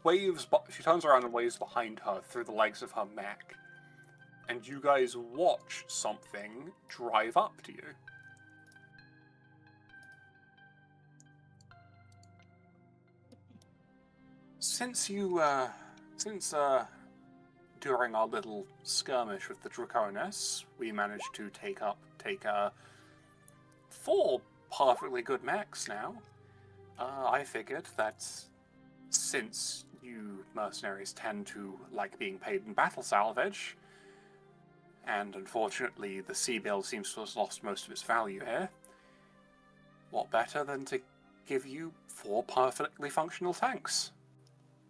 waves. She turns around and waves behind her through the legs of her mech, and you guys watch something drive up to you. Since during our little skirmish with the Draconis, we managed to take 4 perfectly good mechs now. I figured that since you mercenaries tend to like being paid in battle salvage, and unfortunately the sea build seems to have lost most of its value here, what better than to give you 4 perfectly functional tanks?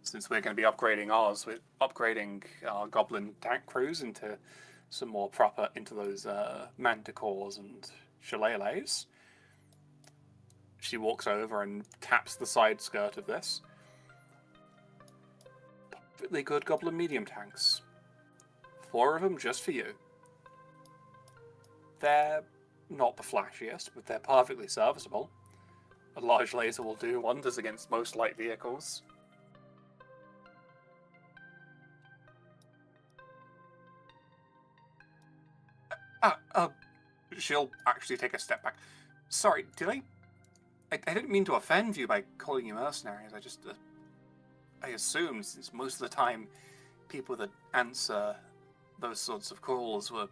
Since we're going to be upgrading our goblin tank crews into some more proper, into those manticores and shillelaghs. She walks over and taps the side skirt of this. Perfectly good goblin medium tanks. 4 of them just for you. They're not the flashiest, but they're perfectly serviceable. A large laser will do wonders against most light vehicles. She'll actually take a step back. Sorry, did I didn't mean to offend you by calling you mercenaries. I assumed, since most of the time people that answer those sorts of calls were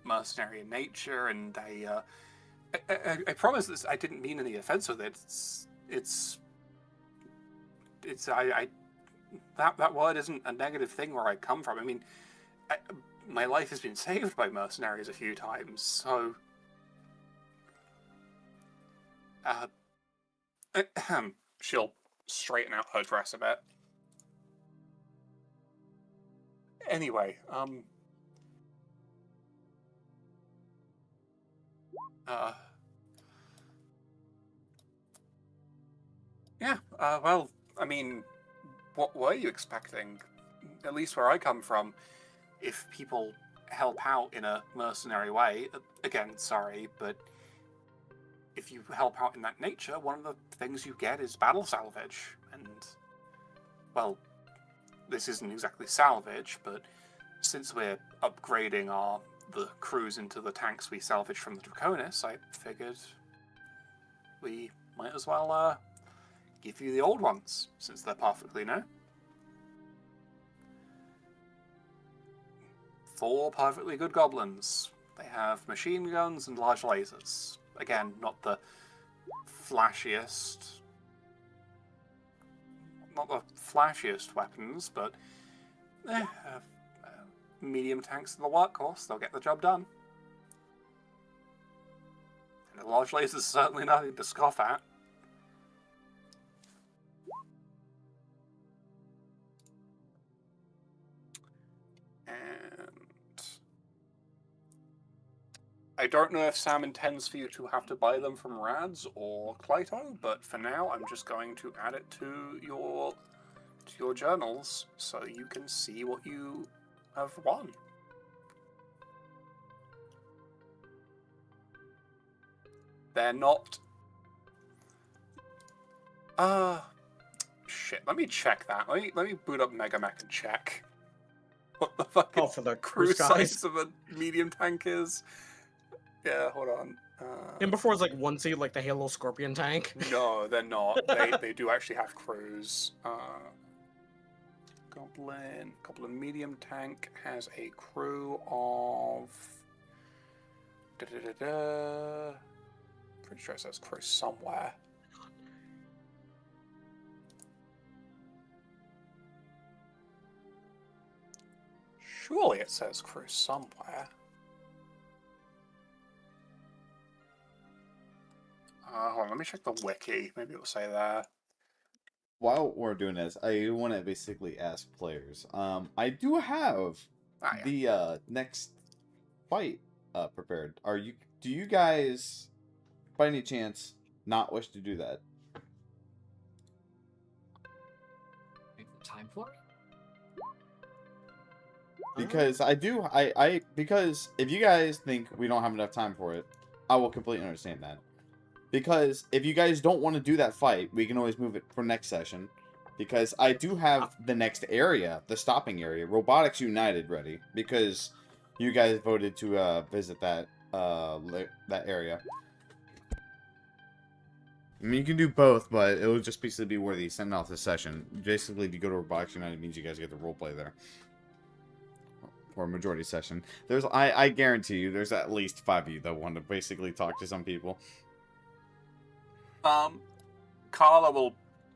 mercenary in nature, and I promise this, I didn't mean any offense with it. That word isn't a negative thing where I come from. I mean, my life has been saved by mercenaries a few times, so she'll straighten out her dress a bit. Anyway, yeah, well, I mean, what were you expecting? At least where I come from, if people help out in a mercenary way, again, sorry, but if you help out in that nature, one of the things you get is battle salvage. And, well, this isn't exactly salvage, but since we're upgrading the crews into the tanks we salvaged from the Draconis, I figured we might as well give you the old ones, since they're perfectly new. 4 perfectly good goblins. They have machine guns and large lasers. Again, not the flashiest, not the flashiest weapons, but medium tanks are the workhorse. They'll get the job done. And a large laser is certainly nothing to scoff at. And I don't know if Sam intends for you to have to buy them from Rads or Clyto, but for now I'm just going to add it to your journals so you can see what you have won. They're not... shit, let me check that. Let me boot up Megamech and check what the fucking for the crew guys. size of a medium tank is. Yeah, hold on. And before it's like one seat, like the Halo Scorpion tank. No, they're not. They do actually have crews. Goblin medium tank has a crew of... Pretty sure it says crew somewhere. Surely it says crew somewhere. Hold on, let me check the wiki. Maybe it'll say there. While we're doing this, I want to basically ask players. I do have the next fight prepared. Do you guys, by any chance, not wish to do that? Make the time for it? Because because if you guys think we don't have enough time for it, I will completely understand that. Because if you guys don't want to do that fight, we can always move it for next session. Because I do have the next area, the stopping area, Robotics United, ready. Because you guys voted to visit that area. I mean, you can do both, but it will just basically be where they send off the session. Basically, if you go to Robotics United, it means you guys get the roleplay there. For a majority session. I guarantee you, there's at least 5 of you that want to basically talk to some people. Carla will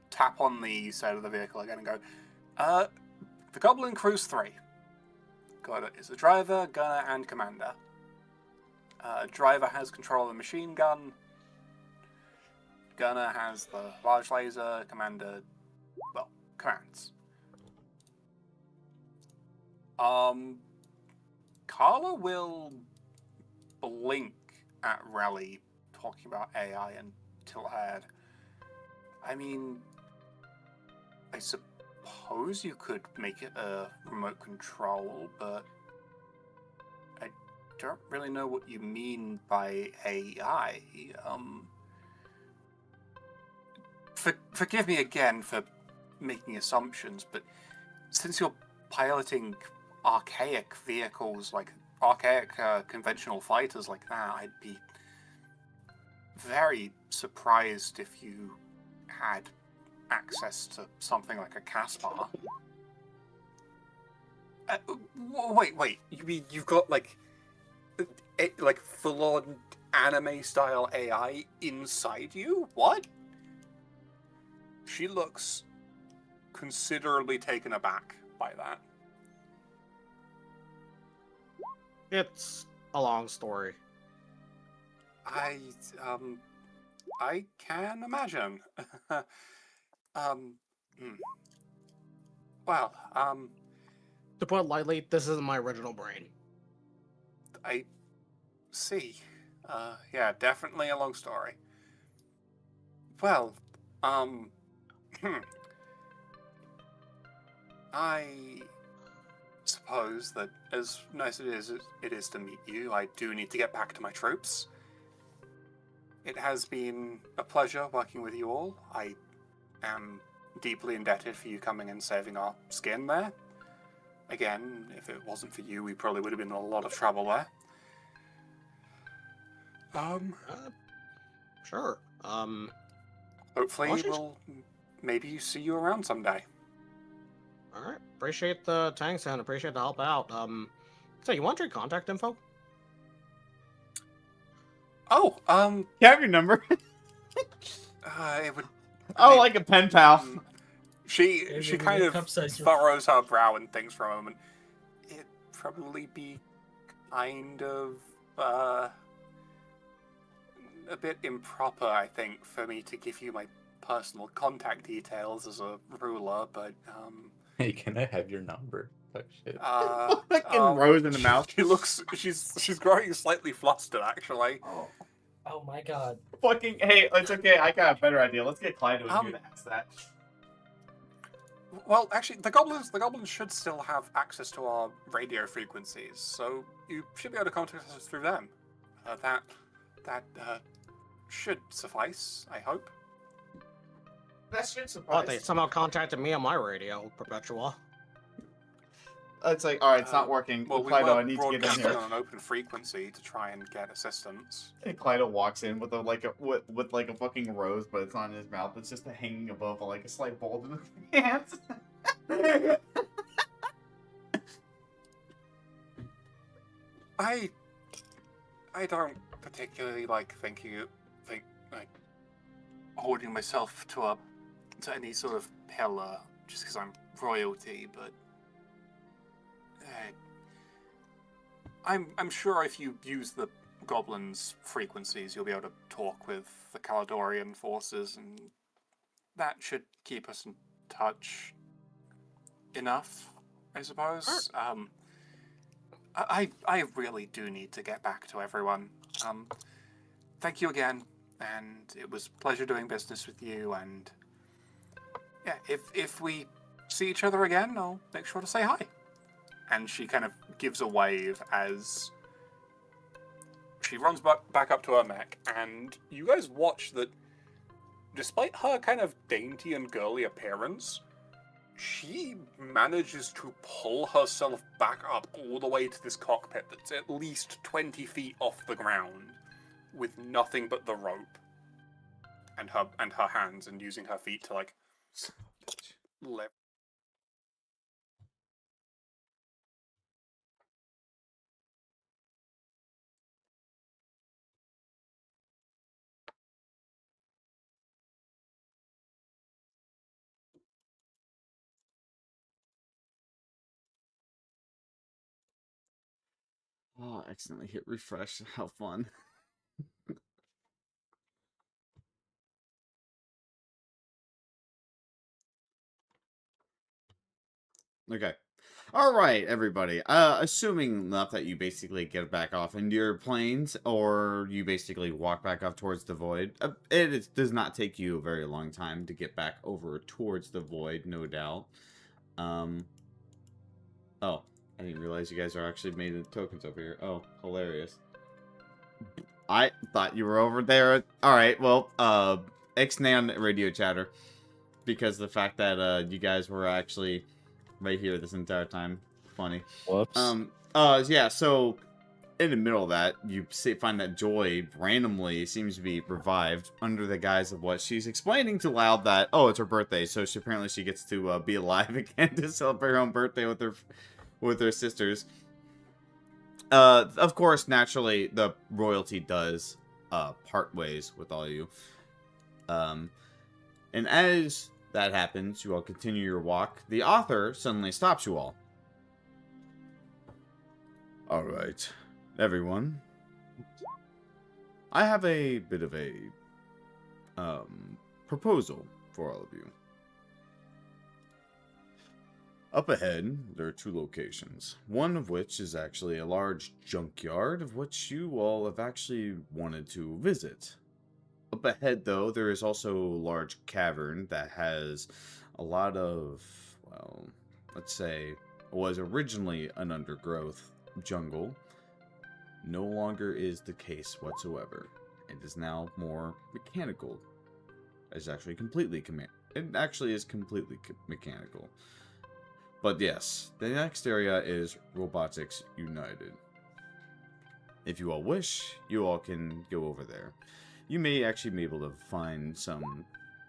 tap on the side of the vehicle again and go, the Goblin Crew's 3. Got it. Is the driver, gunner, and commander. Driver has control of the machine gun. Gunner has the large laser. Commander, well, commands. Carla will blink at Rally talking about AI and tilt her head. I mean, I suppose you could make it a remote control, but I don't really know what you mean by AI. Forgive me again for making assumptions, but since you're piloting archaic vehicles, like archaic conventional fighters like that, I'd be very surprised if you had access to something like a Caspar. Wait. You mean you've got like full-on anime-style AI inside you? What? She looks considerably taken aback by that. It's a long story. I can imagine. Well, to put it lightly, this isn't my original brain. I see. Yeah, definitely a long story. Well, I suppose that as nice as it is to meet you, I do need to get back to my troops. It has been a pleasure working with you all. I am deeply indebted for you coming and saving our skin there. Again, if it wasn't for you, we probably would have been in a lot of trouble there. Sure. Hopefully we'll maybe see you around someday. Alright. Appreciate the thanks and appreciate the help out. So you want your contact info? Oh, You have your number? it would... Oh, like a pen pal. She Maybe kind we of cup size your- furrows her brow and thinks for a moment. It'd probably be kind of a bit improper, I think, for me to give you my personal contact details as a ruler, but Hey, can I have your number? Oh shit. Fucking rose in the mouth. She's growing slightly flustered, actually. Oh my god. Fucking, hey, it's okay. I got a better idea. Let's get Clyde to here to ask that. Well, actually, the goblins should still have access to our radio frequencies, so you should be able to contact us through them. That should suffice, I hope. That should suffice. What, they somehow contacted me on my radio, Perpetua. It's like, alright, it's not working. Well, Clyde, I were need to get in broadcasting here. on an open frequency to try and get assistance. And Clyde walks in with a fucking rose, but it's not in his mouth. It's just hanging above like a slight bulge in his hands. I don't particularly like holding myself to any sort of pillar just because I'm royalty, but I'm sure if you use the goblins' frequencies, you'll be able to talk with the Caledorian forces, and that should keep us in touch enough, I suppose. I really do need to get back to everyone. Thank you again, and it was a pleasure doing business with you, and yeah, if we see each other again, I'll make sure to say hi. And she kind of gives a wave as she runs back up to her mech, and you guys watch that despite her kind of dainty and girly appearance, she manages to pull herself back up all the way to this cockpit that's at least 20 feet off the ground with nothing but the rope and her hands, and using her feet to like lift. Oh, I accidentally hit refresh. How fun. Okay. All right, everybody. Assuming enough that you basically get back off into your planes, or you basically walk back up towards the void. Does not take you a very long time to get back over towards the void, no doubt. Oh, I didn't realize you guys are actually made of tokens over here. Oh, hilarious. I thought you were over there. All right, well, Ixnay on radio chatter, because the fact that you guys were actually right here this entire time. Funny. Whoops. Yeah, so in the middle of that, you find that Joy randomly seems to be revived under the guise of what she's explaining to Loud that, oh, it's her birthday, so apparently she gets to be alive again to celebrate her own birthday with her sisters. Of course, naturally, the royalty does part ways with all of you. And as that happens, you all continue your walk. The author suddenly stops you all. Alright, everyone. I have a bit of a proposal for all of you. Up ahead, there are two locations. One of which is actually a large junkyard, of which you all have actually wanted to visit. Up ahead, though, there is also a large cavern that has a lot of, well, let's say, was originally an undergrowth jungle. No longer is the case whatsoever. It is now more mechanical. It's actually completely mechanical. But yes, the next area is Robotics United. If you all wish, you all can go over there. You may actually be able to find some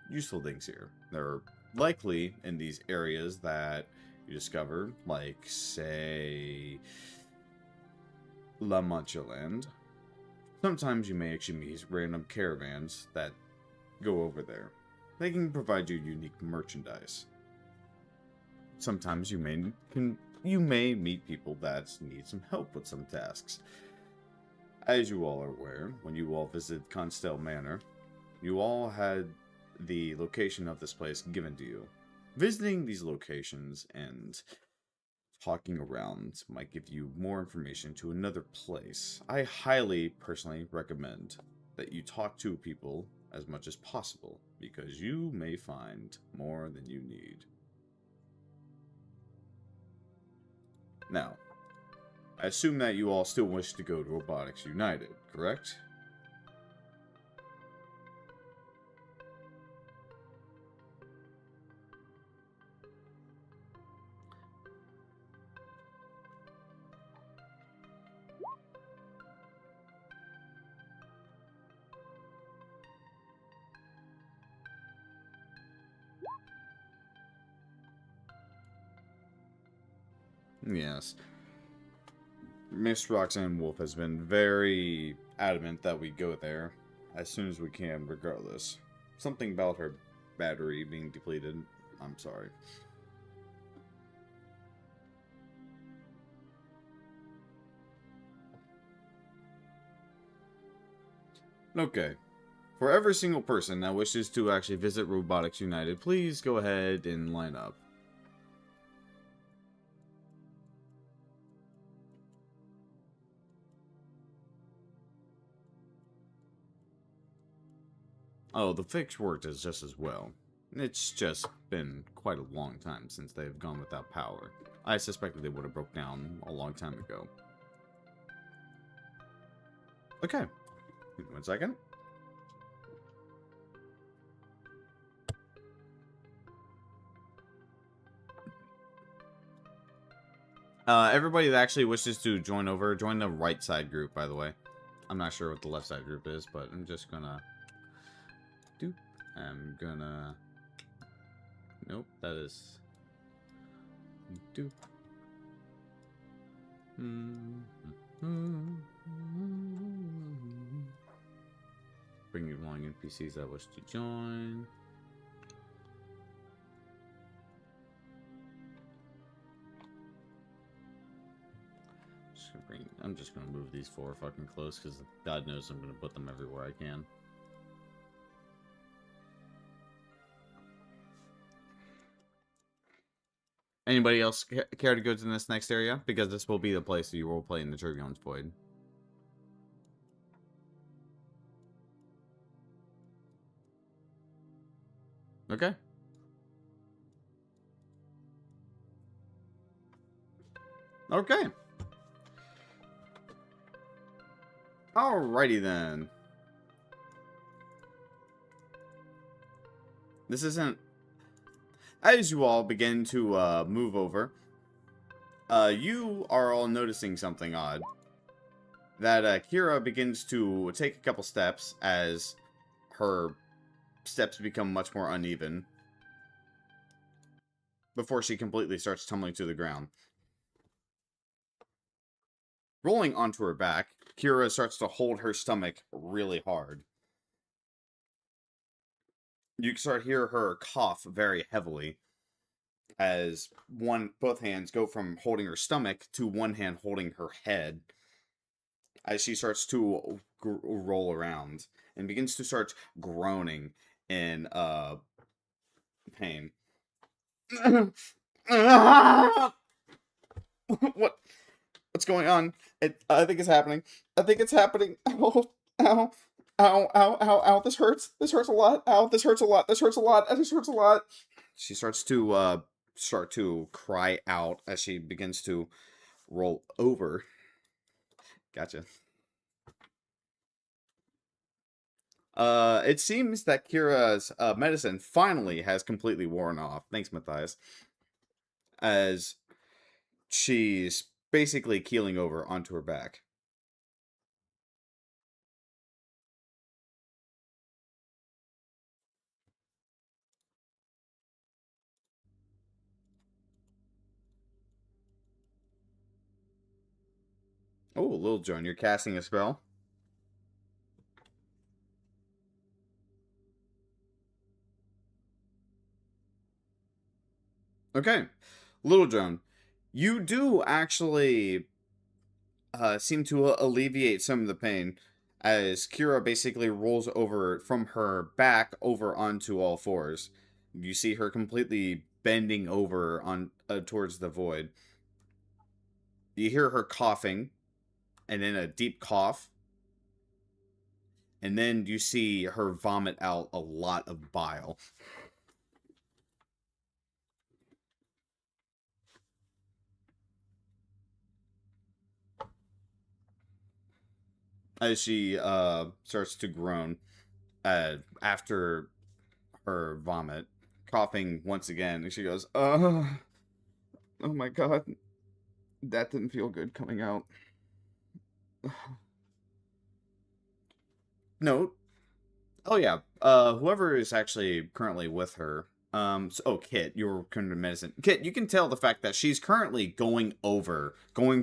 useful things here. There are likely in these areas that you discover, like, say, La Mancha Land. Sometimes you may actually meet random caravans that go over there. They can provide you unique merchandise. sometimes you may meet people that need some help with some tasks. As you all are aware, when you all visited Constel Manor, you all had the location of this place given to you. Visiting these locations and talking around might give you more information to another place. I highly, personally recommend that you talk to people as much as possible, because you may find more than you need. Now, I assume that you all still wish to go to Robotics United, correct? Yes. Miss Roxanne Wolf has been very adamant that we go there as soon as we can, regardless. Something about her battery being depleted. I'm sorry. Okay. For every single person that wishes to actually visit Robotics United, please go ahead and line up. Oh, the fix worked as just as well. It's just been quite a long time since they've gone without power. I suspected they would have broke down a long time ago. Okay. 1 second. Everybody that actually wishes to join the right side group, by the way. I'm not sure what the left side group is, but I'm just gonna... Nope, that is... Bring you along NPCs that wish to join. I'm just gonna move these 4 fucking close, because God knows I'm gonna put them everywhere I can. Anybody else care to go to this next area? Because this will be the place that you will play in the Turbulence Void. Okay. Okay. Alrighty then. This isn't... As you all begin to move over, you are all noticing something odd. That Kira begins to take a couple steps as her steps become much more uneven before she completely starts tumbling to the ground. Rolling onto her back, Kira starts to hold her stomach really hard. You can start to hear her cough very heavily as both hands go from holding her stomach to one hand holding her head as she starts to roll around and begins to start groaning in pain. What's going on? I think it's happening. I think it's happening. Ow, ow, ow, ow, ow, ow. This hurts. This hurts a lot. Ow, this hurts a lot. This hurts a lot. This hurts a lot. She starts to cry out as she begins to roll over. Gotcha. It seems that Kira's medicine finally has completely worn off. Thanks, Matthias. As she's basically keeling over onto her back. Oh, Lil John, you're casting a spell? Okay. Little Drone, you do actually seem to alleviate some of the pain as Kira basically rolls over from her back over onto all fours. You see her completely bending over on towards the void. You hear her coughing, and then a deep cough, and then you see her vomit out a lot of bile. As she starts to groan after her vomit, coughing once again, and she goes, oh my god, that didn't feel good coming out. Note, oh yeah, whoever is actually currently with her, Kit, you're kind of medicine. Kit, you can tell the fact that she's currently going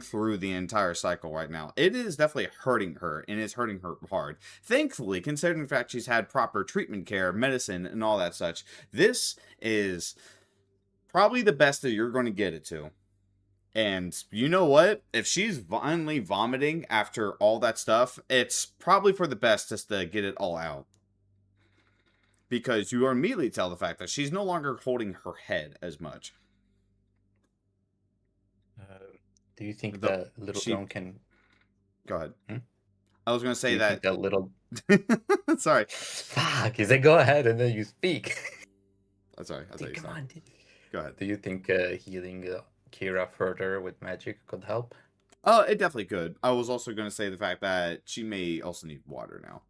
through the entire cycle right now. It is definitely hurting her, and it's hurting her hard. Thankfully, considering the fact she's had proper treatment care, medicine, and all that such, this is probably the best that you're going to get it to. And you know what? If she's finally vomiting after all that stuff, it's probably for the best just to get it all out. Because you immediately tell the fact that she's no longer holding her head as much. Do you think that Little Drone can... Go ahead. I was going to say that... that little... Sorry. Fuck, he said go ahead and then you speak. I'm sorry. Come on, dude. Go ahead. Do you think healing Kira further with magic could help? Oh, it definitely could. I was also going to say the fact that she may also need water now.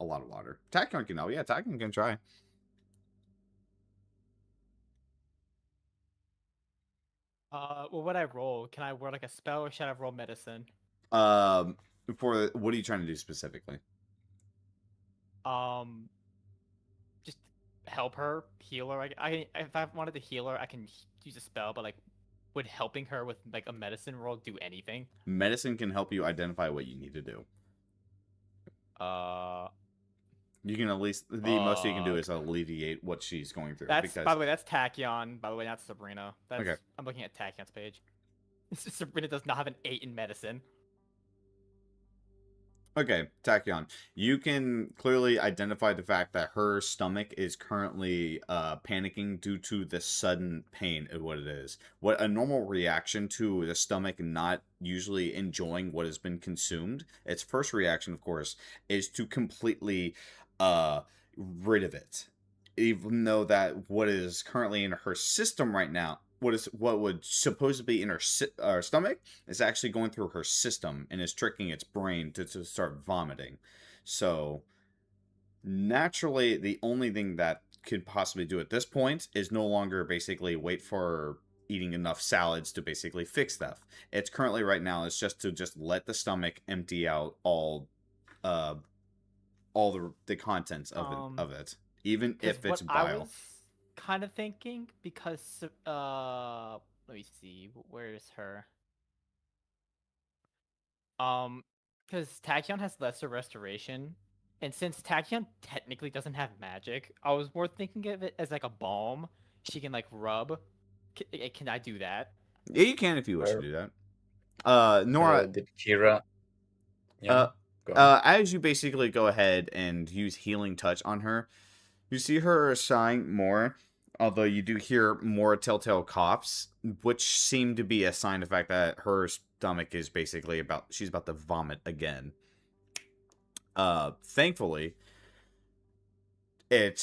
A lot of water. Tachyon can help. Yeah, Tachyon can try. Well, what I roll? Can I roll like a spell, or should I roll medicine? For what are you trying to do specifically? Just help her, heal her. If I wanted to heal her, I can use a spell, but like, would helping her with like a medicine roll do anything? Medicine can help you identify what you need to do. You can at least the most you can do is alleviate what she's going through. By the way, that's Tachyon. By the way, not Sabrina. Okay. I'm looking at Tachyon's page. Sabrina does not have an 8 in medicine. Okay, Tachyon, you can clearly identify the fact that her stomach is currently panicking due to the sudden pain of what it is. What a normal reaction to the stomach not usually enjoying what has been consumed, its first reaction, of course, is to completely rid of it. Even though that what is currently in her system right now, what would supposedly be in her stomach is actually going through her system and is tricking its brain to start vomiting. So naturally, the only thing that could possibly do at this point is no longer basically wait for eating enough salads to basically fix that. It's currently right now is just to let the stomach empty out all the contents of it, even if it's bile. Kind of thinking, because let me see, where is her? Because Tachyon has lesser restoration, and since Tachyon technically doesn't have magic, I was more thinking of it as like a balm she can like rub. Can I do that? Yeah, you can if you wish to do that. Nora, did Kira? Yeah. As you basically go ahead and use healing touch on her, you see her sighing more, although you do hear more telltale coughs, which seem to be a sign of the fact that her stomach is basically she's about to vomit again. Thankfully, it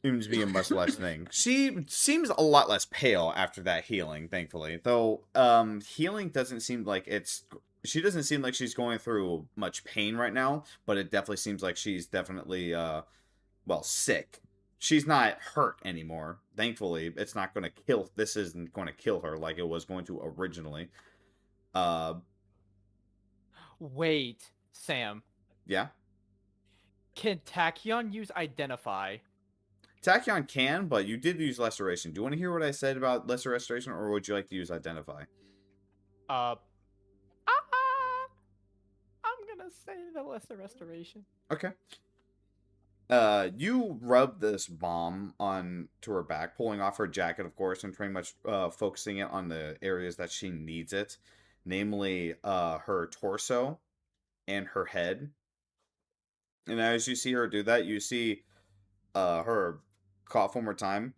seems to be a much less thing. She seems a lot less pale after that healing, thankfully. Though, healing doesn't seem like she doesn't seem like she's going through much pain right now, but it definitely seems like she's definitely, sick. She's not hurt anymore. Thankfully, it's not going to kill. This isn't going to kill her like it was going to originally. Wait, Sam. Yeah? Can Tachyon use Identify? Tachyon can, but you did use Restoration. Do you want to hear what I said about Lesser Restoration, or would you like to use Identify? I'm gonna say the Lesser Restoration. Okay. You rub this bomb on to her back, pulling off her jacket, of course, and pretty much focusing it on the areas that she needs it, namely her torso and her head. And as you see her do that, you see her cough one more time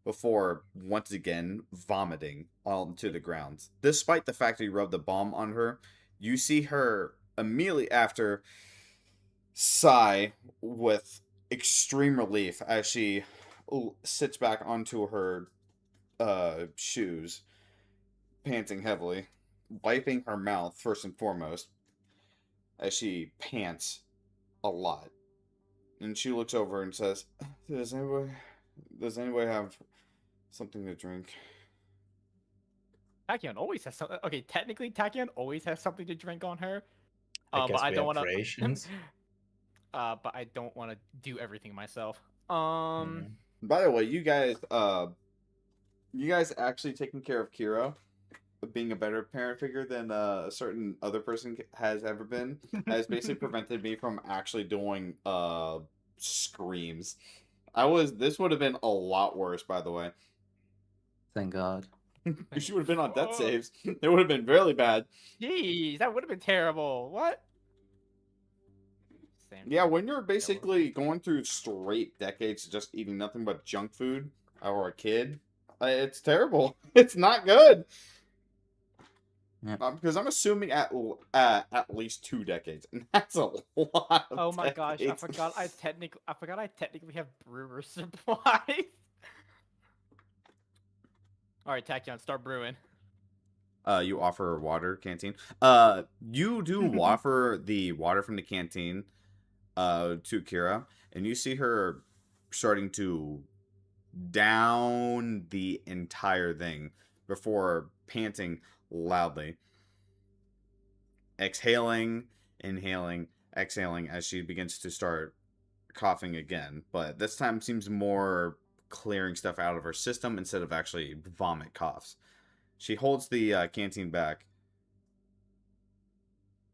before once again vomiting onto the ground. Despite the fact that you rubbed the bomb on her, you see her immediately after sigh with extreme relief as she sits back onto her shoes, panting heavily, wiping her mouth first and foremost as she pants a lot. And she looks over and says, does anybody have something to drink? Tachyon always has something. Okay, technically, Tachyon always has something to drink on her. I But guess I we don't have want to. rations. But I don't want to do everything myself. By the way, you guys actually taking care of Kira, being a better parent figure than a certain other person has ever been, has basically prevented me from actually doing screams. This would have been a lot worse, by the way. Thank God. She would have been on death saves. It would have been really bad. Jeez, that would have been terrible. What? Yeah, when you're basically going through straight decades of just eating nothing but junk food, or a kid, it's terrible. It's not good. Yeah. Because I'm assuming at least 2 decades, and that's a lot. Of Oh my gosh, I decades. forgot I technically have brewer supplies. All right, Tachyon, start brewing. You offer water canteen. You do offer the water from the canteen to Kira, and you see her starting to down the entire thing before panting loudly, exhaling, inhaling, exhaling as she begins to start coughing again, but this time seems more clearing stuff out of her system instead of actually vomit coughs. She holds the canteen back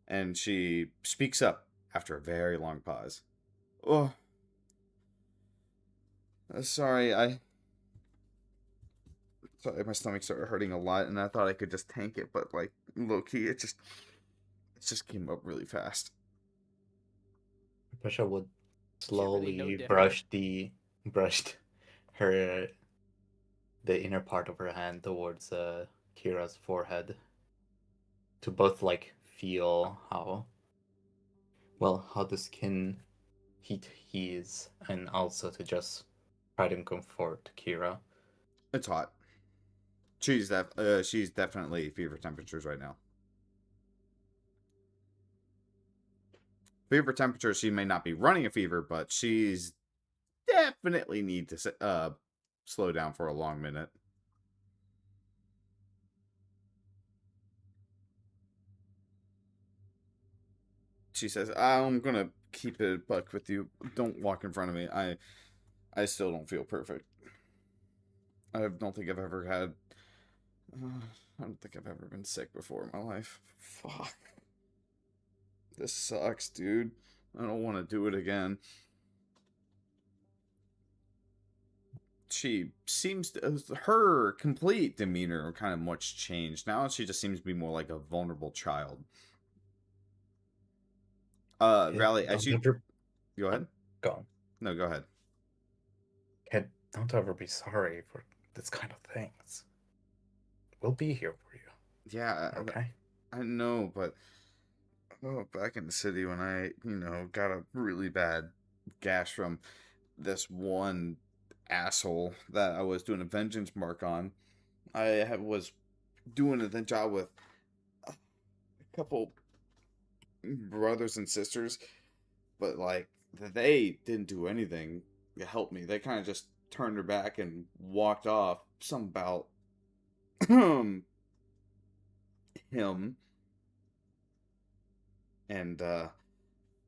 and she speaks up after a very long pause. Oh, sorry, my stomach started hurting a lot, and I thought I could just tank it, but like low key, it just came up really fast. Prussia would really slowly know brushed her the inner part of her hand towards Kira's forehead to both like feel how the skin heat is, and also to just try to comfort Kira. It's hot. She's definitely fever temperatures right now. Fever temperature, she may not be running a fever, but she's definitely need to slow down for a long minute. She says, I'm gonna keep it a buck with you. Don't walk in front of me. I still don't feel perfect. I don't think I've ever had I don't think I've ever been sick before in my life. Fuck. This sucks, dude. I don't want to do it again. She seems to, her complete demeanor kind of much changed. Now she just seems to be more like a vulnerable child. Rally, as you go ahead. Go on. No, go ahead. Don't ever be sorry for this kind of things. We'll be here for you. Yeah. Okay. I know, but back in the city when I, got a really bad gash from this one asshole that I was doing a vengeance mark on. I was doing a job with a couple brothers and sisters, but like they didn't do anything to help me. They kind of just turned their back and walked off. Something about him, and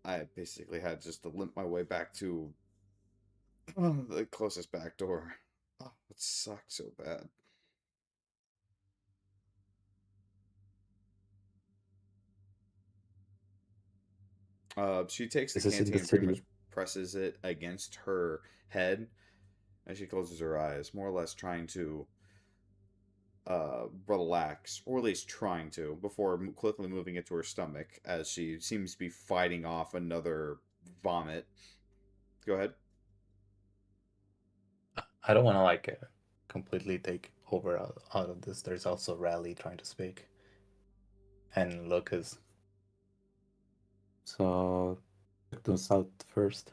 I basically had just to limp my way back to the closest back door. Oh, it sucked so bad. She takes the canteen and pretty much presses it against her head as she closes her eyes, more or less trying to relax, or at least trying to, before quickly moving it to her stomach as she seems to be fighting off another vomit. Go ahead. I don't want to like completely take over out of this. There's also Rally trying to speak, and Lucas. So check those out first.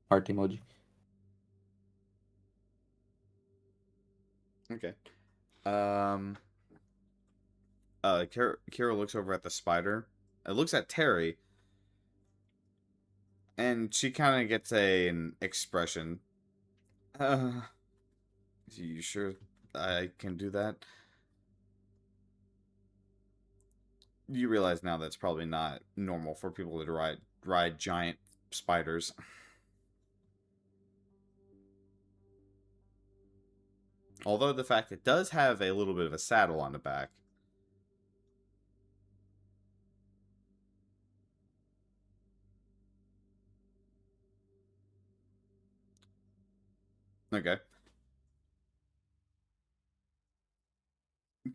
Heart emoji. Okay. Kira looks over at the spider. It looks at Terry, and she kind of gets an expression. You sure I can do that? You realize now that's probably not normal for people to ride giant spiders. Although the fact it does have a little bit of a saddle on the back. Okay.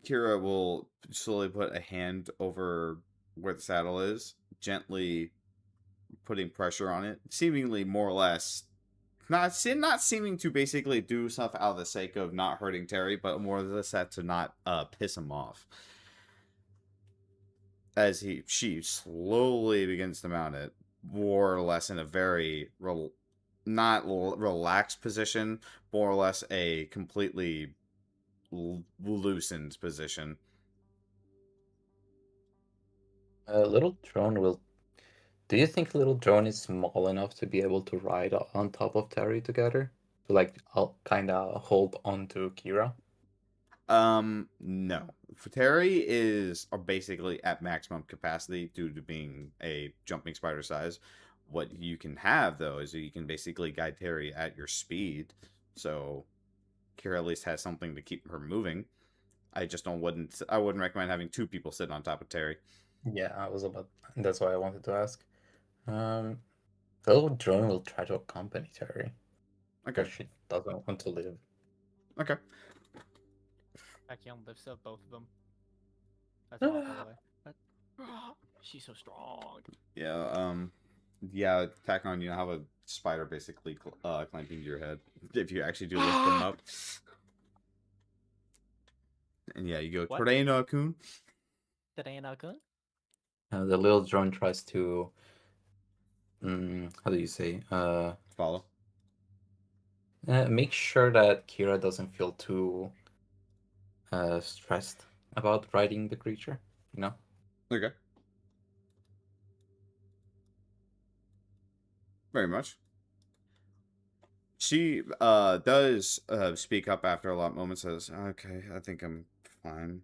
Kira will slowly put a hand over where the saddle is, gently putting pressure on it, seemingly more or less not seeming to basically do stuff out of the sake of not hurting Terry, but more or less that to not piss him off. As she slowly begins to mount it, more or less in a very not relaxed position, more or less a completely loosened position. Little drone will. Do you think little drone is small enough to be able to ride on top of Terry together? To like, I'll kind of hold on to Kira? No. Terry is basically at maximum capacity due to being a jumping spider size. What you can have, though, is you can basically guide Terry at your speed. So Kira at least has something to keep her moving. I wouldn't recommend having two people sit on top of Terry. Yeah, that's why I wanted to ask. The little drone will try to accompany Terry. Okay. She doesn't want to live. Okay. Tachyon lifts up both of them. That's all, by the way. She's so strong. Yeah, tack on, you have a spider basically climbing to your head. If you actually do lift them up. And yeah, you go, Toreno-kun. Toreno-kun? The little drone tries to, how do you say? Follow. Make sure that Kira doesn't feel too stressed about riding the creature, you know? Okay. Very much. She does speak up after a lot of moments, says, okay, I think I'm fine.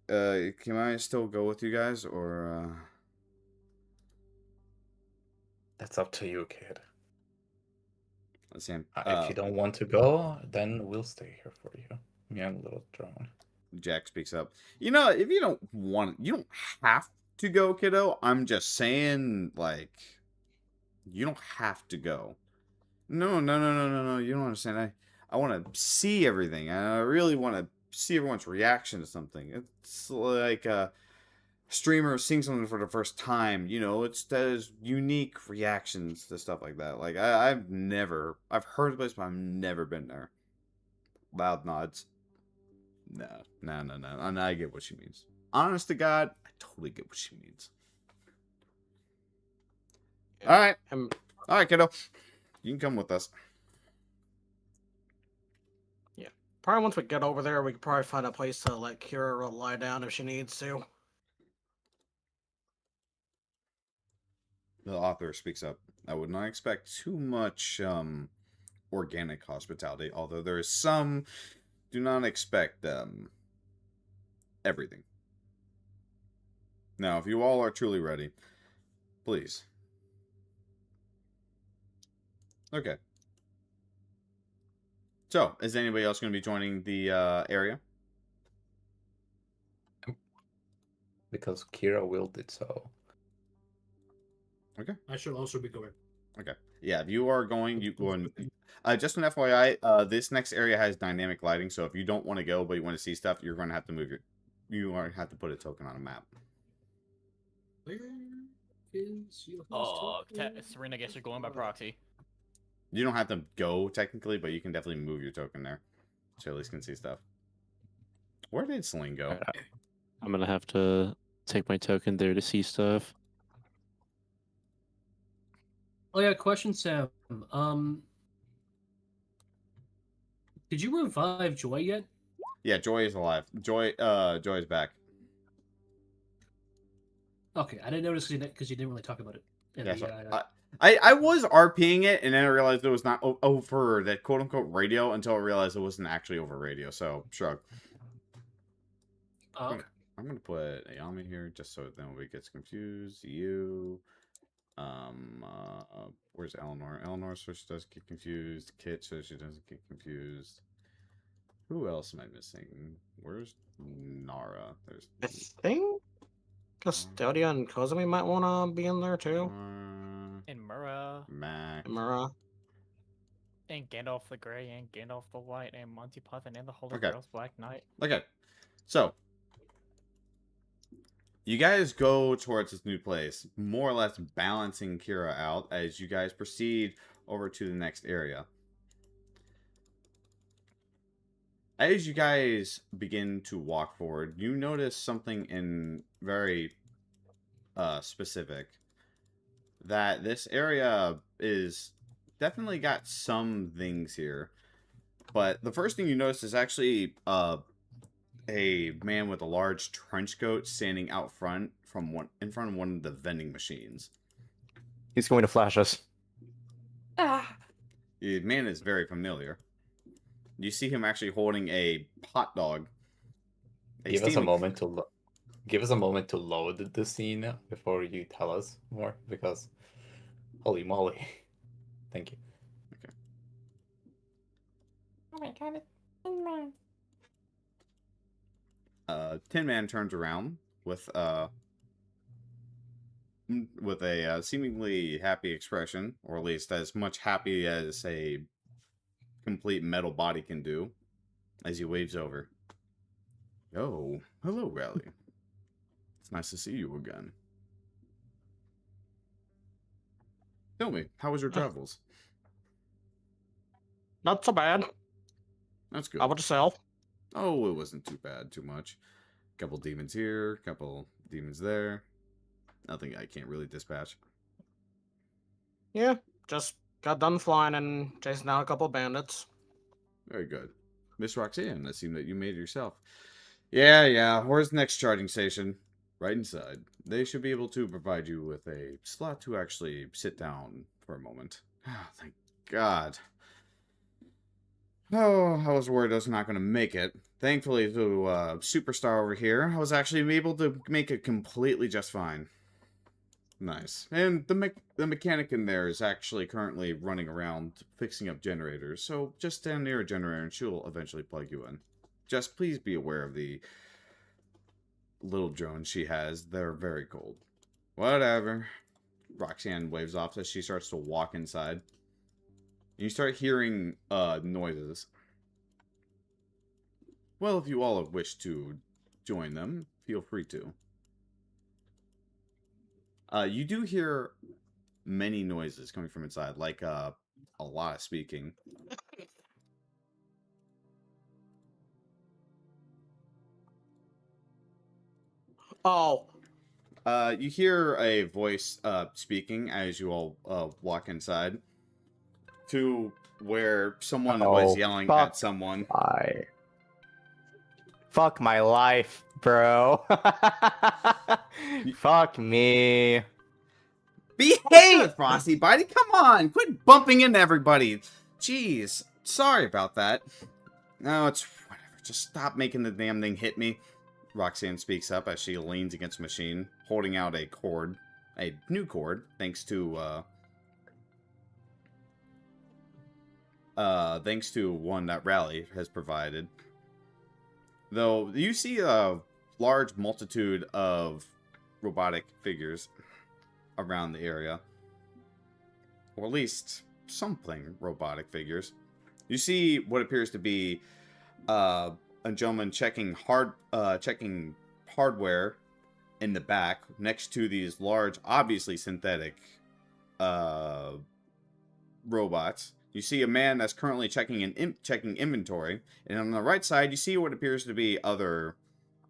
Can I still go with you guys, or That's up to you, kid. let's see. If you don't want to go, then we'll stay here for you, young little drone. Jack speaks up. You know, if you don't want, you don't have to go, kiddo. I'm just saying, like, you don't have to go. No. You don't understand. I want to see everything. I really want to see everyone's reaction to something. It's like a streamer seeing something for the first time. You know, there's unique reactions to stuff like that. Like I've heard of this, but I've never been there. Loud nods. No. And I get what she means. Honest to God, I totally get what she means. Yeah. All right, kiddo. You can come with us. Yeah. Probably once we get over there, we could probably find a place to let Kira lie down if she needs to. The author speaks up. I would not expect too much organic hospitality, although there is some. Do not expect everything. Now, if you all are truly ready, please. Okay. So, is anybody else going to be joining the area? Because Kira willed it so. Okay. I should also be going. Okay. Yeah, if you are going, you go in. Just an FYI, this next area has dynamic lighting, so if you don't want to go but you want to see stuff, you're going to have to move your. You are have to put a token on a map. Where is your Oh, token? Serena, I guess you're going by proxy. You don't have to go technically, but you can definitely move your token there, so at least can see stuff. Where did Celine go? I'm gonna have to take my token there to see stuff. Oh yeah, question, Sam. Did you revive Joy yet? Yeah, Joy is alive. Joy is back. Okay, I didn't notice because you didn't really talk about it. Yeah, so I was RPing it, and then I realized it was not over that quote-unquote radio until I realized it wasn't actually over radio, so shrug. Oh, okay. I'm going to put Ayami here, just so that nobody gets confused. You... where's Eleanor? Eleanor, so she doesn't get confused. Kit, so she doesn't get confused. Who else am I missing? Where's Nara? There's... I think Custodia and Kozumi might want to be in there too. And Mura. Mac. Mura. And Gandalf the Grey, and Gandalf the White, and Monty Python, and the Holy Okay. Grail's Black Knight. Okay. So, you guys go towards this new place, more or less balancing Kira out as you guys proceed over to the next area. As you guys begin to walk forward, you notice something in very specific. That this area is definitely got some things here. But the first thing you notice is actually a man with a large trench coat standing out front in front of one of the vending machines. He's going to flash us. The man is very familiar. You see him actually holding a hot dog. Give us a moment to load the scene before you tell us more, because holy moly. Thank you. Okay. Oh my god, it's Tin Man. Tin Man turns around with a seemingly happy expression, or at least as much happy as a complete metal body can do, as he waves over. Oh, hello, Rally. It's nice to see you again. Tell me, how was your travels? Not so bad. That's good. How about yourself? Oh, it wasn't too bad, too much. Couple demons here, couple demons there. Nothing I can't really dispatch. Yeah, just got done flying and chasing down a couple bandits. Very good. Miss Roxanne, I seem that you made it yourself. Yeah. Where's the next charging station? Right inside. They should be able to provide you with a slot to actually sit down for a moment. Oh, thank God. Oh, I was worried I was not going to make it. Thankfully, to Superstar over here, I was actually able to make it completely just fine. Nice. And the mechanic in there is actually currently running around fixing up generators, so just stand near a generator and she'll eventually plug you in. Just please be aware of the little drones she has. They're very cold. Whatever. Roxanne waves off as she starts to walk inside. You start hearing noises. Well, if you all wish to join them, feel free to. You do hear many noises coming from inside, like a lot of speaking. Oh. You hear a voice speaking as you all walk inside to where someone was yelling at someone. Fuck my life, bro. Fuck me. Behave, Frosty Bitey. Come on. Quit bumping into everybody. Jeez. Sorry about that. No, it's whatever. Just stop making the damn thing hit me. Roxanne speaks up as she leans against the machine, holding out a cord. A new cord, thanks to one that Rally has provided. Though, you see a large multitude of robotic figures. around the area. Or at least something robotic figures. You see what appears to be a gentleman checking hardware in the back next to these large, obviously synthetic robots. You see a man that's currently checking inventory, and on the right side you see what appears to be other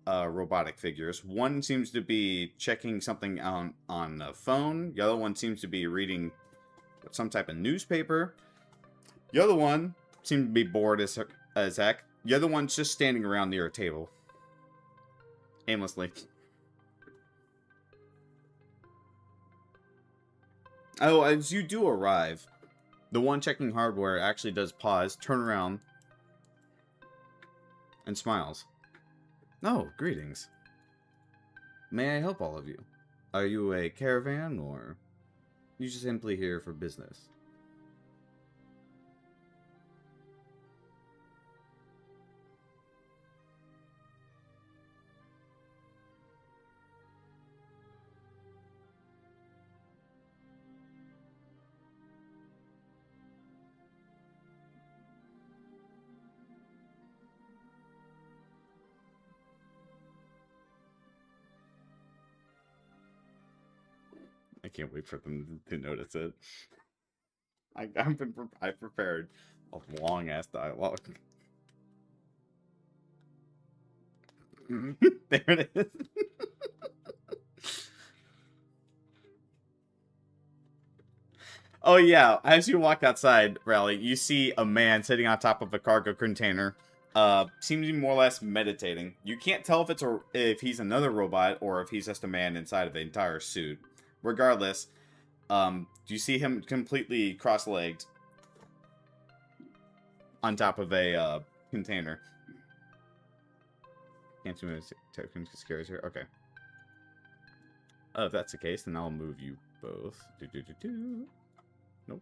robotic figures. One seems to be checking something on a phone. The other one seems to be reading some type of newspaper. The other one seemed to be bored as heck. The other one's just standing around near a table, aimlessly. Oh, as you do arrive, the one checking hardware actually does pause, turn around, and smiles. Oh, greetings. May I help all of you? Are you a caravan, or you just simply here for business? I can't wait for them to notice it. I prepared a long ass dialogue. There it is. Oh yeah, as you walk outside, Rally, you see a man sitting on top of a cargo container. Seems to be more or less meditating. You can't tell if he's another robot or if he's just a man inside of the entire suit. Regardless, you see him completely cross-legged on top of a container. Can't you move token scares here? Okay. Oh, if that's the case, then I'll move you both. Nope.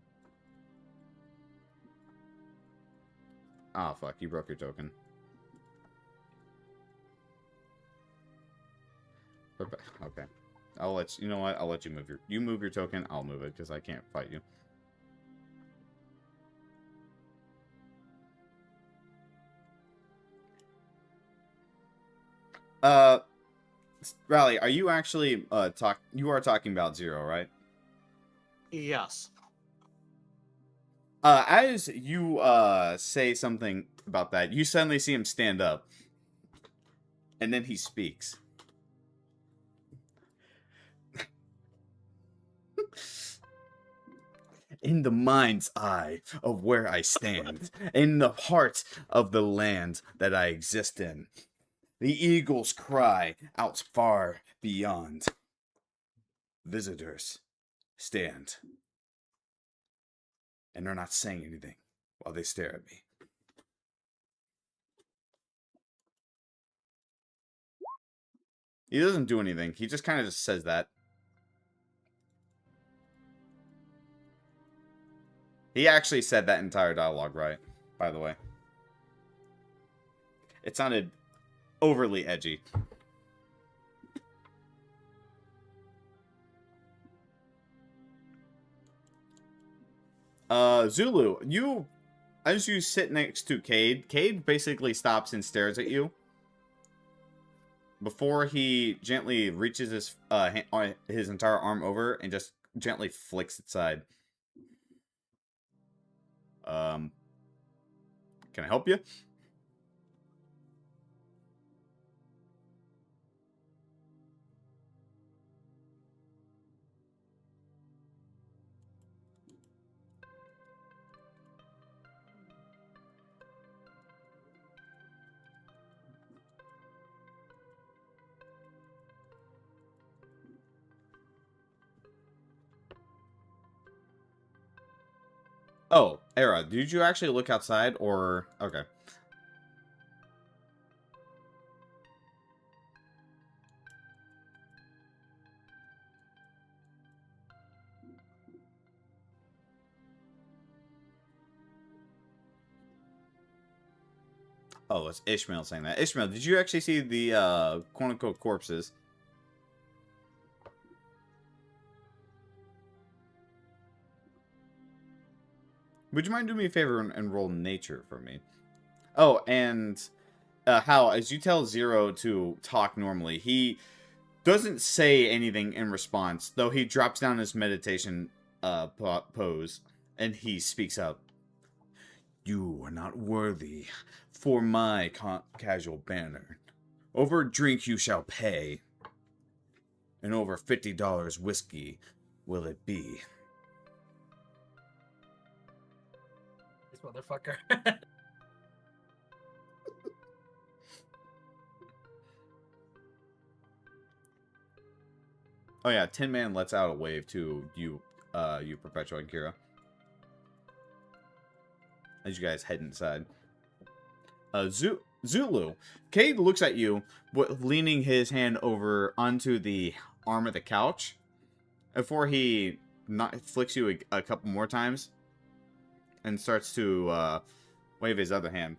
Ah, fuck, you broke your token. Okay. I'll let you know what? I'll let you move your token, I'll move it, because I can't fight you. Rally, are you actually you are talking about Zero, right? Yes. As you say something about that, you suddenly see him stand up. And then he speaks. In the mind's eye of where I stand, in the heart of the land that I exist in, the eagles cry out far beyond. Visitors stand. And they're not saying anything while they stare at me. He doesn't do anything. He just kind of just says that. He actually said that entire dialogue right, by the way. It sounded overly edgy. Zulu, as you sit next to Cade basically stops and stares at you before he gently reaches his entire arm over and just gently flicks its side. Can I help you? Oh, Era, did you actually look outside, or... Okay. Oh, it's Ishmael saying that. Ishmael, did you actually see the, quote-unquote corpses? Would you mind doing me a favor and roll nature for me? Oh, and Hal, as you tell Zero to talk normally, he doesn't say anything in response, though he drops down his meditation pose, and he speaks up. You are not worthy for my casual banner. Over a drink you shall pay, and over $50 whiskey will it be. This motherfucker. Oh yeah, Tin Man lets out a wave to you, you Perpetual and Kira. As you guys head inside. Zulu. Cade looks at you, leaning his hand over onto the arm of the couch. Before he flicks you a couple more times. And starts to wave his other hand.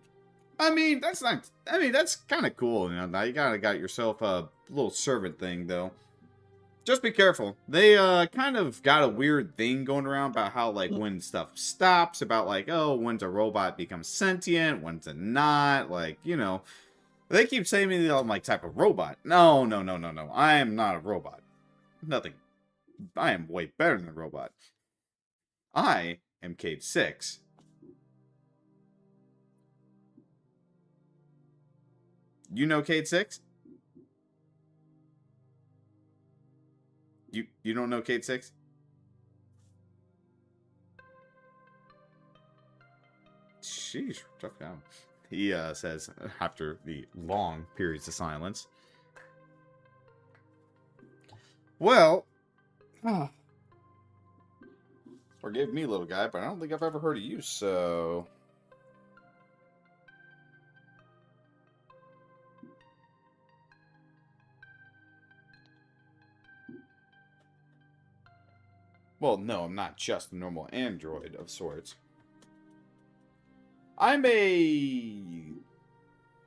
I mean, that's kind of cool. You know, now you kind of got yourself a little servant thing, though. Just be careful. They kind of got a weird thing going around about how, like, when stuff stops, about, like, oh, when's a robot becomes sentient, when's it not, like, you know. They keep saying to me I'm, like, type of robot. No. I am not a robot. Nothing. I am way better than a robot. I am Cade 6. You know Cade 6? You don't know Cade 6? Sheesh, tough down. He says after the long periods of silence. Well, forgive me, little guy, but I don't think I've ever heard of you, so... Well, no, I'm not just a normal android of sorts. I'm a...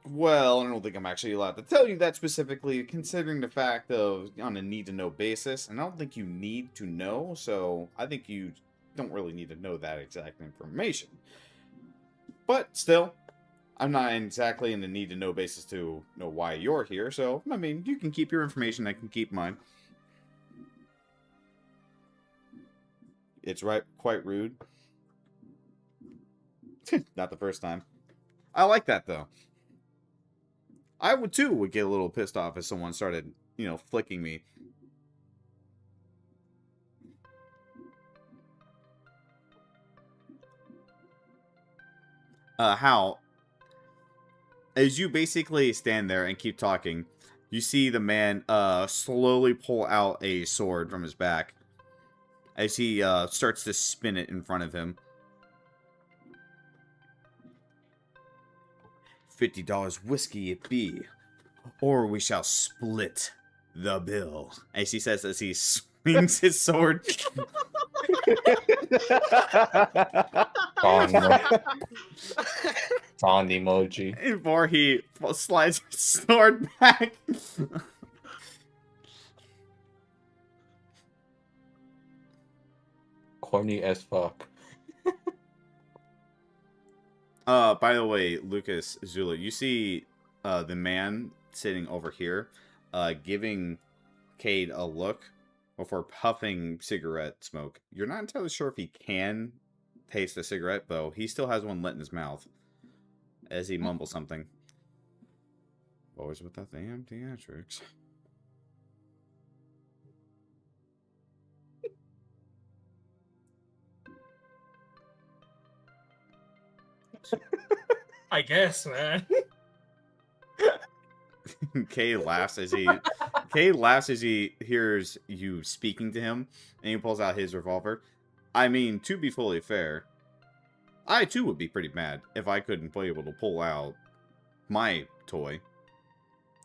Well, I don't think I'm actually allowed to tell you that specifically, considering the fact of on a need-to-know basis. And I don't think you need to know, so I think you don't really need to know that exact information. But still, I'm not exactly in the need-to-know basis to know why you're here, so, I mean, you can keep your information, I can keep mine. It's quite rude. Not the first time. I like that, though. I would get a little pissed off if someone started, you know, flicking me. How? As you basically stand there and keep talking, you see the man slowly pull out a sword from his back. As he starts to spin it in front of him. $50 whiskey it be, or we shall split the bill. As he says as he swings his sword. Song emoji. Before he slides his sword back. Corny as fuck. By the way, Lucas, Zulu, you see the man sitting over here giving Cade a look before puffing cigarette smoke. You're not entirely sure if he can taste a cigarette, though. He still has one lit in his mouth as he mumbles something. Always with that damn theatrics. I guess, man. Kay laughs as he hears you speaking to him, and he pulls out his revolver. I mean, to be fully fair, I too would be pretty mad if I couldn't be able to pull out my toy.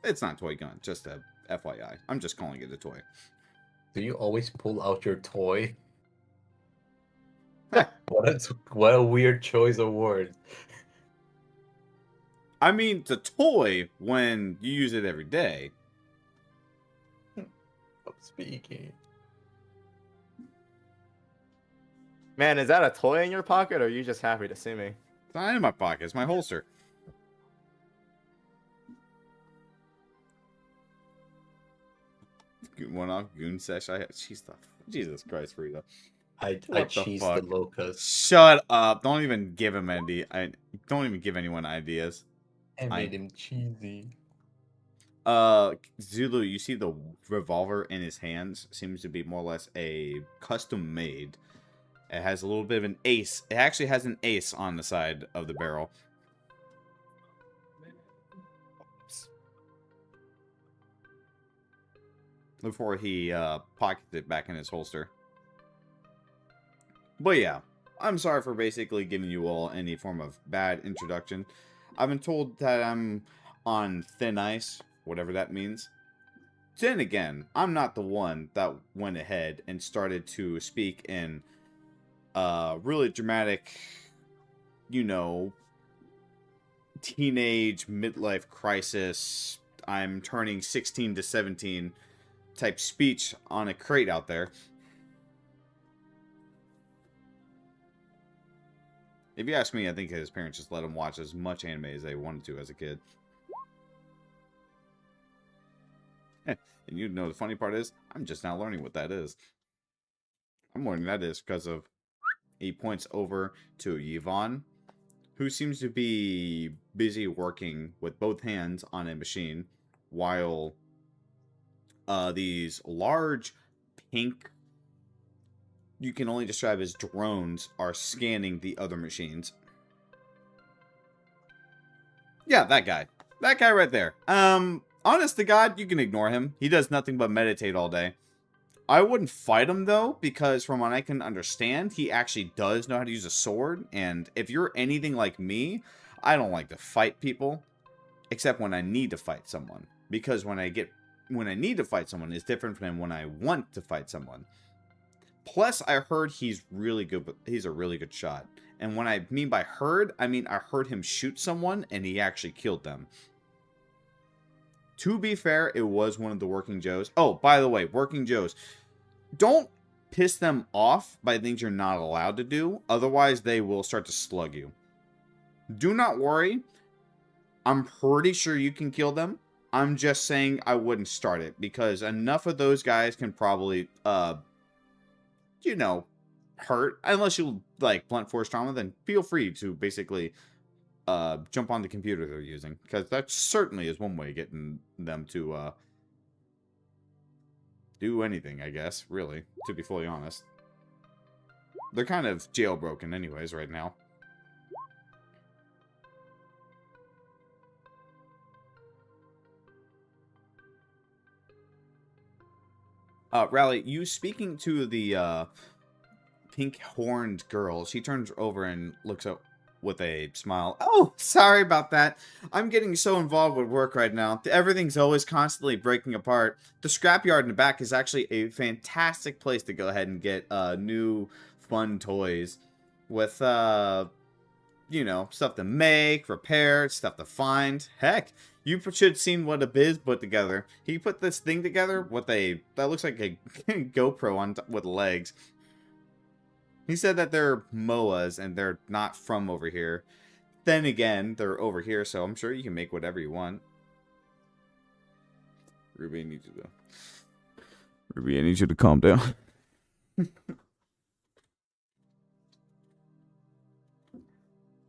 It's not a toy gun, just a FYI. I'm just calling it a toy. Do you always pull out your toy? What a weird choice of words. I mean, it's a toy when you use it every day. I'm speaking. Man, is that a toy in your pocket, or are you just happy to see me? It's not in my pocket. It's my holster. One off goon sesh. Jesus Christ, Frida. I What the cheese fuck? the locust. Shut up! Don't even give him don't even give anyone ideas. I made him cheesy. Zulu, you see the revolver in his hands seems to be more or less a custom made. It has a little bit of an ace. It actually has an ace on the side of the barrel. Before he pockets it back in his holster. But yeah, I'm sorry for basically giving you all any form of bad introduction. I've been told that I'm on thin ice, whatever that means. Then again, I'm not the one that went ahead and started to speak in really dramatic, you know, teenage midlife crisis, I'm turning 16 to 17 type speech on a crate out there. If you ask me, I think his parents just let him watch as much anime as they wanted to as a kid. And you know the funny part is, I'm just now learning what that is. I'm learning that is because of... He points over to Yvonne, who seems to be busy working with both hands on a machine, while these large pink, you can only describe as drones, are scanning the other machines. Yeah, that guy. That guy right there. Honest to God, you can ignore him. He does nothing but meditate all day. I wouldn't fight him, though, because from what I can understand, he actually does know how to use a sword, and if you're anything like me, I don't like to fight people, except when I need to fight someone. Because when I need to fight someone, it's different from when I want to fight someone. Plus, I heard he's really good, but he's a really good shot. And when I mean by heard, I mean I heard him shoot someone, and he actually killed them. To be fair, it was one of the Working Joes. Oh, by the way, Working Joes, don't piss them off by things you're not allowed to do. Otherwise, they will start to slug you. Do not worry. I'm pretty sure you can kill them. I'm just saying I wouldn't start it. Because enough of those guys can probably, you know, hurt. Unless you, like, blunt force trauma, then feel free to basically... jump on the computer they're using, because that certainly is one way of getting them to do anything, I guess, really, to be fully honest. They're kind of jailbroken anyways right now. Rally, you speaking to the pink-horned girl, she turns over and looks up with a smile. Oh, sorry about that. I'm getting so involved with work right now. Everything's always constantly breaking apart. The scrapyard in the back is actually a fantastic place to go ahead and get new fun toys with, you know, stuff to make, repair, stuff to find. Heck, you should have seen what a Biz put together. He put this thing together with that looks like a GoPro on with legs. He said that they're MOAs and they're not from over here. Then again, they're over here, so I'm sure you can make whatever you want. Ruby, I need you to calm down.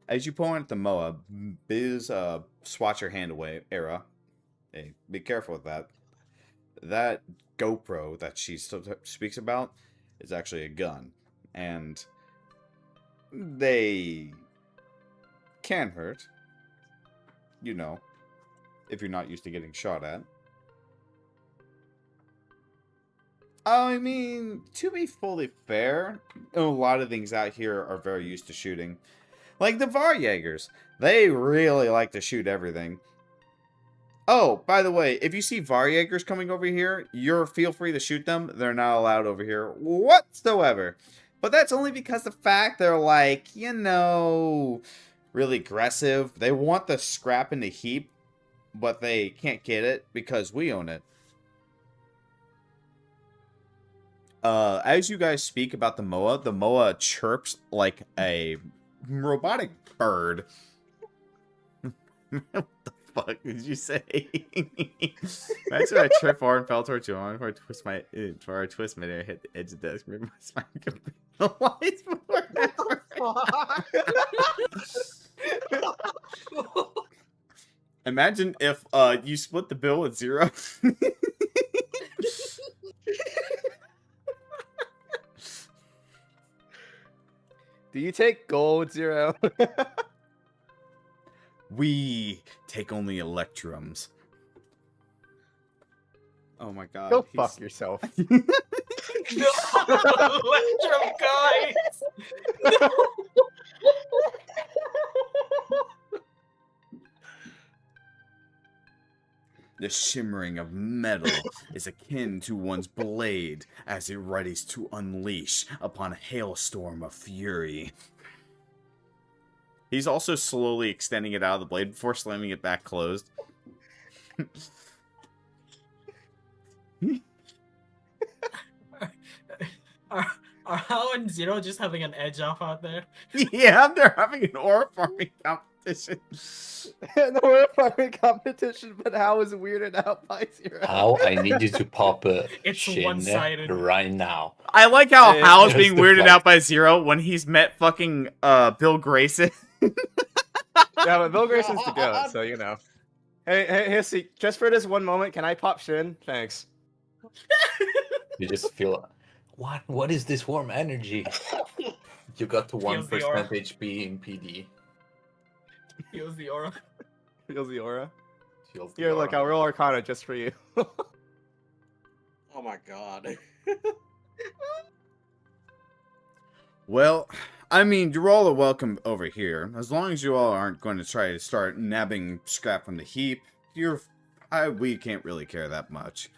As you point at the MOA, Biz swats your hand away. Era, hey, be careful with that. That GoPro that she speaks about is actually a gun. And they can hurt, you know, if you're not used to getting shot at. I mean, to be fully fair, a lot of things out here are very used to shooting. Like the Varjägers, they really like to shoot everything. Oh, by the way, if you see Varjägers coming over here, feel free to shoot them. They're not allowed over here whatsoever. But that's only because the fact they're like, you know, really aggressive. They want the scrap in the heap, but they can't get it because we own it. As you guys speak about the Moa chirps like a robotic bird. What the fuck did you say? Imagine I trip forward and fell towards you on before I twist mid air, hit the edge of the desk, move my spine paralyzed Imagine if you split the bill with 0. Do you take gold, Zero? We take only electrums. Oh my god. Go fuck yourself. No, Electrum guys. No. The shimmering of metal is akin to one's blade as it readies to unleash upon a hailstorm of fury. He's also slowly extending it out of the blade before slamming it back closed. Are Hao and Zero just having an edge off out there? Yeah, they're having an aura farming competition. An aura farming competition, but Hao is weirded out by Zero. How I need you to pop a It's Shin one-sided. right now. I like how Yeah, Hal's there's being the weirded fight. out by Zero when he's met fucking Bill Grayson. Yeah, but Bill Grayson's the goat, so you know. Hey, Hissy, just for this one moment, can I pop Shin? Thanks. You just feel, what is this warm energy? You got to Feels the aura. 1% HP in PD. Feels the aura. Feels the aura. Feels the Here, look, aura. I'll roll Arcana just for you. Oh my god. Well, I mean, you all are welcome over here. As long as you all aren't going to try to start nabbing scrap from the heap, we can't really care that much.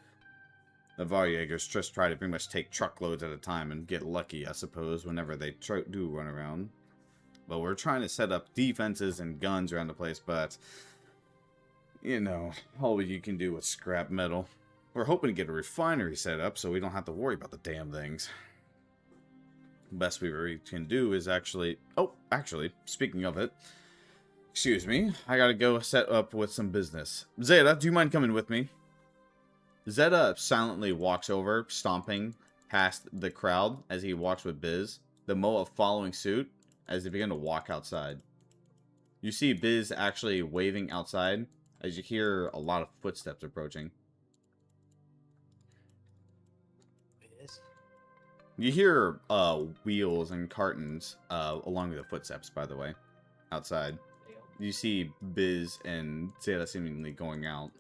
The Varjagers just try to pretty much take truckloads at a time and get lucky, I suppose, whenever they do run around. But we're trying to set up defenses and guns around the place, but, you know, all you can do with scrap metal. We're hoping to get a refinery set up so we don't have to worry about the damn things. Best we really can do is actually... Oh, actually, speaking of it, excuse me, I gotta go set up with some business. Zeta, do you mind coming with me? Zeta silently walks over, stomping past the crowd as he walks with Biz, the Moa following suit as they begin to walk outside. You see Biz actually waving outside as you hear a lot of footsteps approaching. You hear wheels and cartons along with the footsteps, by the way, outside. You see Biz and Zeta seemingly going out.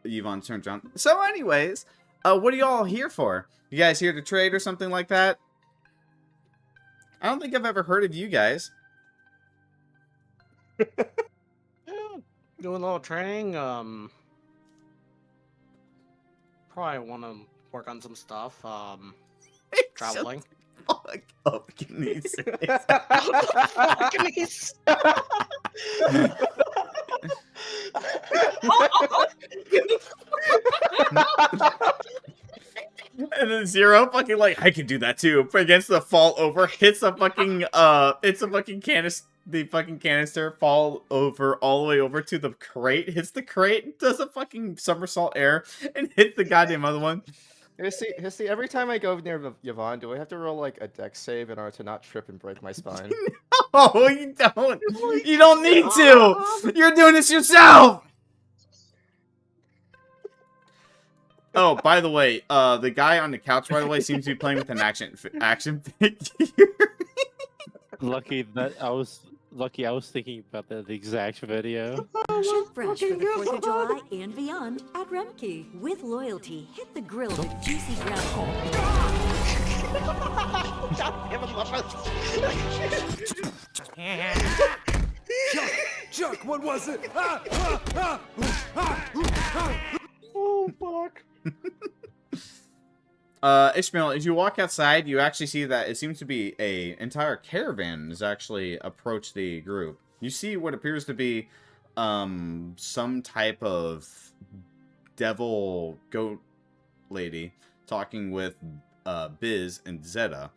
Yvonne turns around. So anyways, what are y'all here for? You guys here to trade or something like that? I don't think I've ever heard of you guys. Doing a little training. Probably want to work on some stuff. Traveling. Fuck up, Kenese. And then Zero fucking like, I can do that too. Against the fall over, hits a fucking canister, the fucking canister, fall over all the way over to the crate, hits the crate, does a fucking somersault air, and hits the goddamn other one. Hissy, every time I go near Yvonne, do I have to roll like a dex save in order to not trip and break my spine? Oh, you don't. You don't need to. You're doing this yourself. Oh, by the way, the guy on the couch, by the way, seems to be playing with an action figure. Lucky I was thinking about the exact video. Shop fresh for the 4th of July and beyond at Remke. With loyalty, hit the grill with juicy ground. Chuck, what was it? Oh, fuck. Ishmael, as you walk outside, you actually see that it seems to be an entire caravan has actually approached the group. You see what appears to be some type of devil goat lady talking with Biz and Zeta,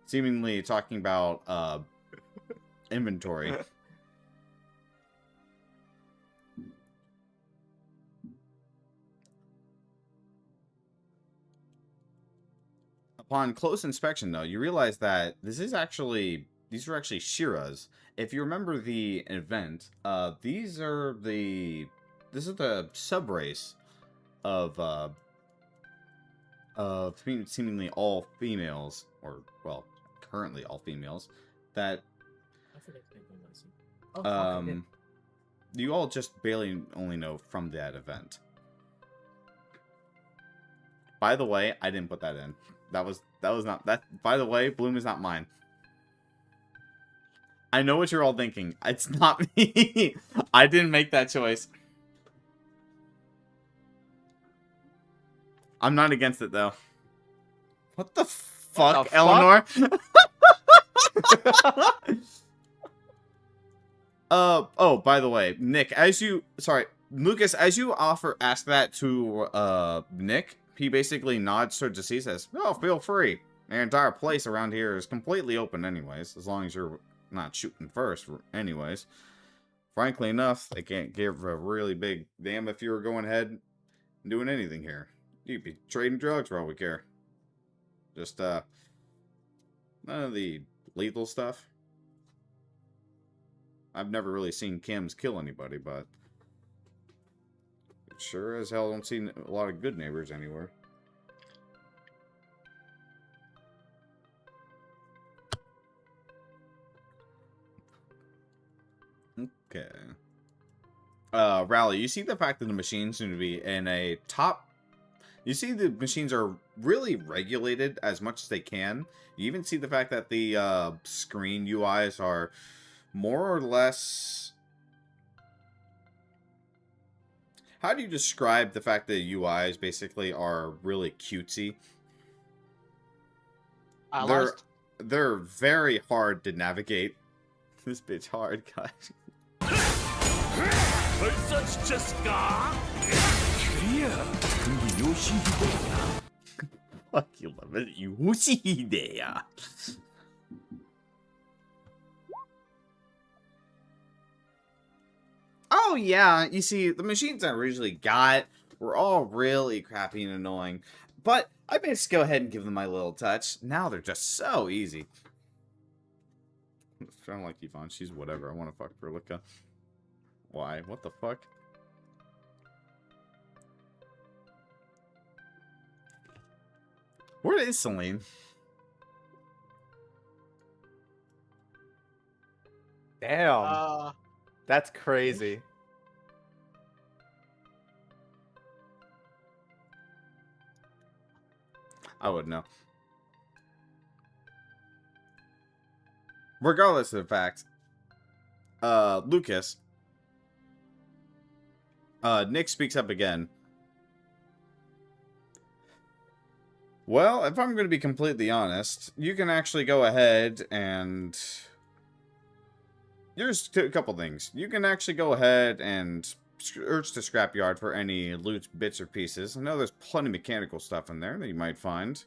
seemingly talking about inventory. Upon close inspection, though, you realize that these are actually Shira's. If you remember the event, this is the sub race of seemingly all females, or well, currently all females, that I forget the name of this. Oh, fuck, I did. you all just barely only know from that event. By the way, I didn't put that in. That was not that. By the way, Bloom is not mine. I know what you're all thinking. It's not me. I didn't make that choice. I'm not against it though. What the fuck, Eleanor? Oh, by the way, Nick, Lucas, as you ask that to Nick, he basically nods towards the sea, says, "Oh, feel free. The entire place around here is completely open anyways, as long as you're not shooting first anyways. Frankly enough, they can't give a really big damn if you were going ahead and doing anything here. You'd be trading drugs for all we care. Just, none of the lethal stuff. I've never really seen Kims kill anybody, but sure as hell don't see a lot of good neighbors anywhere." Okay. Rally, you see the fact that the machines seem to be in a top... You see the machines are really regulated as much as they can. You even see the fact that the screen UIs are more or less... How do you describe the fact that UIs basically are really cutesy? They're very hard to navigate. This bitch hard, guys. Fuck you, love it. Yoshihide. Oh yeah, you see, the machines I originally got were all really crappy and annoying, but I may just go ahead and give them my little touch. Now they're just so easy. I don't like Yvonne. She's whatever. I want to fuck Verlica. Why? What the fuck? Where is Celine? Damn. That's crazy. I would know. Regardless of the fact, Lucas, Nick speaks up again. Well, if I'm going to be completely honest, you can actually go ahead and... There's a couple things. You can actually go ahead and search the scrapyard for any loot, bits, or pieces. I know there's plenty of mechanical stuff in there that you might find.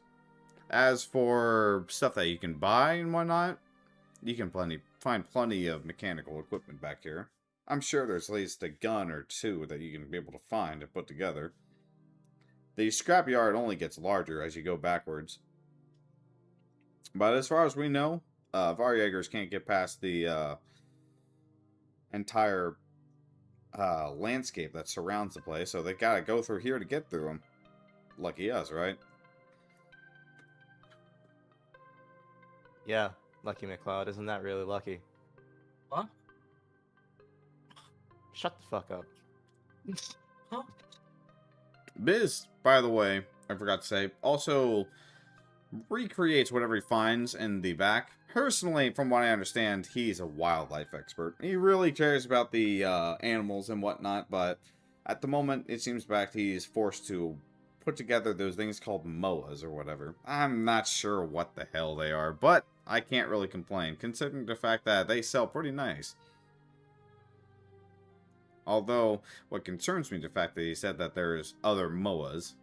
As for stuff that you can buy and whatnot, you can find plenty of mechanical equipment back here. I'm sure there's at least a gun or two that you can be able to find and put together. The scrapyard only gets larger as you go backwards. But as far as we know, Varjägers can't get past the entire landscape that surrounds the place, so they gotta go through here to get through them. Lucky us, right? Yeah, lucky McCloud. Isn't that really lucky? What? Shut the fuck up. Huh? Biz, by the way, I forgot to say, also recreates whatever he finds in the back. Personally, from what I understand, he's a wildlife expert. He really cares about the animals and whatnot, but at the moment, it seems back he's forced to put together those things called MOAs or whatever. I'm not sure what the hell they are, but I can't really complain, considering the fact that they sell pretty nice. Although, what concerns me is the fact that he said that there's other MOAs.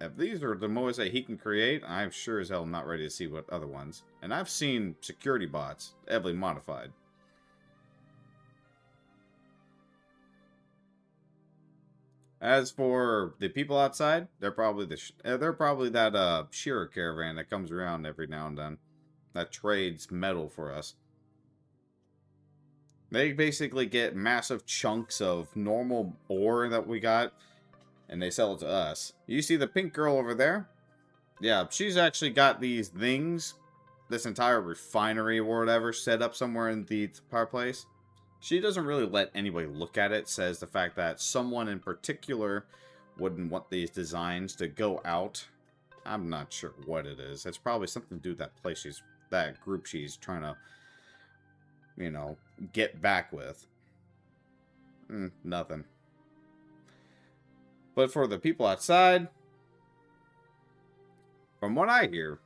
If these are the MOAs that he can create, I'm sure as hell not ready to see what other ones. And I've seen security bots, heavily modified. As for the people outside, they're probably that shearer caravan that comes around every now and then, that trades metal for us. They basically get massive chunks of normal ore that we got, and they sell it to us. You see the pink girl over there? Yeah, she's actually got these things, this entire refinery or whatever, set up somewhere in the fireplace. She doesn't really let anybody look at it, says the fact that someone in particular wouldn't want these designs to go out. I'm not sure what it is. It's probably something to do with that place that group she's trying to, you know, get back with. Nothing. But for the people outside, from what I hear,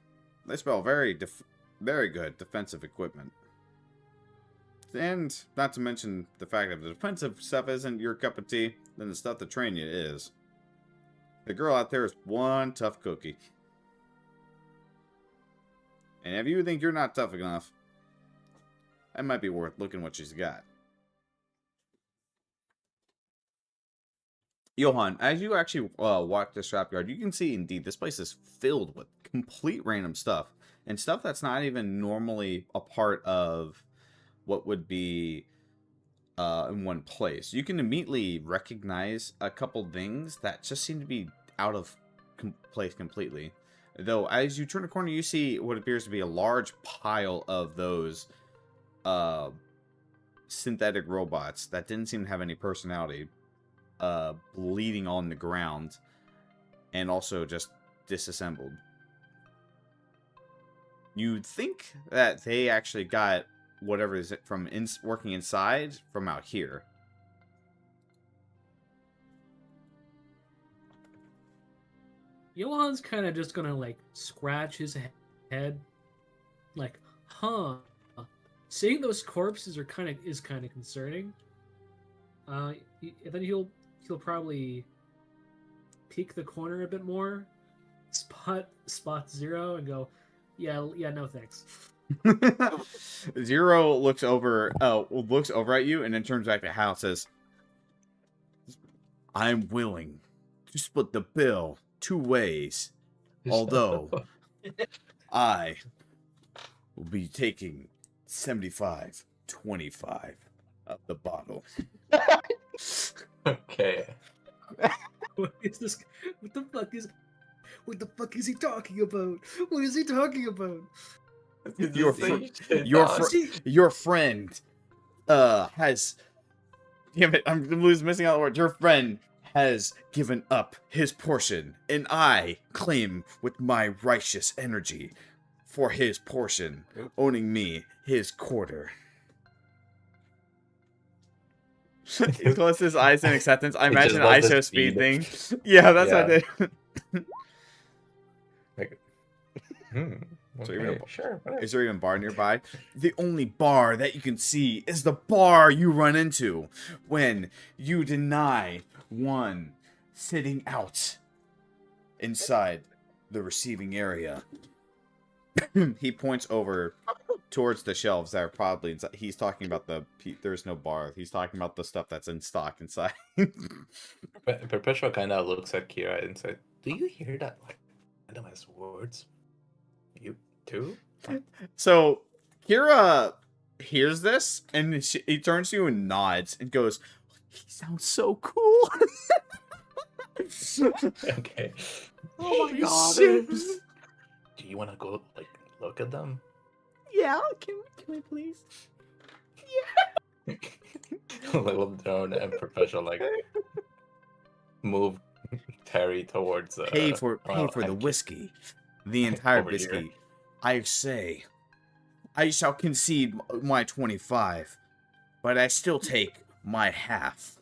they spell very good defensive equipment. And not to mention the fact that if the defensive stuff isn't your cup of tea, then the stuff to train you is. The girl out there is one tough cookie. And if you think you're not tough enough, it might be worth looking what she's got. Johan, as you actually walk the scrapyard, you can see indeed this place is filled with complete random stuff. And stuff that's not even normally a part of what would be in one place. You can immediately recognize a couple things that just seem to be out of place completely. Though, as you turn the corner, you see what appears to be a large pile of those synthetic robots that didn't seem to have any personality, bleeding on the ground, and also just disassembled. You'd think that they actually got whatever is it from working inside from out here. Johan's kind of just gonna like scratch his head, like, huh? Seeing those corpses is kind of concerning. Then he'll probably peek the corner a bit more, spot Zero, and go, yeah, no thanks. Zero looks over at you and then turns back to Hal and says, I'm willing to split the bill 2 ways, although I will be taking 75-25 of the bottle. Okay. What is this? What the fuck is he talking about? What is he talking about? Your friend has, damn it, I'm missing out the word. Your friend has given up his portion, and I claim with my righteous energy for his portion, owning me his quarter. He closed his eyes in acceptance. I imagine an ISO speed thing. Yeah, that's what I did. Like, sure. Is there even a bar nearby? The only bar that you can see is the bar you run into when you deny one sitting out inside the receiving area. He points over towards the shelves that are probably inside. He's talking about there's no bar. He's talking about the stuff that's in stock inside. Perpetual kind of looks at Kira and said, do you hear that like randomized words? You too? So Kira hears this and he turns to you and nods and goes, he sounds so cool. Okay. Oh my god. Do you want to go like look at them? Yeah, can we please? Yeah. Little drone and Perpetual like move Terry towards pay for the whiskey. The entire whiskey. Here. I say I shall concede my 25, but I still take my half.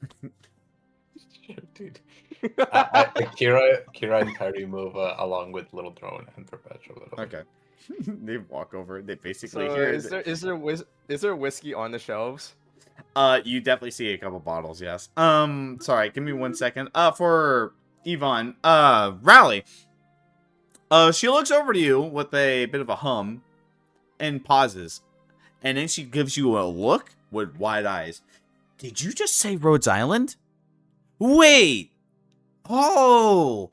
Dude. Kira and Terry move along with Little Drone and Perpetual. Okay. They walk over. They basically So hear. is there whiskey on the shelves? You definitely see a couple bottles, yes. Sorry, give me 1 second. For Yvonne, Rally. She looks over to you with a bit of a hum and pauses. And then she gives you a look with wide eyes. Did you just say Rhodes Island? Wait! Oh!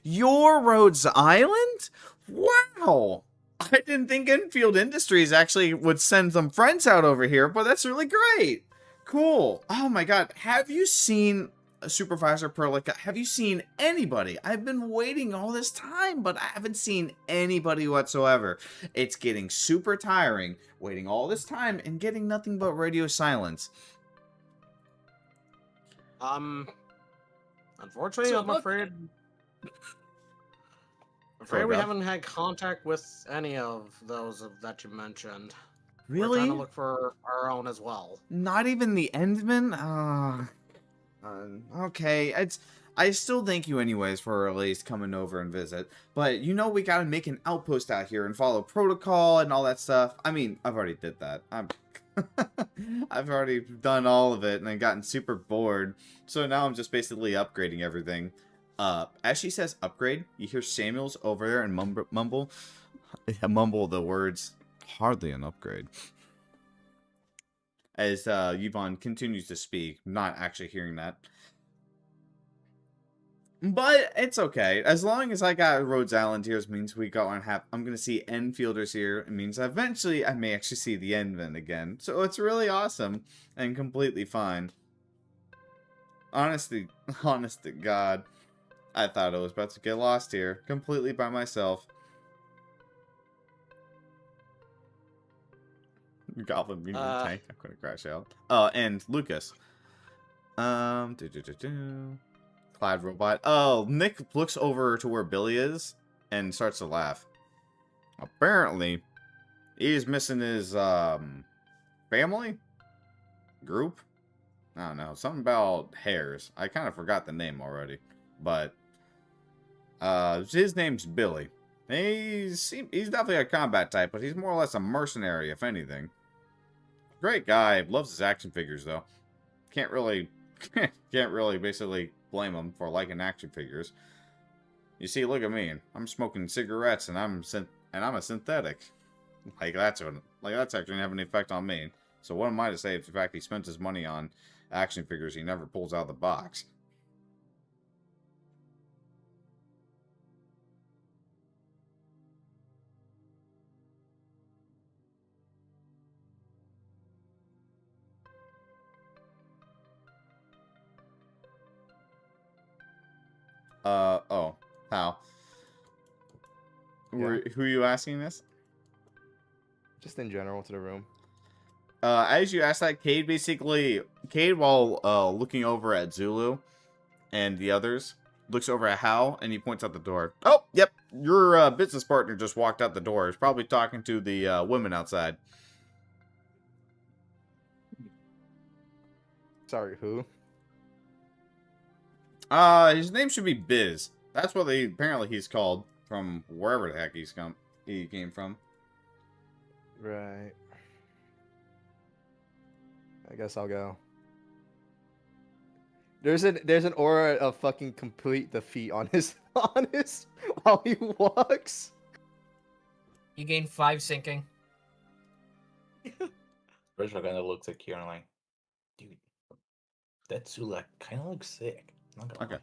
You're Rhodes Island? Wow! I didn't think Enfield Industries actually would send some friends out over here, but that's really great. Cool. Oh my god. Have you seen Supervisor Perlica? Have you seen anybody? I've been waiting all this time, but I haven't seen anybody whatsoever. It's getting super tiring, waiting all this time and getting nothing but radio silence. Unfortunately, I'm afraid we haven't had contact with any of those that you mentioned. Really? We're trying to look for our own as well. Not even the Endman? Okay. I still thank you anyways for at least coming over and visit. But you know we gotta make an outpost out here and follow protocol and all that stuff. I mean, I've already did that. I've already done all of it and I've gotten super bored. So now I'm just basically upgrading everything. As she says upgrade, you hear Samuels over there and mumble the words, hardly an upgrade. As Yvonne continues to speak, not actually hearing that. But it's okay. As long as I got Rhodes Island here, it means we go and I'm going to see Enfielders here. It means eventually I may actually see the Endman again. So it's really awesome and completely fine. Honest to God, I thought I was about to get lost here completely by myself. Goblin being in the tank. I'm gonna crash out. And Lucas. Cloud robot. Oh, Nick looks over to where Billy is and starts to laugh. Apparently, he's missing his family group. I don't know, something about hares. I kind of forgot the name already, but his name's Billy. He's definitely a combat type, but he's more or less a mercenary, if anything. Great guy. Loves his action figures, though. Can't really basically blame him for liking action figures. You see, look at me. I'm smoking cigarettes, and I'm a synthetic. That's actually gonna have an effect on me. So what am I to say if in fact he spent his money on action figures he never pulls out of the box? Oh, how? Yeah. Who are you asking this? Just in general to the room. As you ask that, Cade while looking over at Zulu and the others, looks over at Hal, and he points out the door. Oh, yep, your business partner just walked out the door. He's probably talking to the women outside. Sorry, who? His name should be Biz. That's what apparently he's called from wherever the heck he came from. Right. I guess I'll go. There's an aura of fucking complete defeat on his while he walks. You gain 5 sinking. Rachel kind of looks at Kieran like, dude, that Zula kind of looks sick. Okay.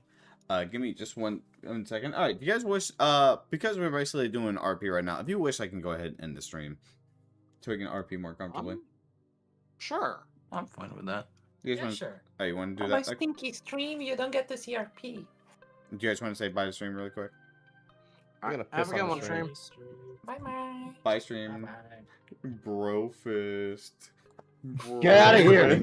Give me just one second. All right, do you guys wish, because we're basically doing RP right now, if you wish, I can go ahead and end the stream so we can RP more comfortably. Sure. I'm fine with that. You guys Sure. Oh, you want to do My that? stinky stream, you don't get to see RP. Do you guys want to say bye to stream really quick? I'm gonna Have piss a good on one, the stream. Bye bye. Bye stream. Bro fist. Get out of here.